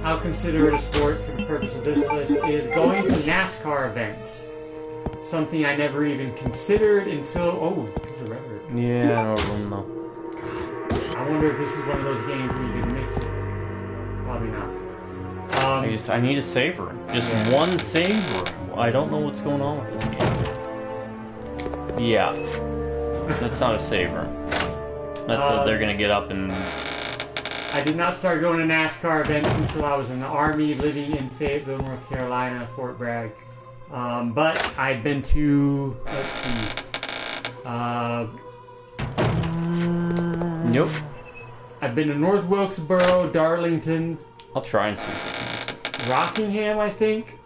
I'll consider it a sport for the purpose of this list, is going to NASCAR events. Something I never even considered until, oh, there's a red bird. Yeah, I don't know. I wonder if this is one of those games where you can mix it. Probably not. I need a save room. Just one save room. I don't know what's going on with this game. Yeah. That's not a save room. That's they're gonna get up and... I did not start going to NASCAR events until I was in the Army, living in Fayetteville, North Carolina, Fort Bragg. But I've been to, let's see, Nope. I've been to North Wilkesboro, Darlington, I'll try and see. Rockingham, I think.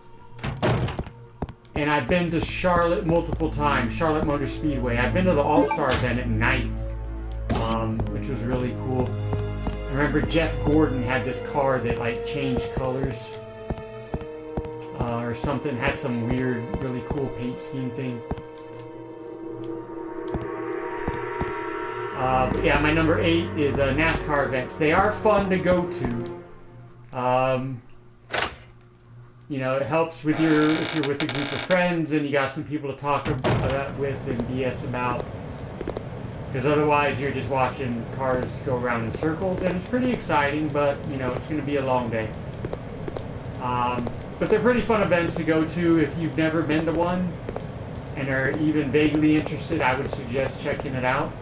And I've been to Charlotte multiple times, Charlotte Motor Speedway. I've been to the All-Star event at night, which was really cool. I remember Jeff Gordon had this car that like changed colors or something, had some weird, really cool paint scheme thing. But yeah, my number 8 is NASCAR events. They are fun to go to. You know, it helps with if you're with a group of friends and you got some people to talk with and BS about. Because otherwise you're just watching cars go around in circles, and it's pretty exciting, but, you know, it's going to be a long day. But they're pretty fun events to go to. If you've never been to one and are even vaguely interested, I would suggest checking it out.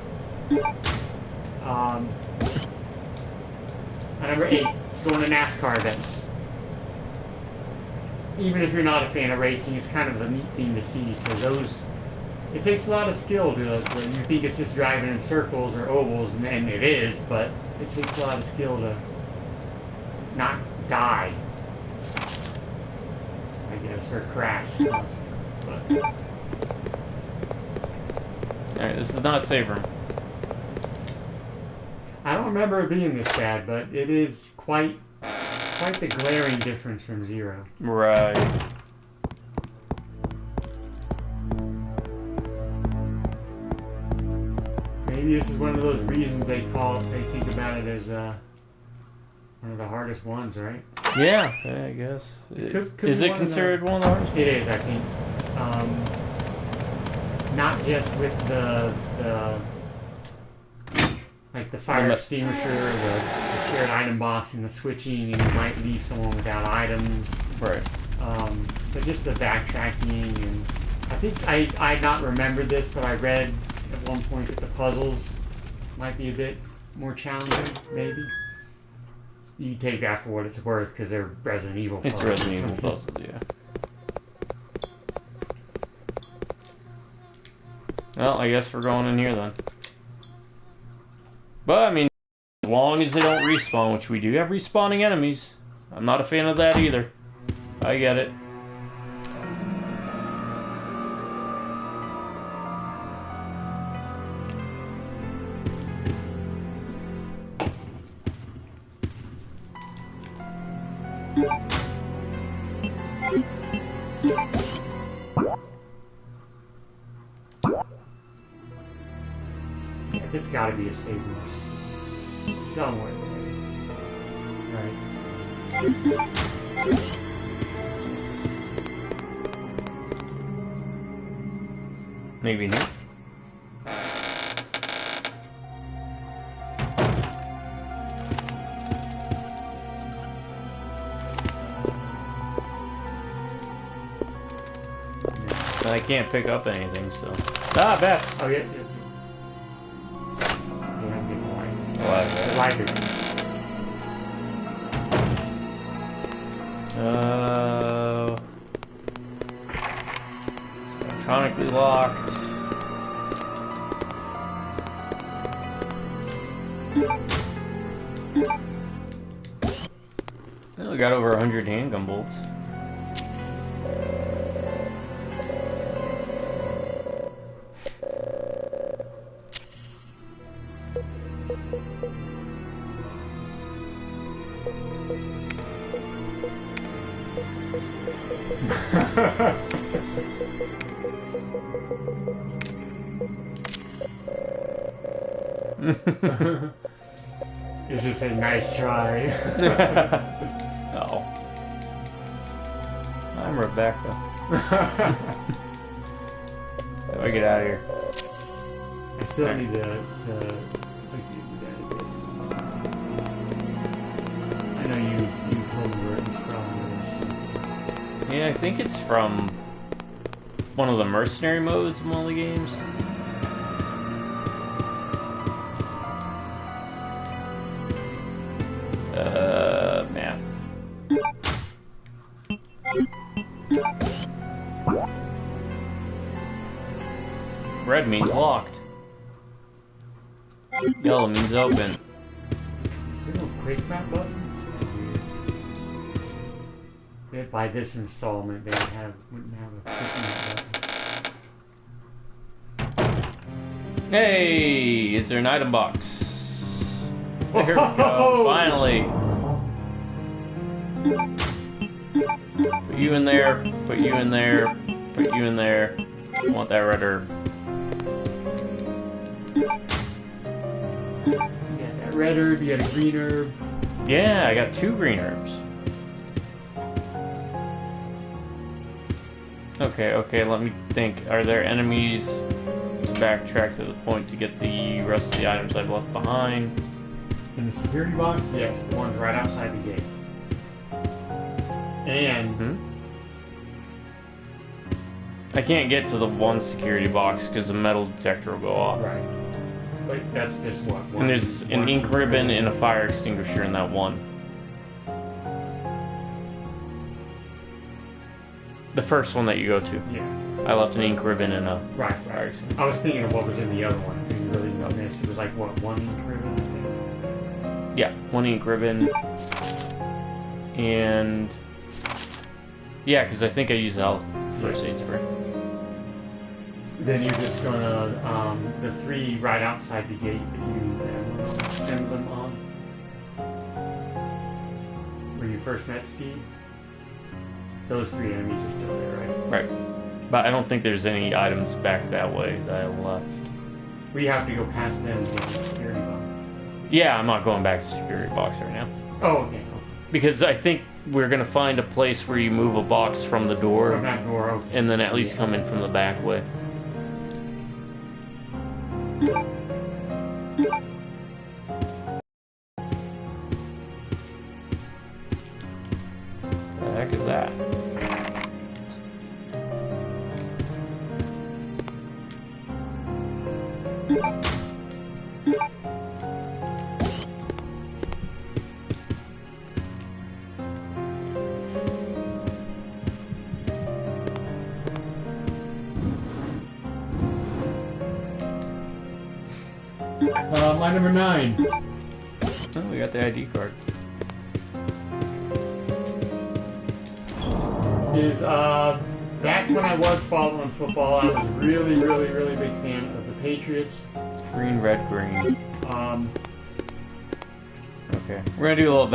Number 8, going to NASCAR events. Even if you're not a fan of racing, it's kind of a neat thing to see, because it takes a lot of skill to, when you think it's just driving in circles or ovals, and it is, but it takes a lot of skill to not die, I guess, or crash. But Alright, this is not a save room. I don't remember it being this bad, but it is quite the glaring difference from 0. Right. Maybe this is one of those reasons they think about it as one of the hardest ones, right? Yeah, I guess. Could Is be it considered one of the hardest? It is, I think. Not just with the like the fire extinguisher, the shared item box, and the switching, and you might leave someone without items. Right. But just the backtracking, and I think I not remembered this, but I read at one point that the puzzles might be a bit more challenging, maybe. You take that for what it's worth, because they're Resident Evil puzzles. It's Resident Evil puzzles, yeah. Well, I guess we're going in here then. But, I mean, as long as they don't respawn, which we do have respawning enemies. I'm not a fan of that either. I get it. There's got to be a save room somewhere, right? Maybe here. And I can't pick up anything, so... Ah, bats! Oh, yeah. I'm getting white. What? Like it. It's electronically locked. Well, we got over 100 handgun bolts. It's just a nice try. Oh. I'm Rebecca. How do I get out of here? I still need to I know you told me where it was from. Yeah, I think it's from one of the mercenary modes in one of the games. Map. Red means locked. Yellow means open. There's no quick map button? By this installment, they wouldn't have a quick map button. Hey! Is there an item box? There we go, finally! Put you in there, put you in there, put you in there. I want that red herb. You got that red herb, you got a green herb. Yeah, I got 2 green herbs. Okay, let me think. Are there enemies to backtrack to the point to get the rest of the items I've left behind? In the security box? Yes, the ones right outside the gate. And... I can't get to the one security box because the metal detector will go off. Right. But that's just what? And there's an ink ribbon and a fire extinguisher in that one. The first one that you go to. Yeah. I left an ink ribbon and a Right. fire extinguisher. I was thinking of what was in the other one. I didn't really notice. It was like, what, 1 ink ribbon, I think? Yeah, 1 ink ribbon. And... yeah, because I think I used the first aid spray. Then you're just gonna, the 3 right outside the gate that you use emblem on. Where you first met Steve. Those 3 enemies are still there, right? Right. But I don't think there's any items back that way that I left. We have to go past them to get the security box. Yeah, I'm not going back to security box right now. Oh, okay. Because I think we're going to find a place where you move a box from the door. From that door, okay. And then at least come in from the back way. What the heck is that? My number 9. Oh, we got the ID card. Is, back when I was following football, I was really, really, really big fan of the Patriots. Green, red, green. Okay. We're gonna do a little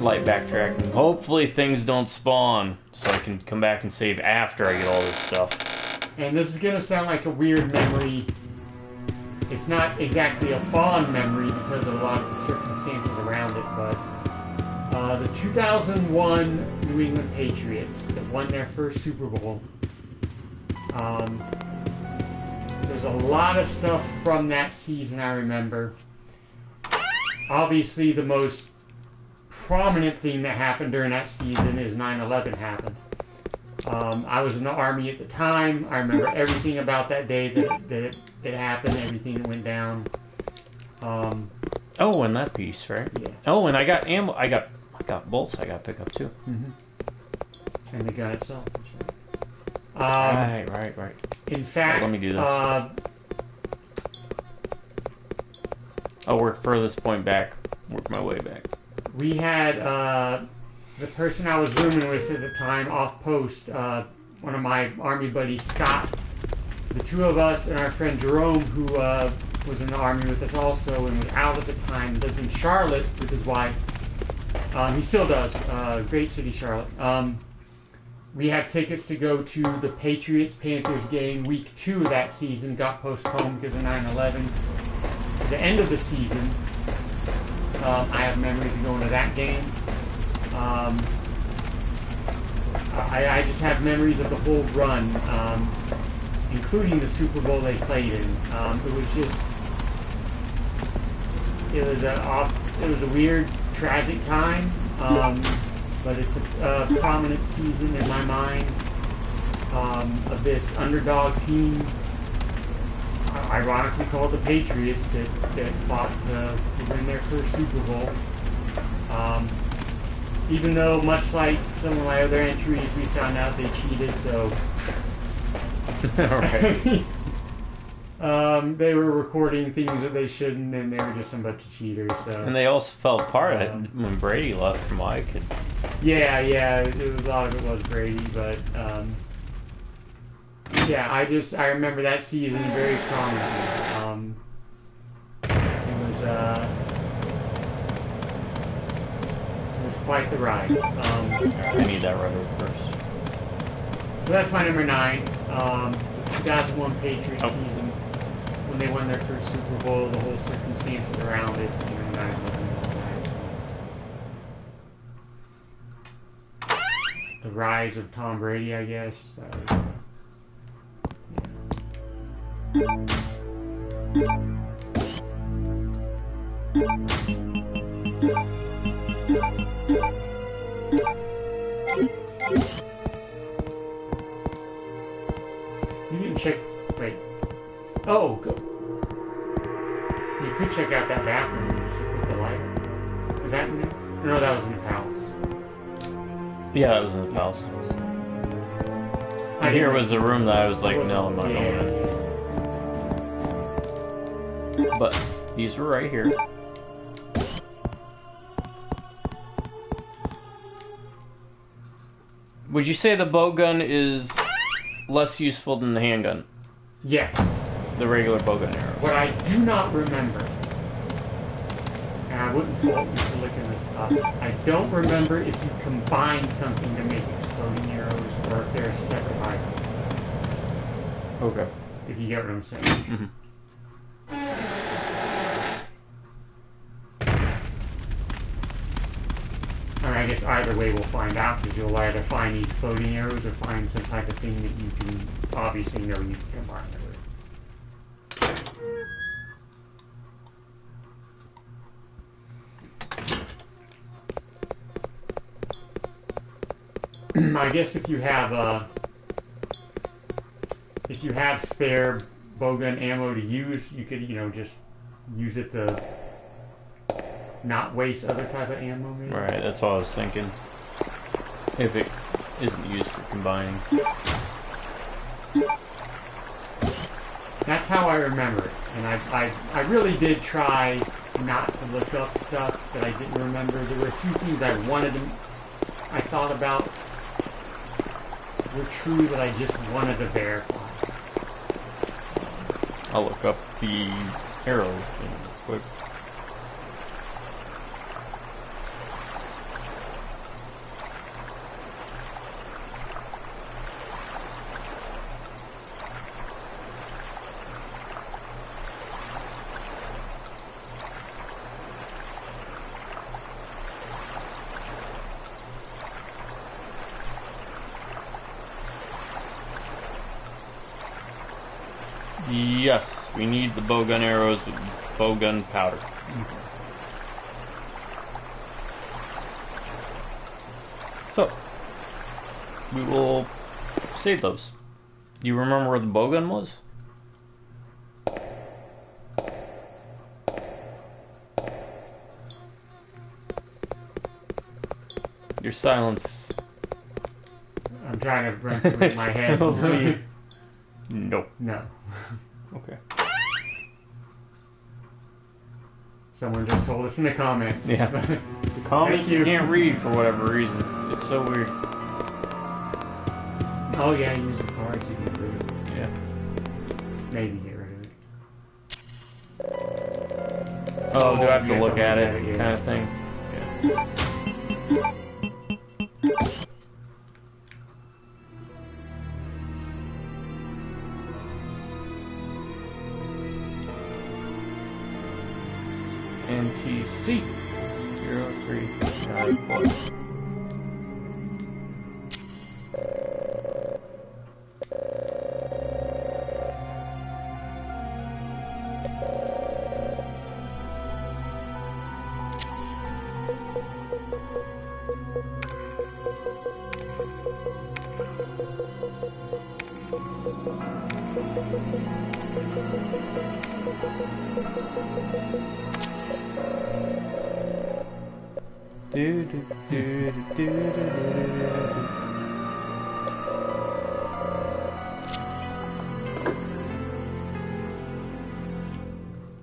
light backtracking. Hopefully things don't spawn, so I can come back and save after I get all this stuff. And this is gonna sound like a weird memory. It's not exactly a fond memory because of a lot of the circumstances around it, but the 2001 New England Patriots that won their first Super Bowl. There's a lot of stuff from that season I remember. Obviously, the most prominent thing that happened during that season is 9/11 happened. I was in the Army at the time. I remember everything about that day that it happened, everything that went down. Oh, and that piece, right? Yeah. Oh, and I got ammo. I got bolts. I got to pick up too. Mm-hmm. And the gun itself. Right. In fact, let me do this. I'll work furthest point back. Work my way back. We had the person I was rooming with at the time off post. One of my Army buddies, Scott. The two of us and our friend Jerome, who was in the Army with us also and was out at the time, lived in Charlotte with his wife. He still does. Great city, Charlotte. We had tickets to go to the Patriots-Panthers game. Week 2 of that season got postponed because of 9/11. To the end of the season, I have memories of going to that game. I just have memories of the whole run, including the Super Bowl they played in. It was a weird, tragic time. But it's a prominent season in my mind of this underdog team, ironically called the Patriots, that fought to win their first Super Bowl. Even though, much like some of my other entries, we found out they cheated, so... Right. They were recording things that they shouldn't, and they were just a bunch of cheaters. So. And they also fell apart when Brady left, from what I could... Yeah, a lot of it was Brady, but I remember that season very prominently. It was quite the ride. I need that rudder first. So that's my number 9. The 2001 Patriots season, when they won their first Super Bowl, the whole circumstances around it, 9/11. The rise of Tom Brady, I guess. You didn't check. Wait. Oh, go. You could check out that bathroom just with the light. Was that in there? No, that was in the palace. Yeah, that was in the palace. And here was a room that I was like, no, I'm not going in. But these were right here. Would you say the bow gun is less useful than the handgun? Yes. The regular bow gun arrow. What I do not remember, and I wouldn't fault you for looking this up, I don't remember if you combine something to make exploding arrows or if they're a separate item. Okay. If you get what I'm saying. Mm-hmm. I mean, I guess either way we'll find out, because you'll either find the exploding arrows or find some type of thing that you can obviously know you can combine it with. I guess if you have spare bowgun ammo to use, you could, just use it to not waste other type of ammo, maybe? Right, that's what I was thinking. If it isn't used for combining. That's how I remember it. And I really did try not to look up stuff that I didn't remember. There were a few things I thought about were true that I just wanted to verify. I'll look up the arrow thing real quick. Yes, we need the bowgun arrows with bowgun powder. So, we will save those. Do you remember where the bowgun was? Your silence. I'm trying to run through it in my head. Tells me no. No. Okay. Someone just told us in the comments. Yeah. The comments you can't read for whatever reason. It's so weird. Oh yeah, use the cards you can get rid of it. Yeah. Maybe get rid of it. Oh, do I have to look at it? Yeah. Kind of thing. Yeah. NTC 0394.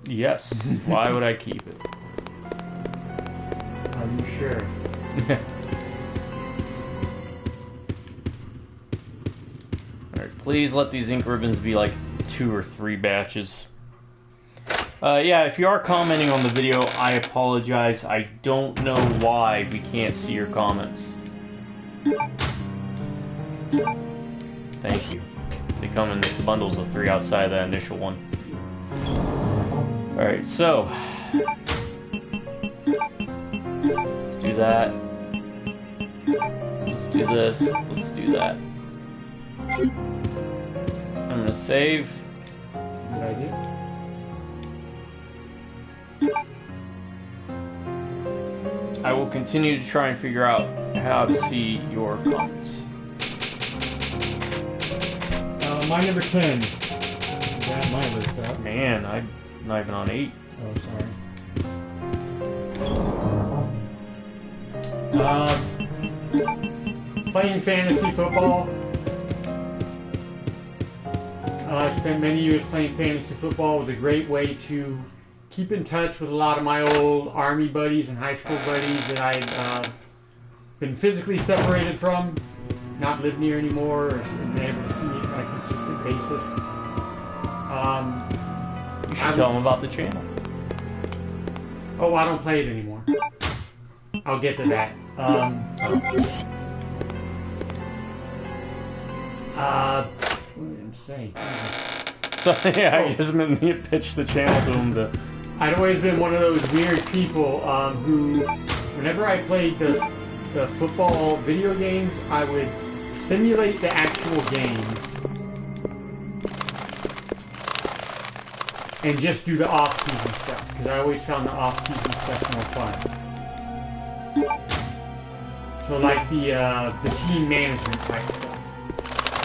Yes. Why would I keep it? Are you sure? Alright, please let these ink ribbons be like 2 or 3 batches. Yeah, if you are commenting on the video, I apologize. I don't know why we can't see your comments. Thank you. They come in bundles of 3 outside of that initial one. Alright, so let's do that. Let's do this. Let's do that. I'm gonna save. Good idea. I will continue to try and figure out how to see your comments. My number 10. Got my list up. Man, I'm not even on 8. Oh, sorry. Playing fantasy football. I spent many years playing fantasy football. It was a great way to keep in touch with a lot of my old Army buddies and high school buddies that I'd been physically separated from, not lived near anymore, or been able to see on a consistent basis. You should tell them about the channel. Oh, I don't play it anymore. I'll get to that. What did I say? So yeah, I just meant me to pitch the channel to them to. I'd always been one of those weird people who, whenever I played the football video games, I would simulate the actual games and just do the off-season stuff, because I always found the off-season stuff more fun. So like the team management type stuff.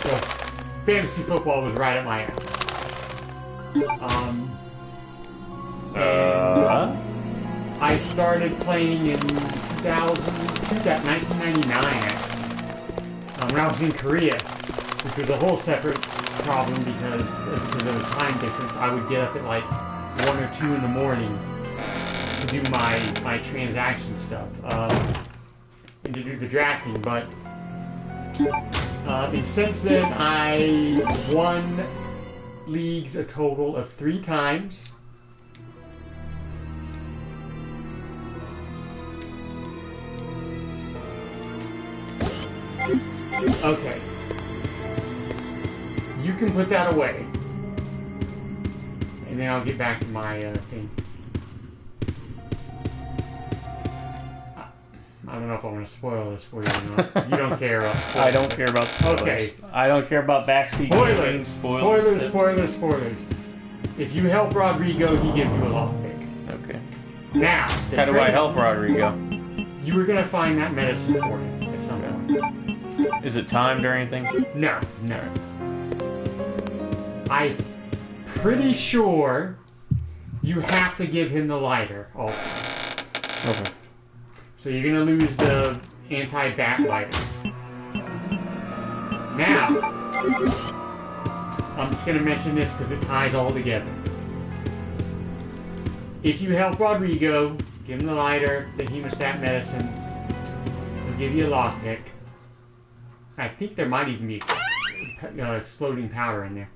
So fantasy football was right at my alley. I started playing in 1999 when I was in Korea, which was a whole separate problem because of the time difference. I would get up at like 1 or 2 in the morning to do my transaction stuff and to do the drafting. But and since then, I won leagues a total of 3 times. Okay. You can put that away. And then I'll get back to my thing. I don't know if I want to spoil this for you or not. You don't care about spoilers. I don't care about spoilers. Okay. I don't care about backseat gaming, Spoilers. If you help Rodrigo, he gives you a lockpick. Okay. Now, How do I help Rodrigo? You were going to find that medicine for him at some point. Is it timed or anything? No. I'm pretty sure you have to give him the lighter also. Okay. So you're going to lose the anti-bat lighter. Now, I'm just going to mention this because it ties all together. If you help Rodrigo, give him the lighter, the hemostat medicine, he'll give you a lockpick. I think there might even be exploding powder in there.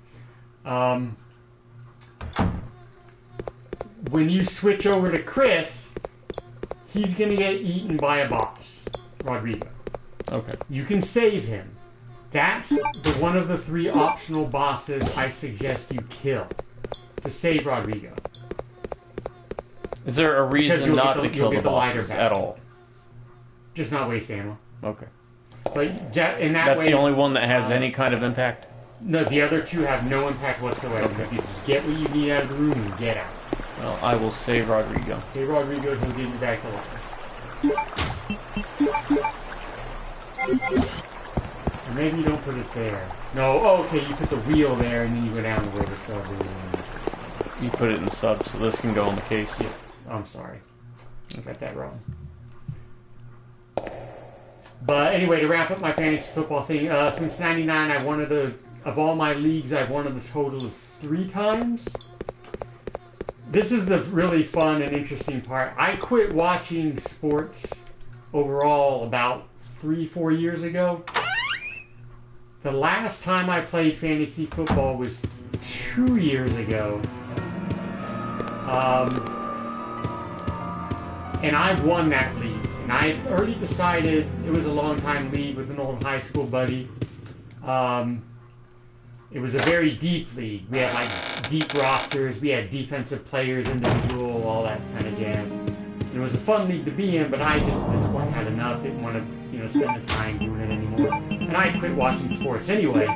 When you switch over to Chris, he's going to get eaten by a boss, Rodrigo. Okay. You can save him. That's the one of the 3 optional bosses I suggest you kill to save Rodrigo. Is there a reason not to kill the bosses at all? Just not waste ammo. Okay. But in that That's way, the only one that has any kind of impact? No, the other 2 have no impact whatsoever. Okay. You just get what you need out of the room and get out. Well, I will save Rodrigo. Save Rodrigo, he'll give you back the lighter. Or maybe you don't put it there. No, oh, okay, you put the wheel there and then you go down to where the sub is. You put it in the sub, so this can go on the case. Yes. I'm sorry. I got that wrong. But anyway, to wrap up my fantasy football thing, since '99, I won of all my leagues, I've won a total of 3 times. This is the really fun and interesting part. I quit watching sports overall about 3-4 years ago. The last time I played fantasy football was 2 years ago. And I won that league. And I had already decided it was a long-time league with an old high school buddy. It was a very deep league. We had like deep rosters. We had defensive players, individual, all that kind of jazz. It was a fun league to be in, but I just at this point had enough. Didn't want to, spend the time doing it anymore. And I quit watching sports anyway.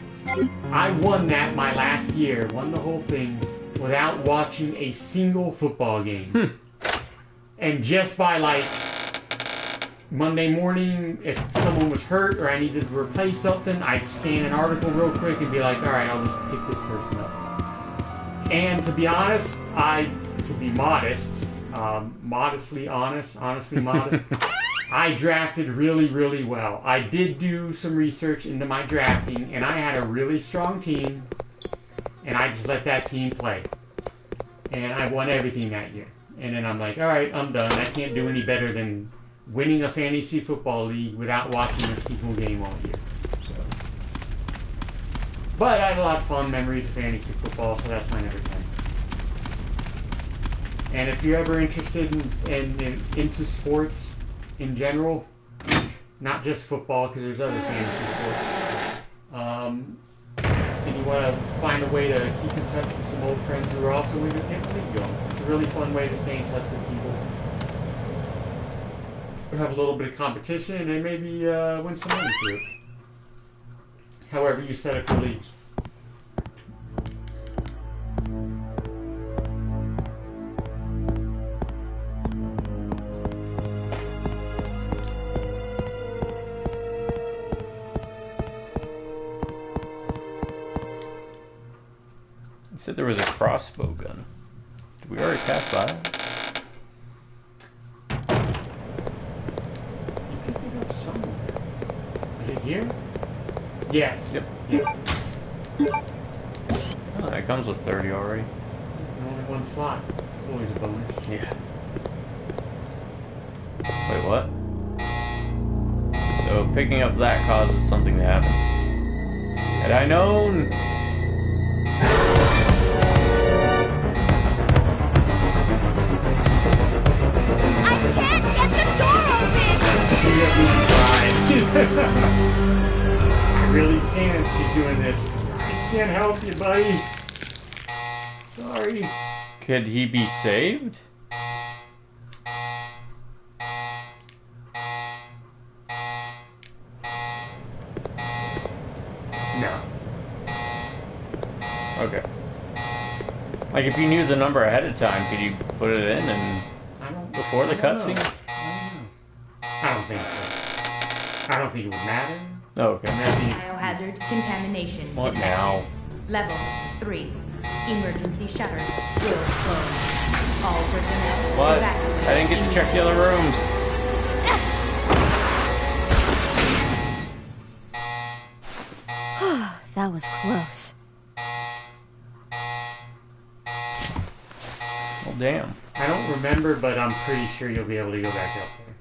I won that my last year. Won the whole thing without watching a single football game. And just by like Monday morning, if someone was hurt or I needed to replace something, I'd scan an article real quick and be like, all right, I'll just pick this person up. And to be honest, to be modest, modestly honest, honestly modest, I drafted really, really well. I did do some research into my drafting, and I had a really strong team, and I just let that team play. And I won everything that year. And then I'm like, all right, I'm done. I can't do any better than winning a fantasy football league without watching a single game all year. So. But I had a lot of fun memories of fantasy football, so that's my number 10. And if you're ever interested into sports in general, not just football, because there's other fantasy sports, and you want to find a way to keep in touch with some old friends who are also in your league going. It's a really fun way to stay in touch with people. Have a little bit of competition and then maybe win some money through it. However you set up your leagues. You said there was a crossbow gun. Did we already pass by it? Here? Yes. Yep. Yeah. Oh, it comes with 30 already. Only one slot. It's always a bonus. Yeah. Wait, what? So picking up that causes something to happen. Had I known... I can't get the door open! I really can't. She's doing this. I can't help you, buddy. Sorry. Could he be saved? No. Okay. Like if you knew the number ahead of time, could you put it in and before the cutscene? I don't think so. I don't think it would matter. Oh, okay. Biohazard contamination What detected. now? Level 3. Emergency shutters will close. All personnel What? evacuate. I didn't get to check the other rooms. That was close. Well, damn. I don't remember, but I'm pretty sure you'll be able to go back up there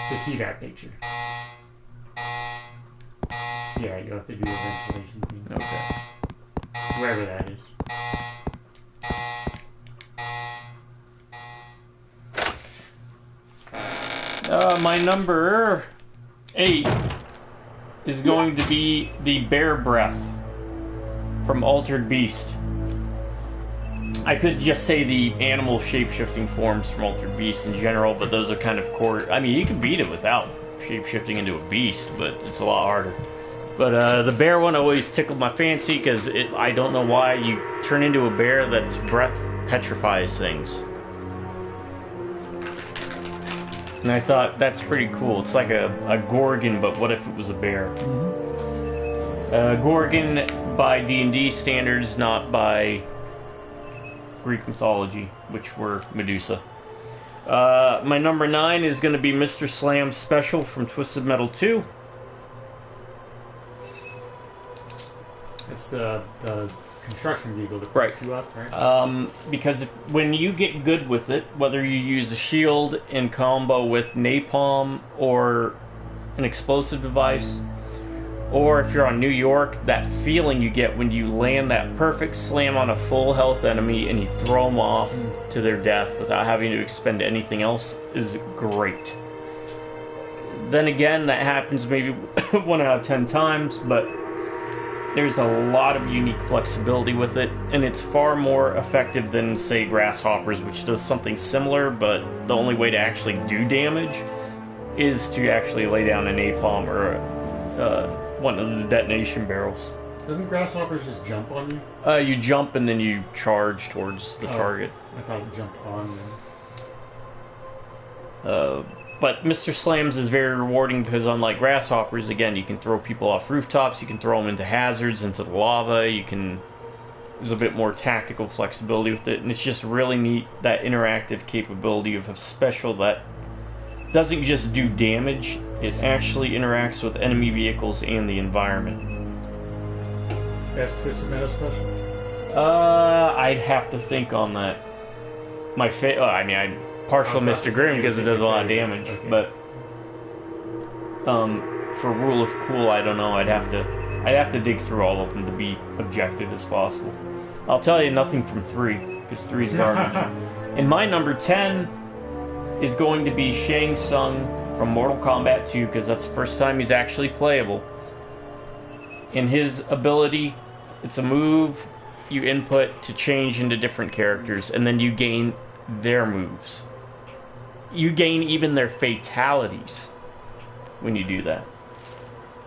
to see that picture. Yeah, you'll have to do the ventilation thing. Okay. Wherever that is. My number 8 is going to be the Bear Breath from Altered Beast. I could just say the animal shape-shifting forms from Altered Beast in general, but those are kind of core. I mean, you can beat it without shape-shifting into a beast, but it's a lot harder. But the bear one always tickled my fancy because I don't know why you turn into a bear that's breath petrifies things. And I thought that's pretty cool. It's like a Gorgon, but what if it was a bear? Gorgon by D&D standards, not by Greek mythology, which were Medusa. My number 9 is going to be Mr. Slam's special from Twisted Metal 2. It's the construction vehicle that picks you up, right? Because when you get good with it, whether you use a shield in combo with napalm or an explosive device, or if you're on New York, that feeling you get when you land that perfect slam on a full health enemy and you throw them off to their death without having to expend anything else is great. Then again, that happens maybe 1 out of 10 times, but there's a lot of unique flexibility with it, and it's far more effective than, say, Grasshoppers, which does something similar, but the only way to actually do damage is to actually lay down a napalm or one of the detonation barrels. Doesn't Grasshoppers just jump on you? You jump and then you charge towards the target. I thought it jumped on them. But Mr. Slams is very rewarding because unlike Grasshoppers, again, you can throw people off rooftops, you can throw them into hazards, into the lava, there's a bit more tactical flexibility with it, and it's just really neat, that interactive capability of a special that doesn't just do damage, it actually interacts with enemy vehicles and the environment. Best Twisted Metal special? I'd have to think on that. I'm partial Mr. Grimm because it does a lot of damage, okay. But for Rule of Cool, I don't know. I'd have to dig through all of them to be objective as possible. I'll tell you nothing from 3 because 3 is garbage. And my number 10 is going to be Shang Tsung from Mortal Kombat 2 because that's the first time he's actually playable. In his ability, it's a move you input to change into different characters, and then you gain their moves. You gain even their fatalities when you do that.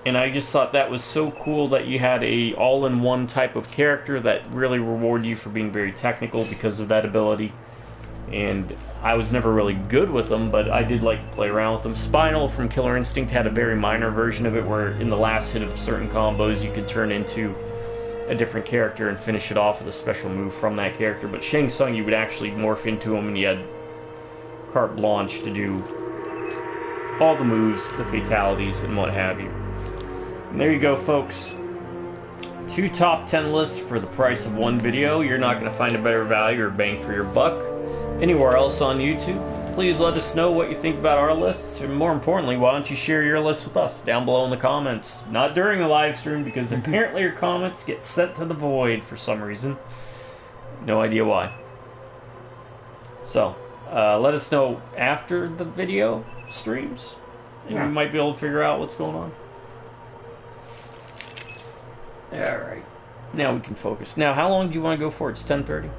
And I just thought that was so cool that you had a all-in-one type of character that really rewarded you for being very technical because of that ability. And I was never really good with them, but I did like to play around with them. Spinal from Killer Instinct had a very minor version of it where in the last hit of certain combos you could turn into a different character and finish it off with a special move from that character. But Shang Tsung, you would actually morph into him and you had carte blanche to do all the moves, the fatalities, and what have you. And there you go, folks. 2 top 10 lists for the price of 1 video. You're not going to find a better value or bang for your buck anywhere else on YouTube. Please let us know what you think about our lists, and more importantly, why don't you share your list with us down below in the comments. Not during the live stream, because apparently your comments get sent to the void for some reason. No idea why. So, let us know after the video streams, and we might be able to figure out what's going on. Alright. Now we can focus. Now, how long do you want to go for? It's 10:30.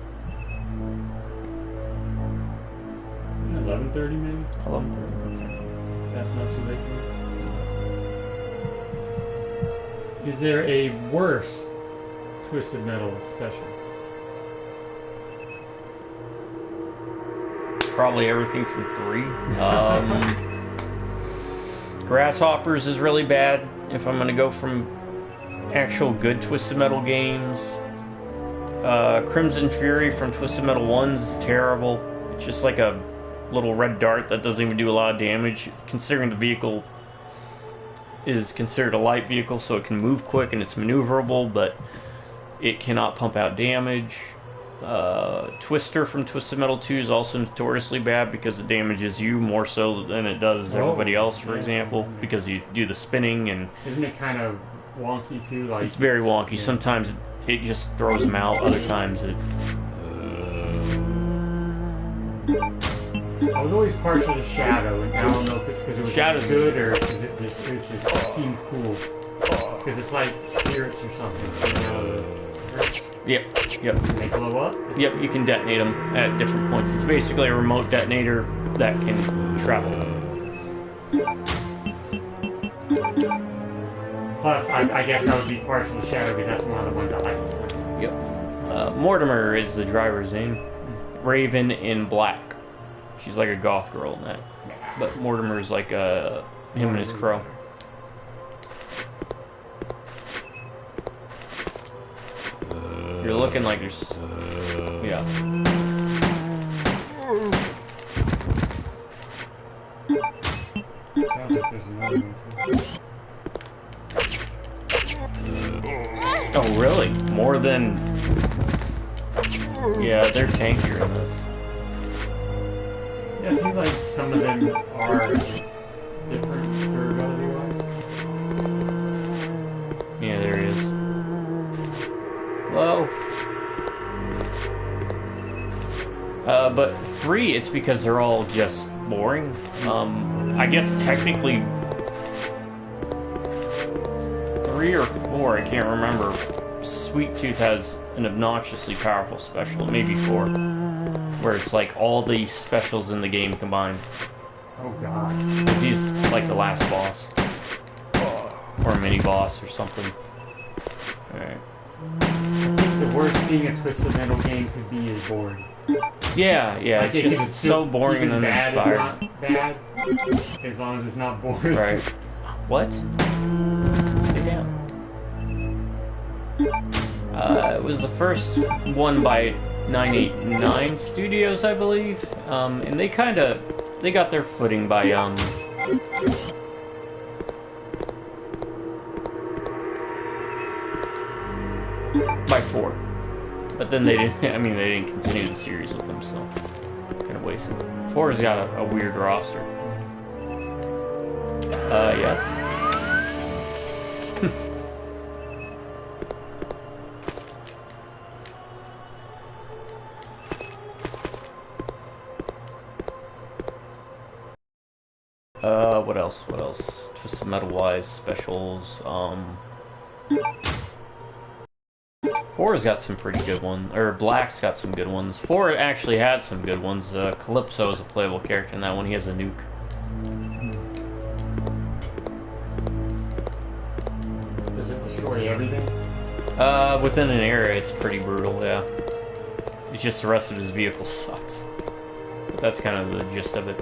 11:30 maybe? 11:30. That's not too late for me. Is there a worse Twisted Metal special? Probably everything from 3. Grasshoppers is really bad if I'm gonna go from actual good Twisted Metal games. Crimson Fury from Twisted Metal 1 is terrible. It's just like a little red dart that doesn't even do a lot of damage, considering the vehicle is considered a light vehicle, so it can move quick and it's maneuverable, but it cannot pump out damage. Twister from Twisted Metal 2 is also notoriously bad because it damages you more so than it does everybody else, for example, because you do the spinning and... Isn't it kind of wonky too? Like it's very wonky. Yeah. Sometimes it just throws them out, other times it... I was always partial to Shadow, and I don't know if it's because it was good or because it just seemed cool. Because it's like spirits or something. Yep. They blow up? Yep, you can detonate them at different points. It's basically a remote detonator that can travel. Plus, I guess I would be partial to Shadow because that's one of the ones I like. Yep. Mortimer is the driver's name. Raven in black. She's like a goth girl in that. But Mortimer's like him and his crow. You're looking like there's... yeah. Oh, really? More than... yeah, they're tankier in this. Yeah, it seems like some of them are different durability-wise. Yeah, there he is. Well... but 3, it's because they're all just boring. I guess technically 3 or 4, I can't remember. Sweet Tooth has an obnoxiously powerful special, maybe 4, where it's like all the specials in the game combined. Oh god. Because he's like the last boss. Or a mini-boss or something. Alright. I think the worst thing a Twisted Metal game could be is boring. Yeah, like it's just so boring and uninspired. Bad is not bad, as long as it's not boring. Right. What? Stay down. It was the first one by 989 Studios, I believe. And they got their footing by, by 4. But then they didn't, they didn't continue the series with them, so kind of wasted. 4's got a weird roster. Yes. What else? Twisted Metal-wise specials, 4's got some pretty good ones, or Black's got some good ones. 4 actually has some good ones. Calypso is a playable character in that one. He has a nuke. Does it destroy everything? Within an area, it's pretty brutal, yeah. It's just the rest of his vehicle sucks. But that's kind of the gist of it.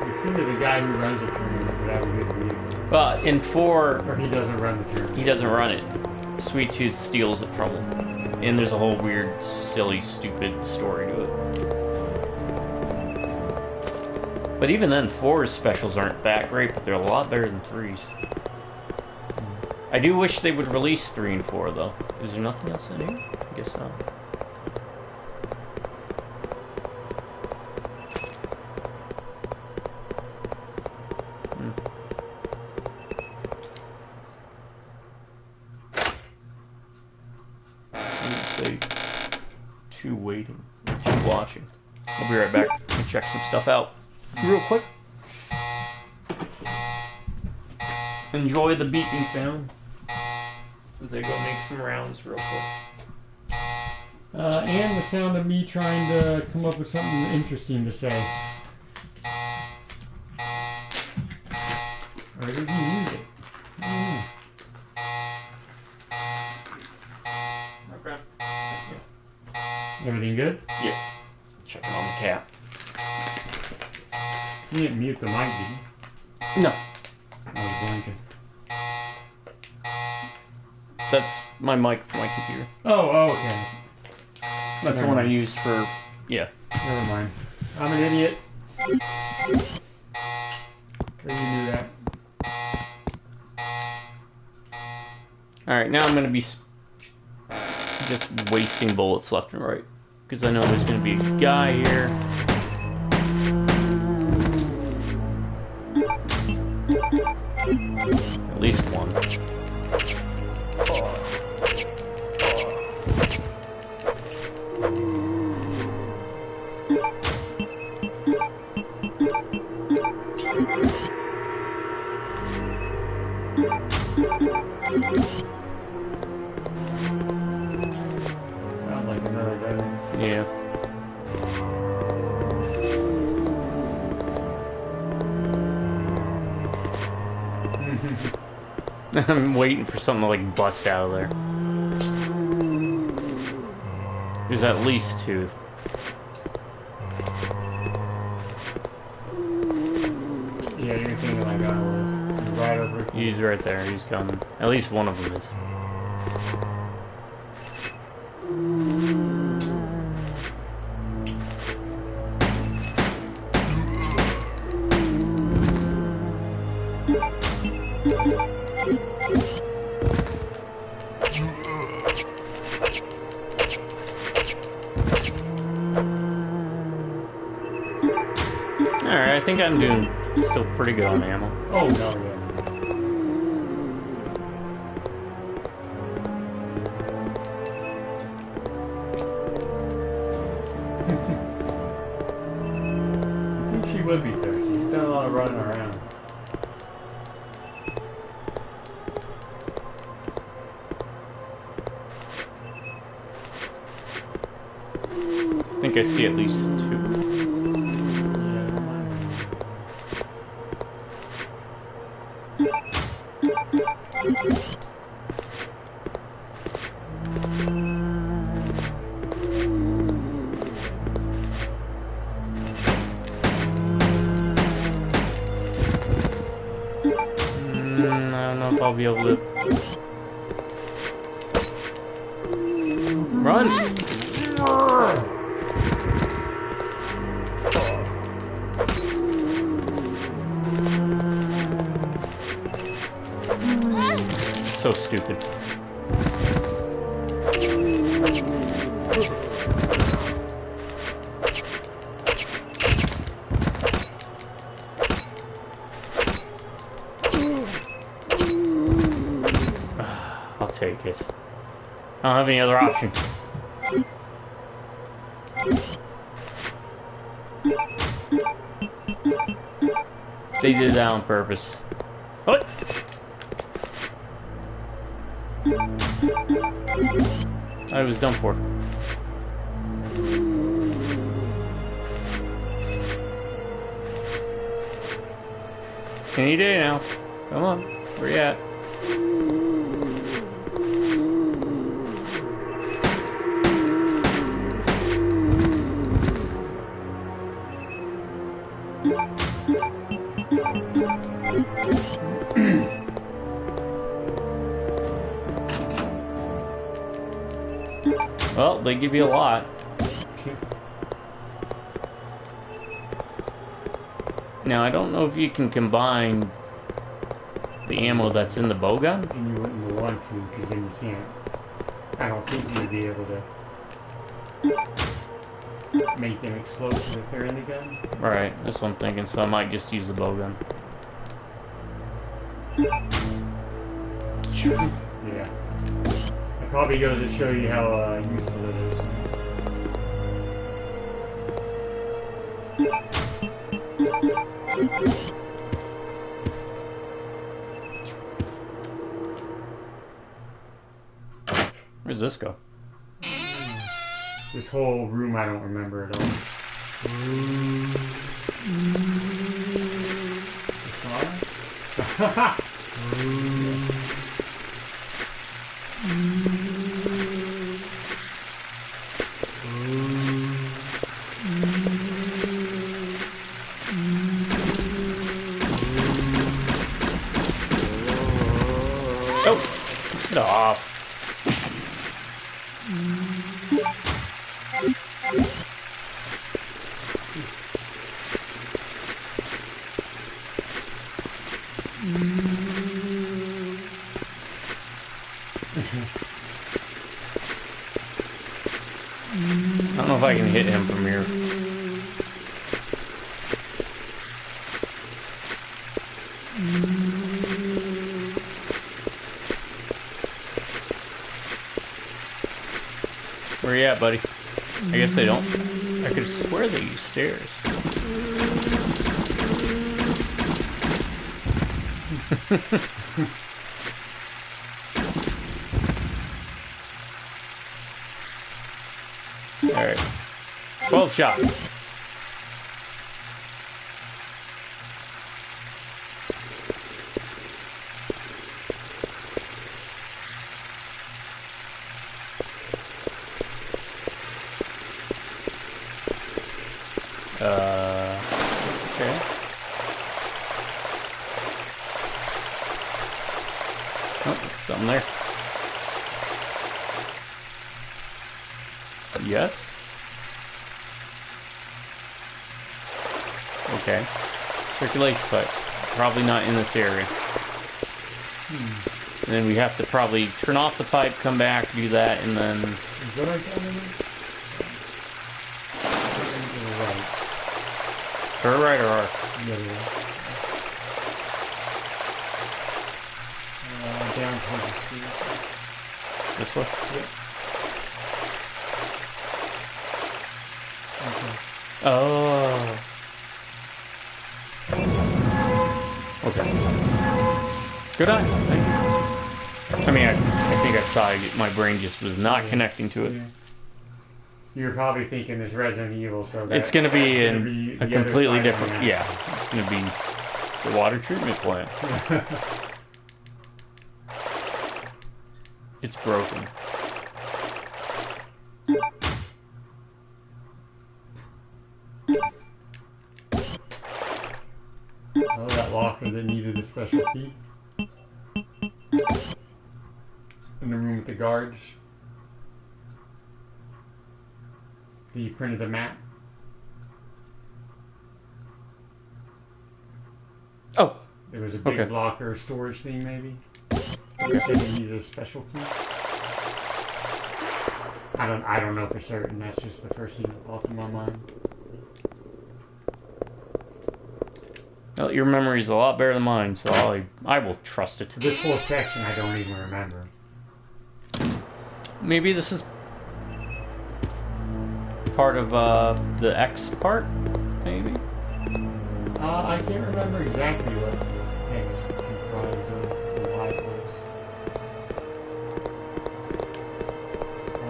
You figure the guy who runs the tournament would have a good vehicle. Well, in 4... or he doesn't run the tournament. He doesn't run it. Sweet Tooth steals it from him. And there's a whole weird, silly, stupid story to it. But even then, 4's specials aren't that great, but they're a lot better than 3's. I do wish they would release 3 and 4, though. Is there nothing else in here? I guess not. Waiting. Keep watching. I'll be right back and check some stuff out real quick. Enjoy the beeping sound as I go make some rounds real quick. And the sound of me trying to come up with something interesting to say. Or did you use it? Okay. Everything good? Yeah. Checking on the cat. You didn't mute the mic, did you? No. I was blanking. That's my mic for my computer. Oh, okay. That's the one I use for... Yeah. Never mind. I'm an idiot. Or you knew that. Alright, now I'm going to be just wasting bullets left and right. Because I know there's going to be a guy here. At least one. Sounds like another guy. Yeah. I'm waiting for something to like bust out of there. There's at least two. Yeah, you're thinking like I was right over. He's right there. He's coming. At least one of them is. Alright, I think I'm doing still pretty good on ammo. Oh, no, yeah. I think she would be thirsty. She's done a lot of running around. I think I see at least two. I don't know if I'll be able to run. So stupid. I'll take it. I don't have any other option. They did that on purpose. What? I was done for. Any day now. Come on. Where you at? Well, they give you a lot. Now, I don't know if you can combine the ammo that's in the bow gun. And you wouldn't want to, because then you can't. I don't think you'd be able to make them explosive if they're in the gun. Right, that's what I'm thinking, so I might just use the bow gun. Yeah. It probably goes to show you how useful it is. Where's this go? This whole room I don't remember at all. The song? Oh! Get off. I don't know if I can hit him from here. Where you at, buddy? I guess they don't. I could swear they use stairs. Alright. 12 shots. Okay. Oh, something there. Yes. Okay. Circulation pipe. Probably not in this area. And then we have to probably turn off the pipe, come back, do that, and then... Is that like Her right or ours? Down towards the street. This way? Yep. Okay. Oh. Okay. Good eye. Thank you. I mean, I think I saw it. My brain just was not connecting to it. Yeah. You're probably thinking it's Resident Evil, so It's going to be a completely different... That. Yeah. It's going to be the water treatment plant. It's broken. Oh, that locker that needed a special key. In the room with the guards. You printed the map. Oh. There was a big locker storage thing, maybe. You said you needed a special key. I don't know for certain. That's just the first thing that popped in my mind. Well, your memory's a lot better than mine, so I will trust it. This whole section I don't even remember. Maybe this is part of the X part, maybe? I can't remember exactly what X comprised or Y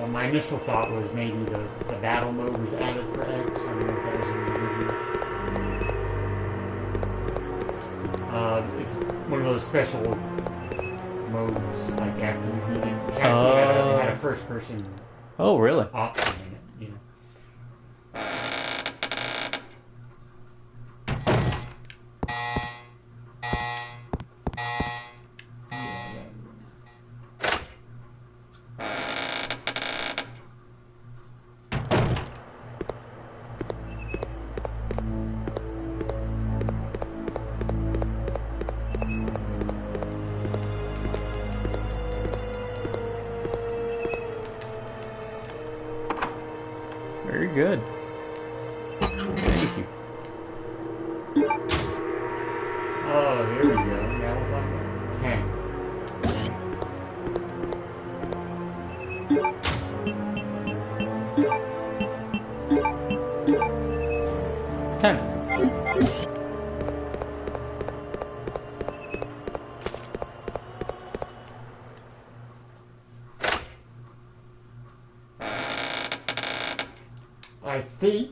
was. My initial thought was maybe the battle mode was added for X. I don't know if that was in the original. It's one of those special modes, like after you beat it. Which actually had a first-person Oh, really? option in it, you know. Very good. Thank you. Oh, here we go. Now we'll find out. 10. I think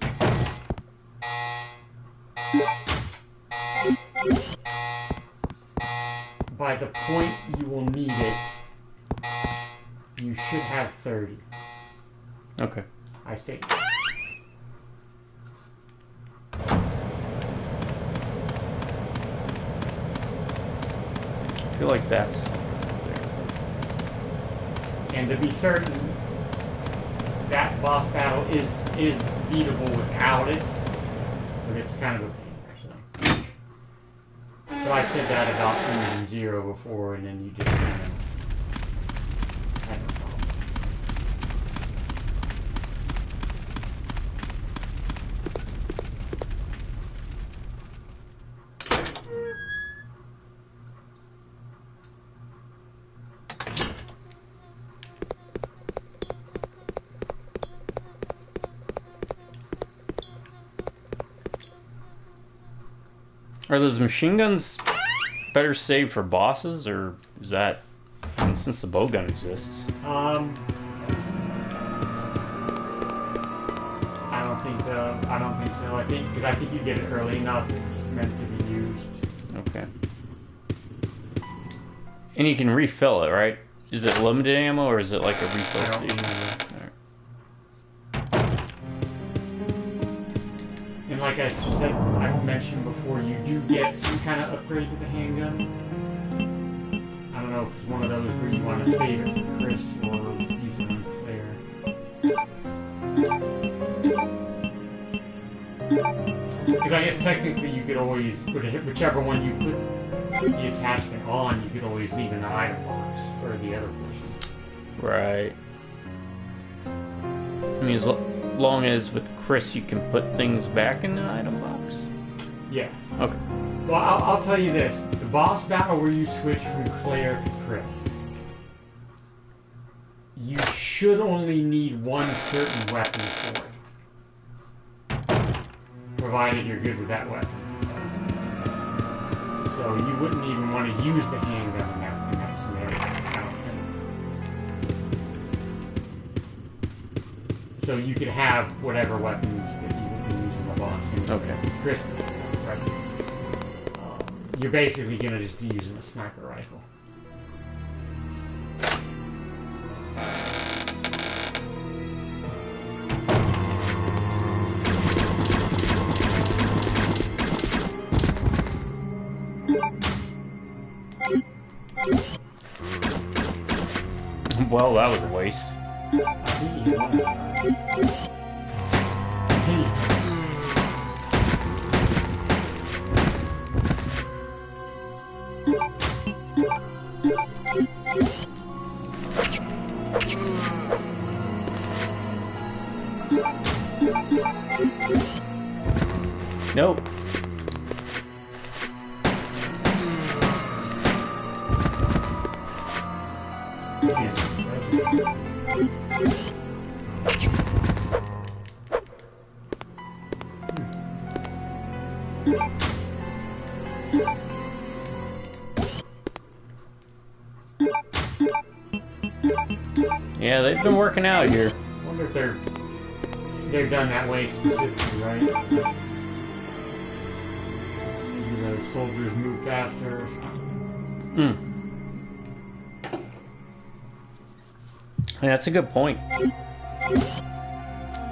by the point you will need it, you should have 30. Okay. I think. I feel like that's there. And to be certain, that boss battle is beatable without it, but it's kind of a pain. So. But I've said that about Fusion Zero before, and then you just had no problems. Are those machine guns better saved for bosses, or is that, I mean, since the bow gun exists? I don't think so. I think you get it early enough. It's meant to be used. Okay. And you can refill it, right? Is it limited ammo, or is it like a refill I don't station? remember. All right. And like I said, I mentioned before, you do get some kind of upgrade to the handgun. I don't know if it's one of those where you want to save it for Chris or use it on Claire. Because I guess technically you could always, whichever one you put the attachment on, you could always leave in the item box for the other portion. Right. I mean, as long as with Chris you can put things back in the item box? Yeah. Okay. Well, I'll tell you this. The boss battle where you switch from Claire to Chris, you should only need one certain weapon for it. Provided you're good with that weapon. So you wouldn't even want to use the handgun in that scenario, I don't think. So you could have whatever weapons that you would use in the box. Okay. Chris, right? You're basically going to just be using a sniper rifle. Well, that was a waste. Nope. Yeah, they've been working out here. I wonder if they're done that way specifically, right? Maybe the soldiers move faster or something. Yeah, that's a good point.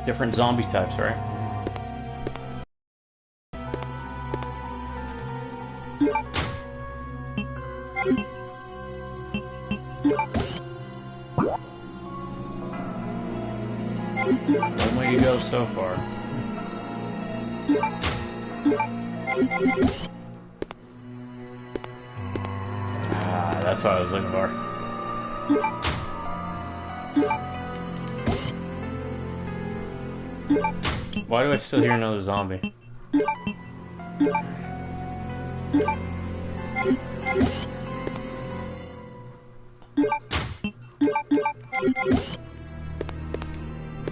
Different zombie types, right? One way to go so far. Ah, that's what I was looking for. Why do I still hear another zombie?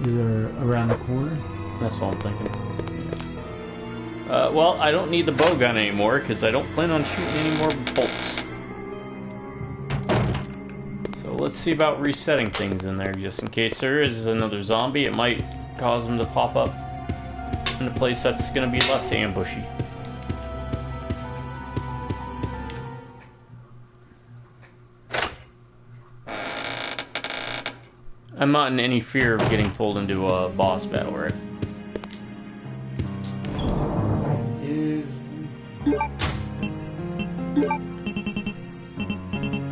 Either around the corner? That's what I'm thinking. Well, I don't need the bow gun anymore because I don't plan on shooting any more bolts. So let's see about resetting things in there just in case there is another zombie. It might cause them to pop up in a place that's going to be less ambushy. I'm not in any fear of getting pulled into a boss battle, right?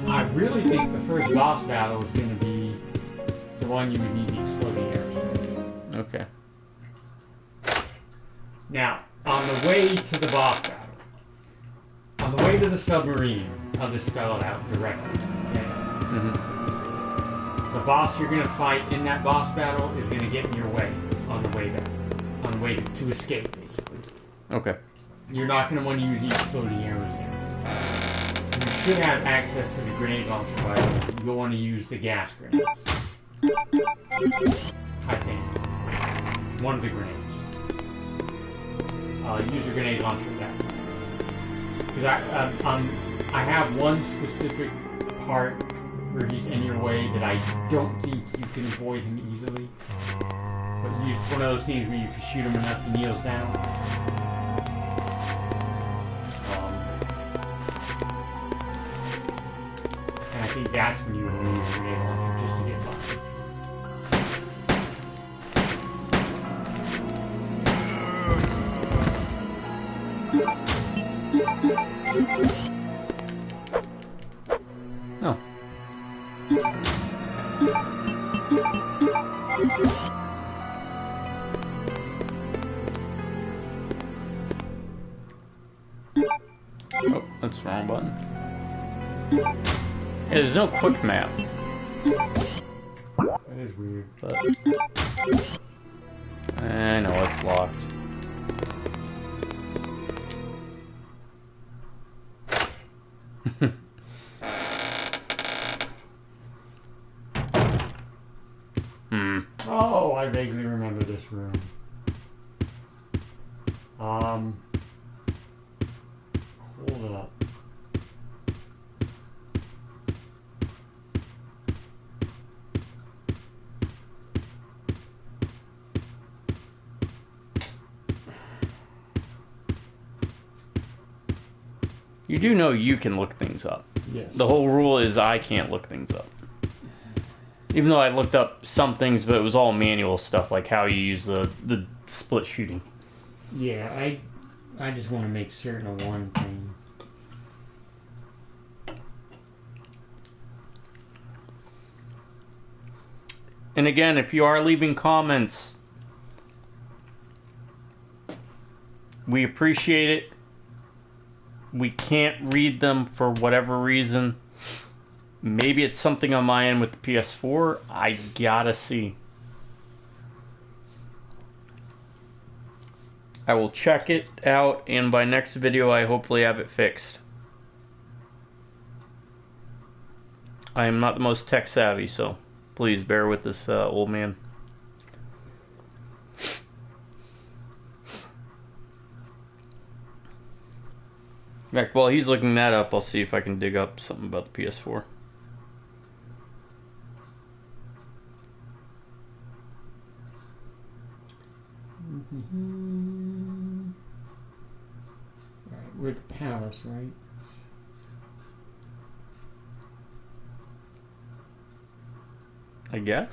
I really think the first boss battle is going to be the one you would need the exploding arrows. Okay. Now, on the way to the boss battle, on the way to the submarine, I'll just spell it out directly. Okay? Mm-hmm. The boss you're going to fight in that boss battle is going to get in your way on the way there. On the way to escape, basically. Okay. You're not going to want to use the exploding arrows there. You should have access to the grenade launcher, but you'll want to use the gas grenades. I think. One of the grenades. Use your grenade launcher at that point. Because I have one specific part where he's in your way that I don't think you can avoid him easily. But it's one of those things where if you shoot him enough, he kneels down. And I think that's when you would use your grenade launcher just to get by. Oh. Oh, that's the wrong button. Yeah, there's no quick map. That is weird. But I know it's locked. Oh, I vaguely remember this room. Hold up. You do know you can look things up. Yes. The whole rule is I can't look things up. Even though I looked up some things, but it was all manual stuff, like how you use the split shooting. Yeah, I just want to make certain of one thing. And again, if you are leaving comments, we appreciate it. We can't read them for whatever reason. Maybe it's something on my end with the PS4. I gotta see. I will check it out, and by next video I hopefully have it fixed. I am not the most tech savvy, so please bear with this old man. In fact, while he's looking that up, I'll see if I can dig up something about the PS4. Alright, we're at the palace, right? I guess.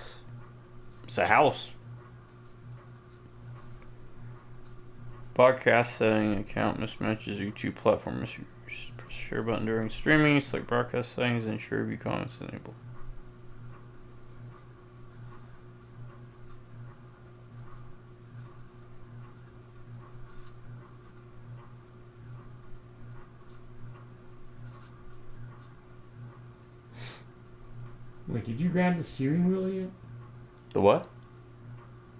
It's a house. Broadcast setting account mismatches YouTube platform. Press share button during streaming. Select broadcast settings and ensure view comments enabled. Wait, did you grab the steering wheel yet? The what?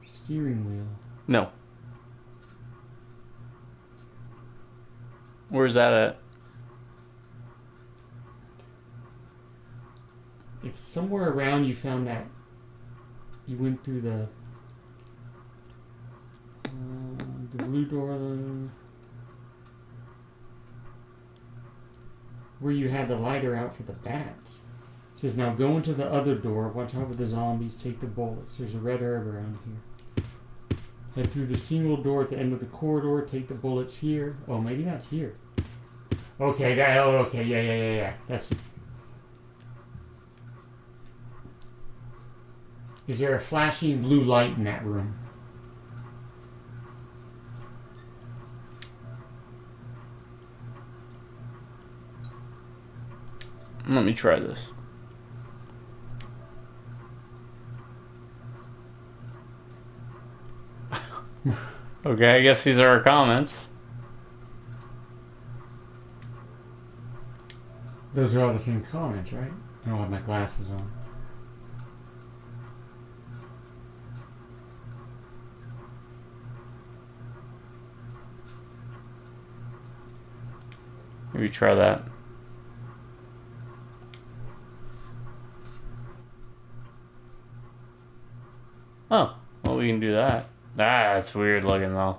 Steering wheel. No. Where's that at? It's somewhere around you found that. You went through the blue door, where you had the lighter out for the bats. It says, now go into the other door, watch out for the zombies, take the bullets. There's a red herb around here. Head through the single door at the end of the corridor, take the bullets here. Oh, maybe that's here. Okay, okay, yeah. That's... Is there a flashing blue light in that room? Let me try this. Okay, I guess these are our comments. Those are all the same comments, right? I don't have my glasses on. Maybe try that. Oh, well, we can do that. Ah, that's weird looking though.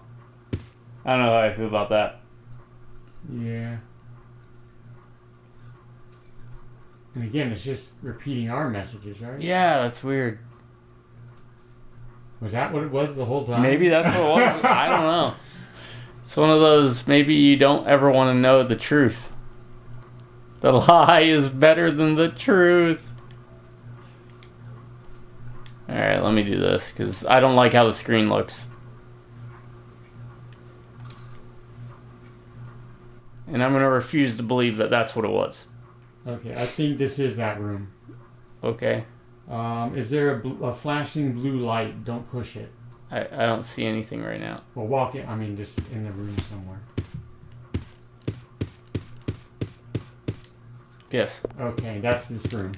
I don't know how I feel about that. Yeah. And again, it's just repeating our messages, right? Yeah, that's weird. Was that what it was the whole time? Maybe that's what it was. I don't know. It's one of those, maybe you don't ever want to know the truth. The lie is better than the truth. Alright, let me do this, because I don't like how the screen looks. And I'm going to refuse to believe that that's what it was. Okay, I think this is that room. Okay. Is there a flashing blue light? Don't push it. I don't see anything right now. Well, walk in. I mean, just in the room somewhere. Yes. Okay, that's this room.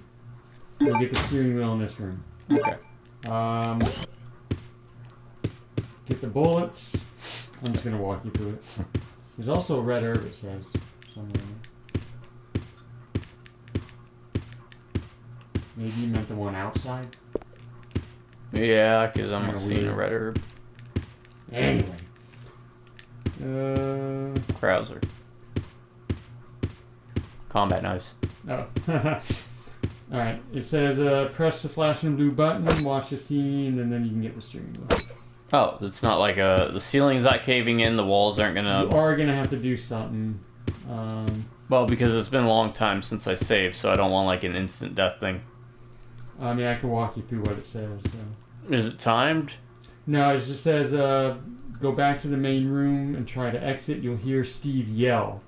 You'll get the steering wheel in this room. Okay. Get the bullets. I'm just gonna walk you through it. There's also a red herb, it says, somewhere. Maybe you meant the one outside? Yeah, because I'm Kinda seeing a weird. red herb. Anyway. Krauser. Combat knives. Oh. Alright, it says press the flashing blue button, watch the scene, and then you can get the steering wheel. Oh, it's not like the ceiling's not caving in, the walls aren't gonna... You are gonna have to do something. Well, because it's been a long time since I saved, so I don't want like an instant death thing. I mean, I can walk you through what it says. So. Is it timed? No, it just says go back to the main room and try to exit. You'll hear Steve yell.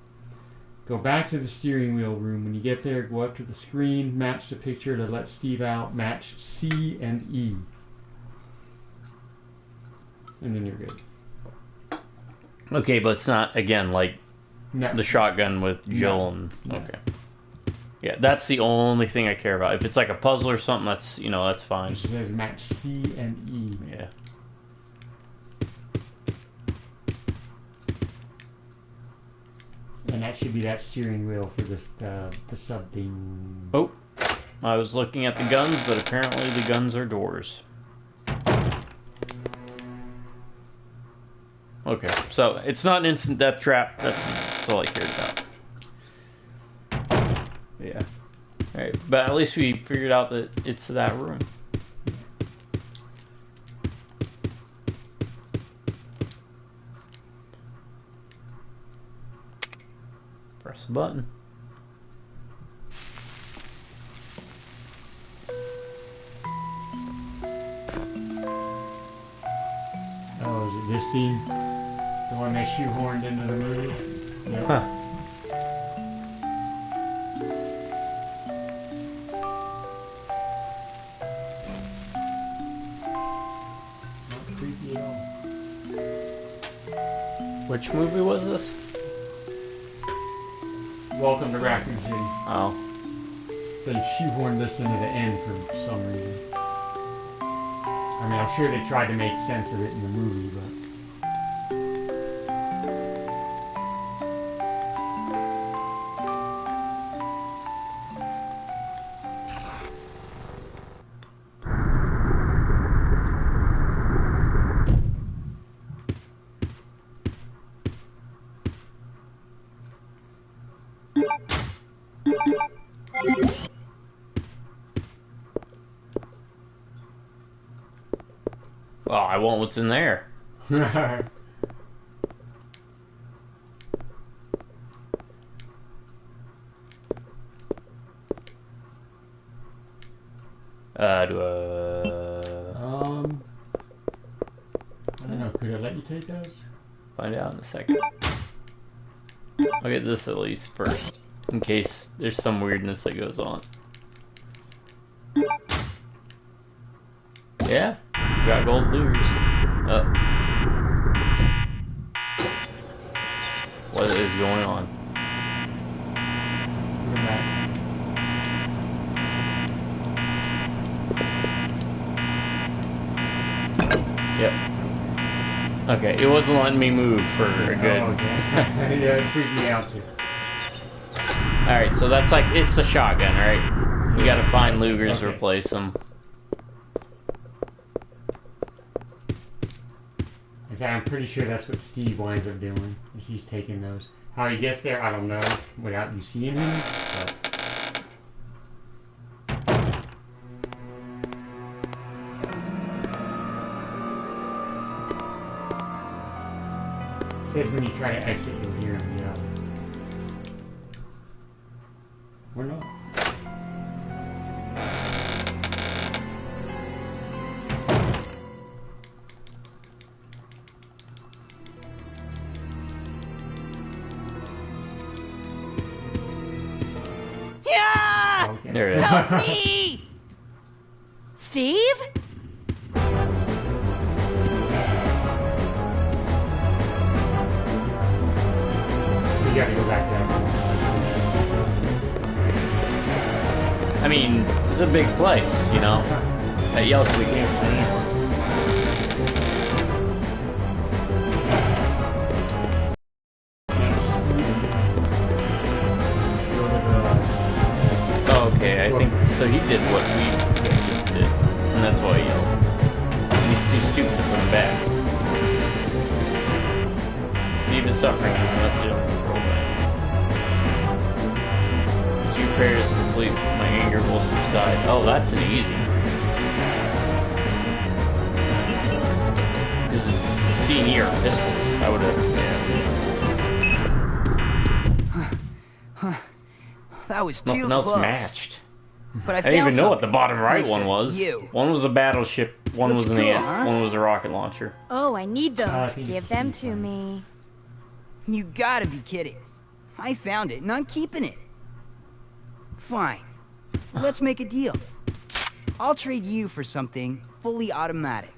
Go back to the steering wheel room. When you get there, go up to the screen, match the picture to let Steve out, match C and E. And then you're good. Okay, but it's not, again, like No. the shotgun with Jill and... No. Okay. Yeah, that's the only thing I care about. If it's like a puzzle or something, that's, you know, that's fine. It says match C and E. Yeah. And that should be that steering wheel for this the sub thing. Oh, I was looking at the guns, but apparently the guns are doors. Okay, so it's not an instant death trap. That's all I cared about. Yeah. Alright, but at least we figured out that it's that room. Press the button. Oh, is it this scene? The one they shoehorned into the movie? Yep. Huh. Not creepy at all. Which movie was this? Welcome to Raccoon City. Oh. They shoehorned this into the end for some reason. I mean, I'm sure they tried to make sense of it in the movie, but... Oh, I want what's in there. I don't know, could I let you take those? Find out in a second. I'll get this at least first, in case there's some weirdness that goes on. Yeah, we got gold lures. Oh. what is going on. Yep. Okay, it wasn't letting me move for a good... Oh, okay. Yeah, it freaked me out too. Alright, so that's like, it's the shotgun, right? You gotta find Lugers to replace them. In fact, I'm pretty sure that's what Steve winds up doing, is he's taking those. How he gets there, I don't know, without you seeing him, but... It says when you try to exit, you'll hear him yell. Or not. Yeah! Okay. There it is. Help me! Steve? We gotta go back there. I mean, it's a big place, you know? That yells we came from anywhere. Oh, okay, I think, so he did what we just did. And that's why he yelled. And he's too stupid to put him back. Steve is suffering unless you don't roll back. 2 prayers complete, my anger will subside. Oh, that's an easy. This is senior pistols. I would have, That was too nothing else close. matched. But I didn't even know what the something, bottom right thanks one to was. You. One was a battleship, one Looks was an cool, ant, huh? one was a rocket launcher. Oh, I need those. I think Give it's them just to me. You gotta be kidding. I found it and I'm keeping it. Fine. Let's make a deal. I'll trade you for something fully automatic.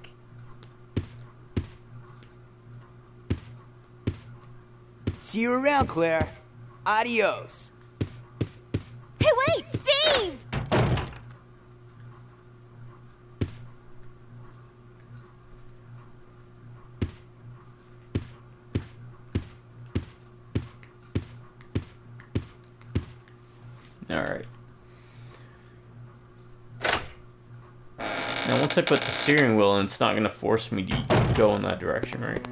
See you around, Claire. Adios. Hey, wait, Steve! Alright. Now once I put the steering wheel in, it's not going to force me to go in that direction, right?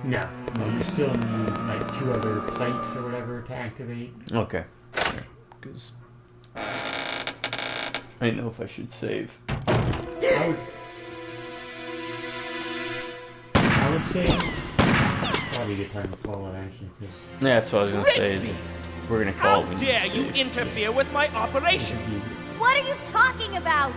No, you still need like 2 other plates or whatever to activate. Okay. Because I didn't know if I should save. I would say probably a good time to call it actually. Yeah, that's what I was going to say. Is we're going to call it. How dare you interfere with my operation? What are you talking about?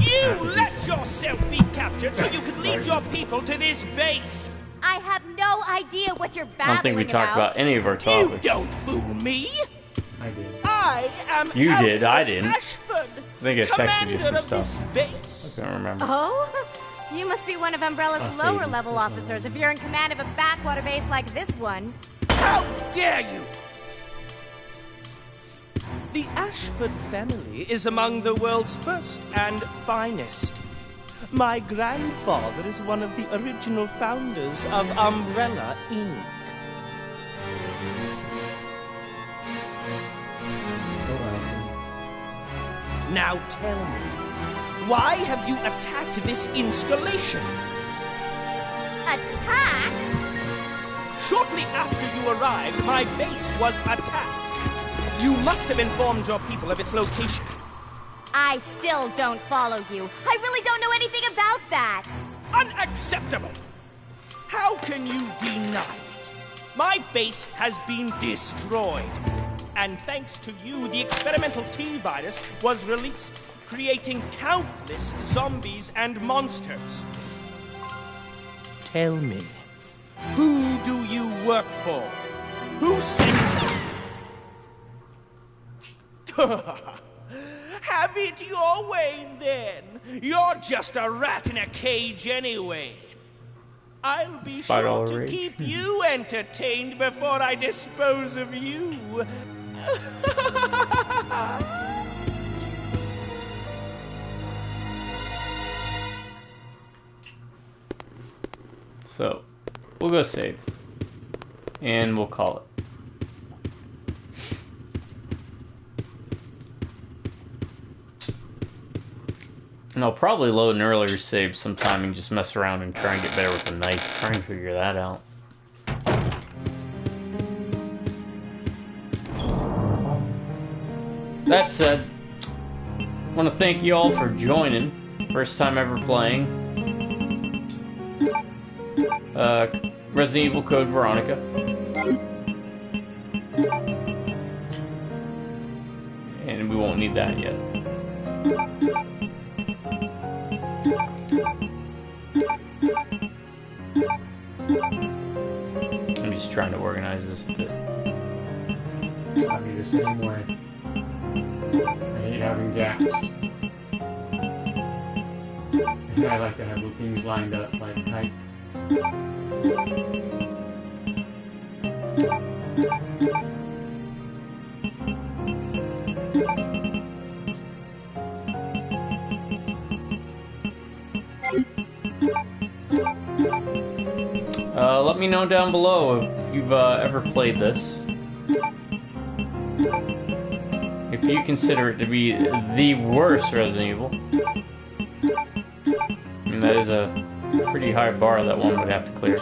You let yourself be captured so you could lead your people to this base. I have no idea what you're battling I don't think we talked about any of our You topics. don't fool me. I did. I am You Alfred did, I didn't. Ashford, I think I texted you commander some of stuff. this base. I can't remember. Oh? You must be one of Umbrella's I'll save lower you. level officers if you're in command of a backwater base like this one. How dare you! The Ashford family is among the world's first and finest. My grandfather is one of the original founders of Umbrella, Inc. Now tell me, why have you attacked this installation? Attacked? Shortly after you arrived, my base was attacked. You must have informed your people of its location. I still don't follow you. I really don't know anything about that. Unacceptable! How can you deny it? My base has been destroyed. And thanks to you, the experimental T-virus was released, creating countless zombies and monsters. Tell me, who do you work for? Who sent you? Have it your way, then. You're just a rat in a cage anyway. I'll be Despite all sure her to rage. keep you entertained before I dispose of you. So, we'll go save. And we'll call it. And I'll probably load an earlier save sometime and just mess around and try and get better with the knife. Try and figure that out. That said, I want to thank you all for joining. First time ever playing Resident Evil Code Veronica. And we won't need that yet. I'm just trying to organize this a bit. I'll be the same way. I hate having gaps. And I like to have the things lined up like type. Let me know down below if you've ever played this. If you consider it to be the worst Resident Evil. I mean, that is a pretty high bar that one would have to clear.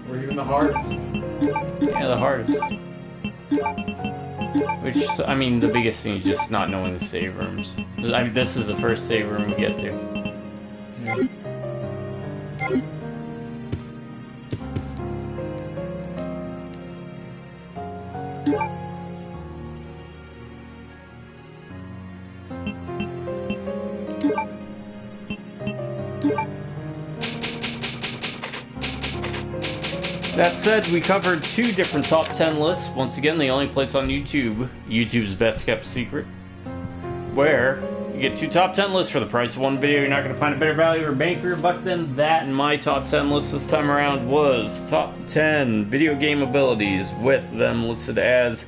Or even the hardest. Yeah, the hardest. Which, I mean, the biggest thing is just not knowing the save rooms. I mean, this is the first save room we get to. Yeah. That said, we covered 2 different top 10 lists. Once again, the only place on YouTube, YouTube's best kept secret, where you get 2 top 10 lists for the price of 1 video. You're not going to find a better value or bang for your buck than that. And my top 10 list this time around was top 10 video game abilities, with them listed as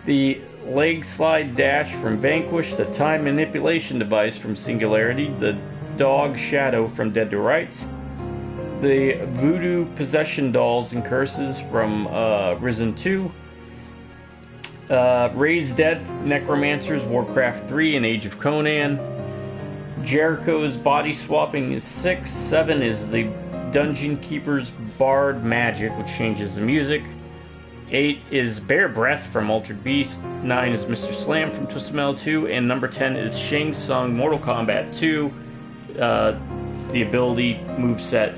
the leg slide dash from Vanquish, the time manipulation device from Singularity, the dog shadow from Dead to Rights, the voodoo possession dolls and curses from Risen 2, Raised Dead Necromancers, Warcraft 3, and Age of Conan. Jericho's body swapping is 6. 7 is the Dungeon Keeper's Bard Magic, which changes the music. 8 is Bear Breath from Altered Beast. 9 is Mr. Slam from Twisted Metal 2. And number 10 is Shang Tsung Mortal Kombat 2. The ability moveset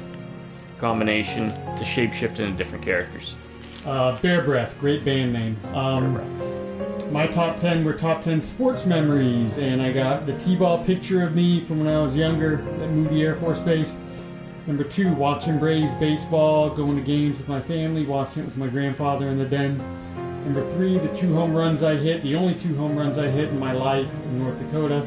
combination to shapeshift into different characters. Bear Breath, great band name. My top 10 were top 10 sports memories, and I got the T-ball picture of me from when I was younger at Moody Air Force Base. Number 2, watching Braves baseball, going to games with my family, watching it with my grandfather in the den. Number 3, the 2 home runs I hit, the only 2 home runs I hit in my life in North Dakota.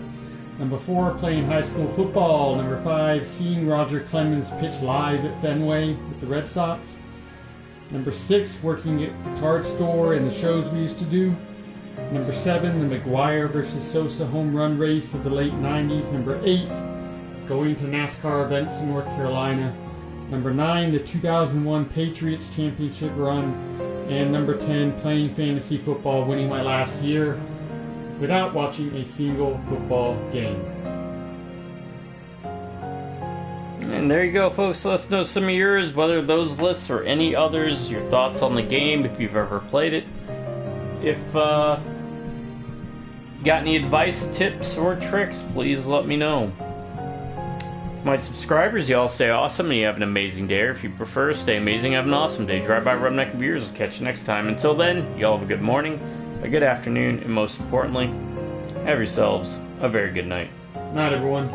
Number 4, playing high school football. Number 5, seeing Roger Clemens pitch live at Fenway with the Red Sox. Number 6, working at the card store and the shows we used to do. Number 7, the McGuire versus Sosa home run race of the late 90s. Number 8, going to NASCAR events in North Carolina. Number 9, the 2001 Patriots championship run. And number 10, playing fantasy football, winning my last year without watching a single football game. And there you go, folks. Let us know some of yours, whether those lists or any others, your thoughts on the game, if you've ever played it. If got any advice, tips, or tricks, please let me know. My subscribers, y'all stay awesome and you have an amazing day. Or if you prefer, stay amazing, have an awesome day. Drive by Rubneck Beers. I'll catch you next time. Until then, y'all have a good morning, a good afternoon, and most importantly, have yourselves a very good night. Night, everyone.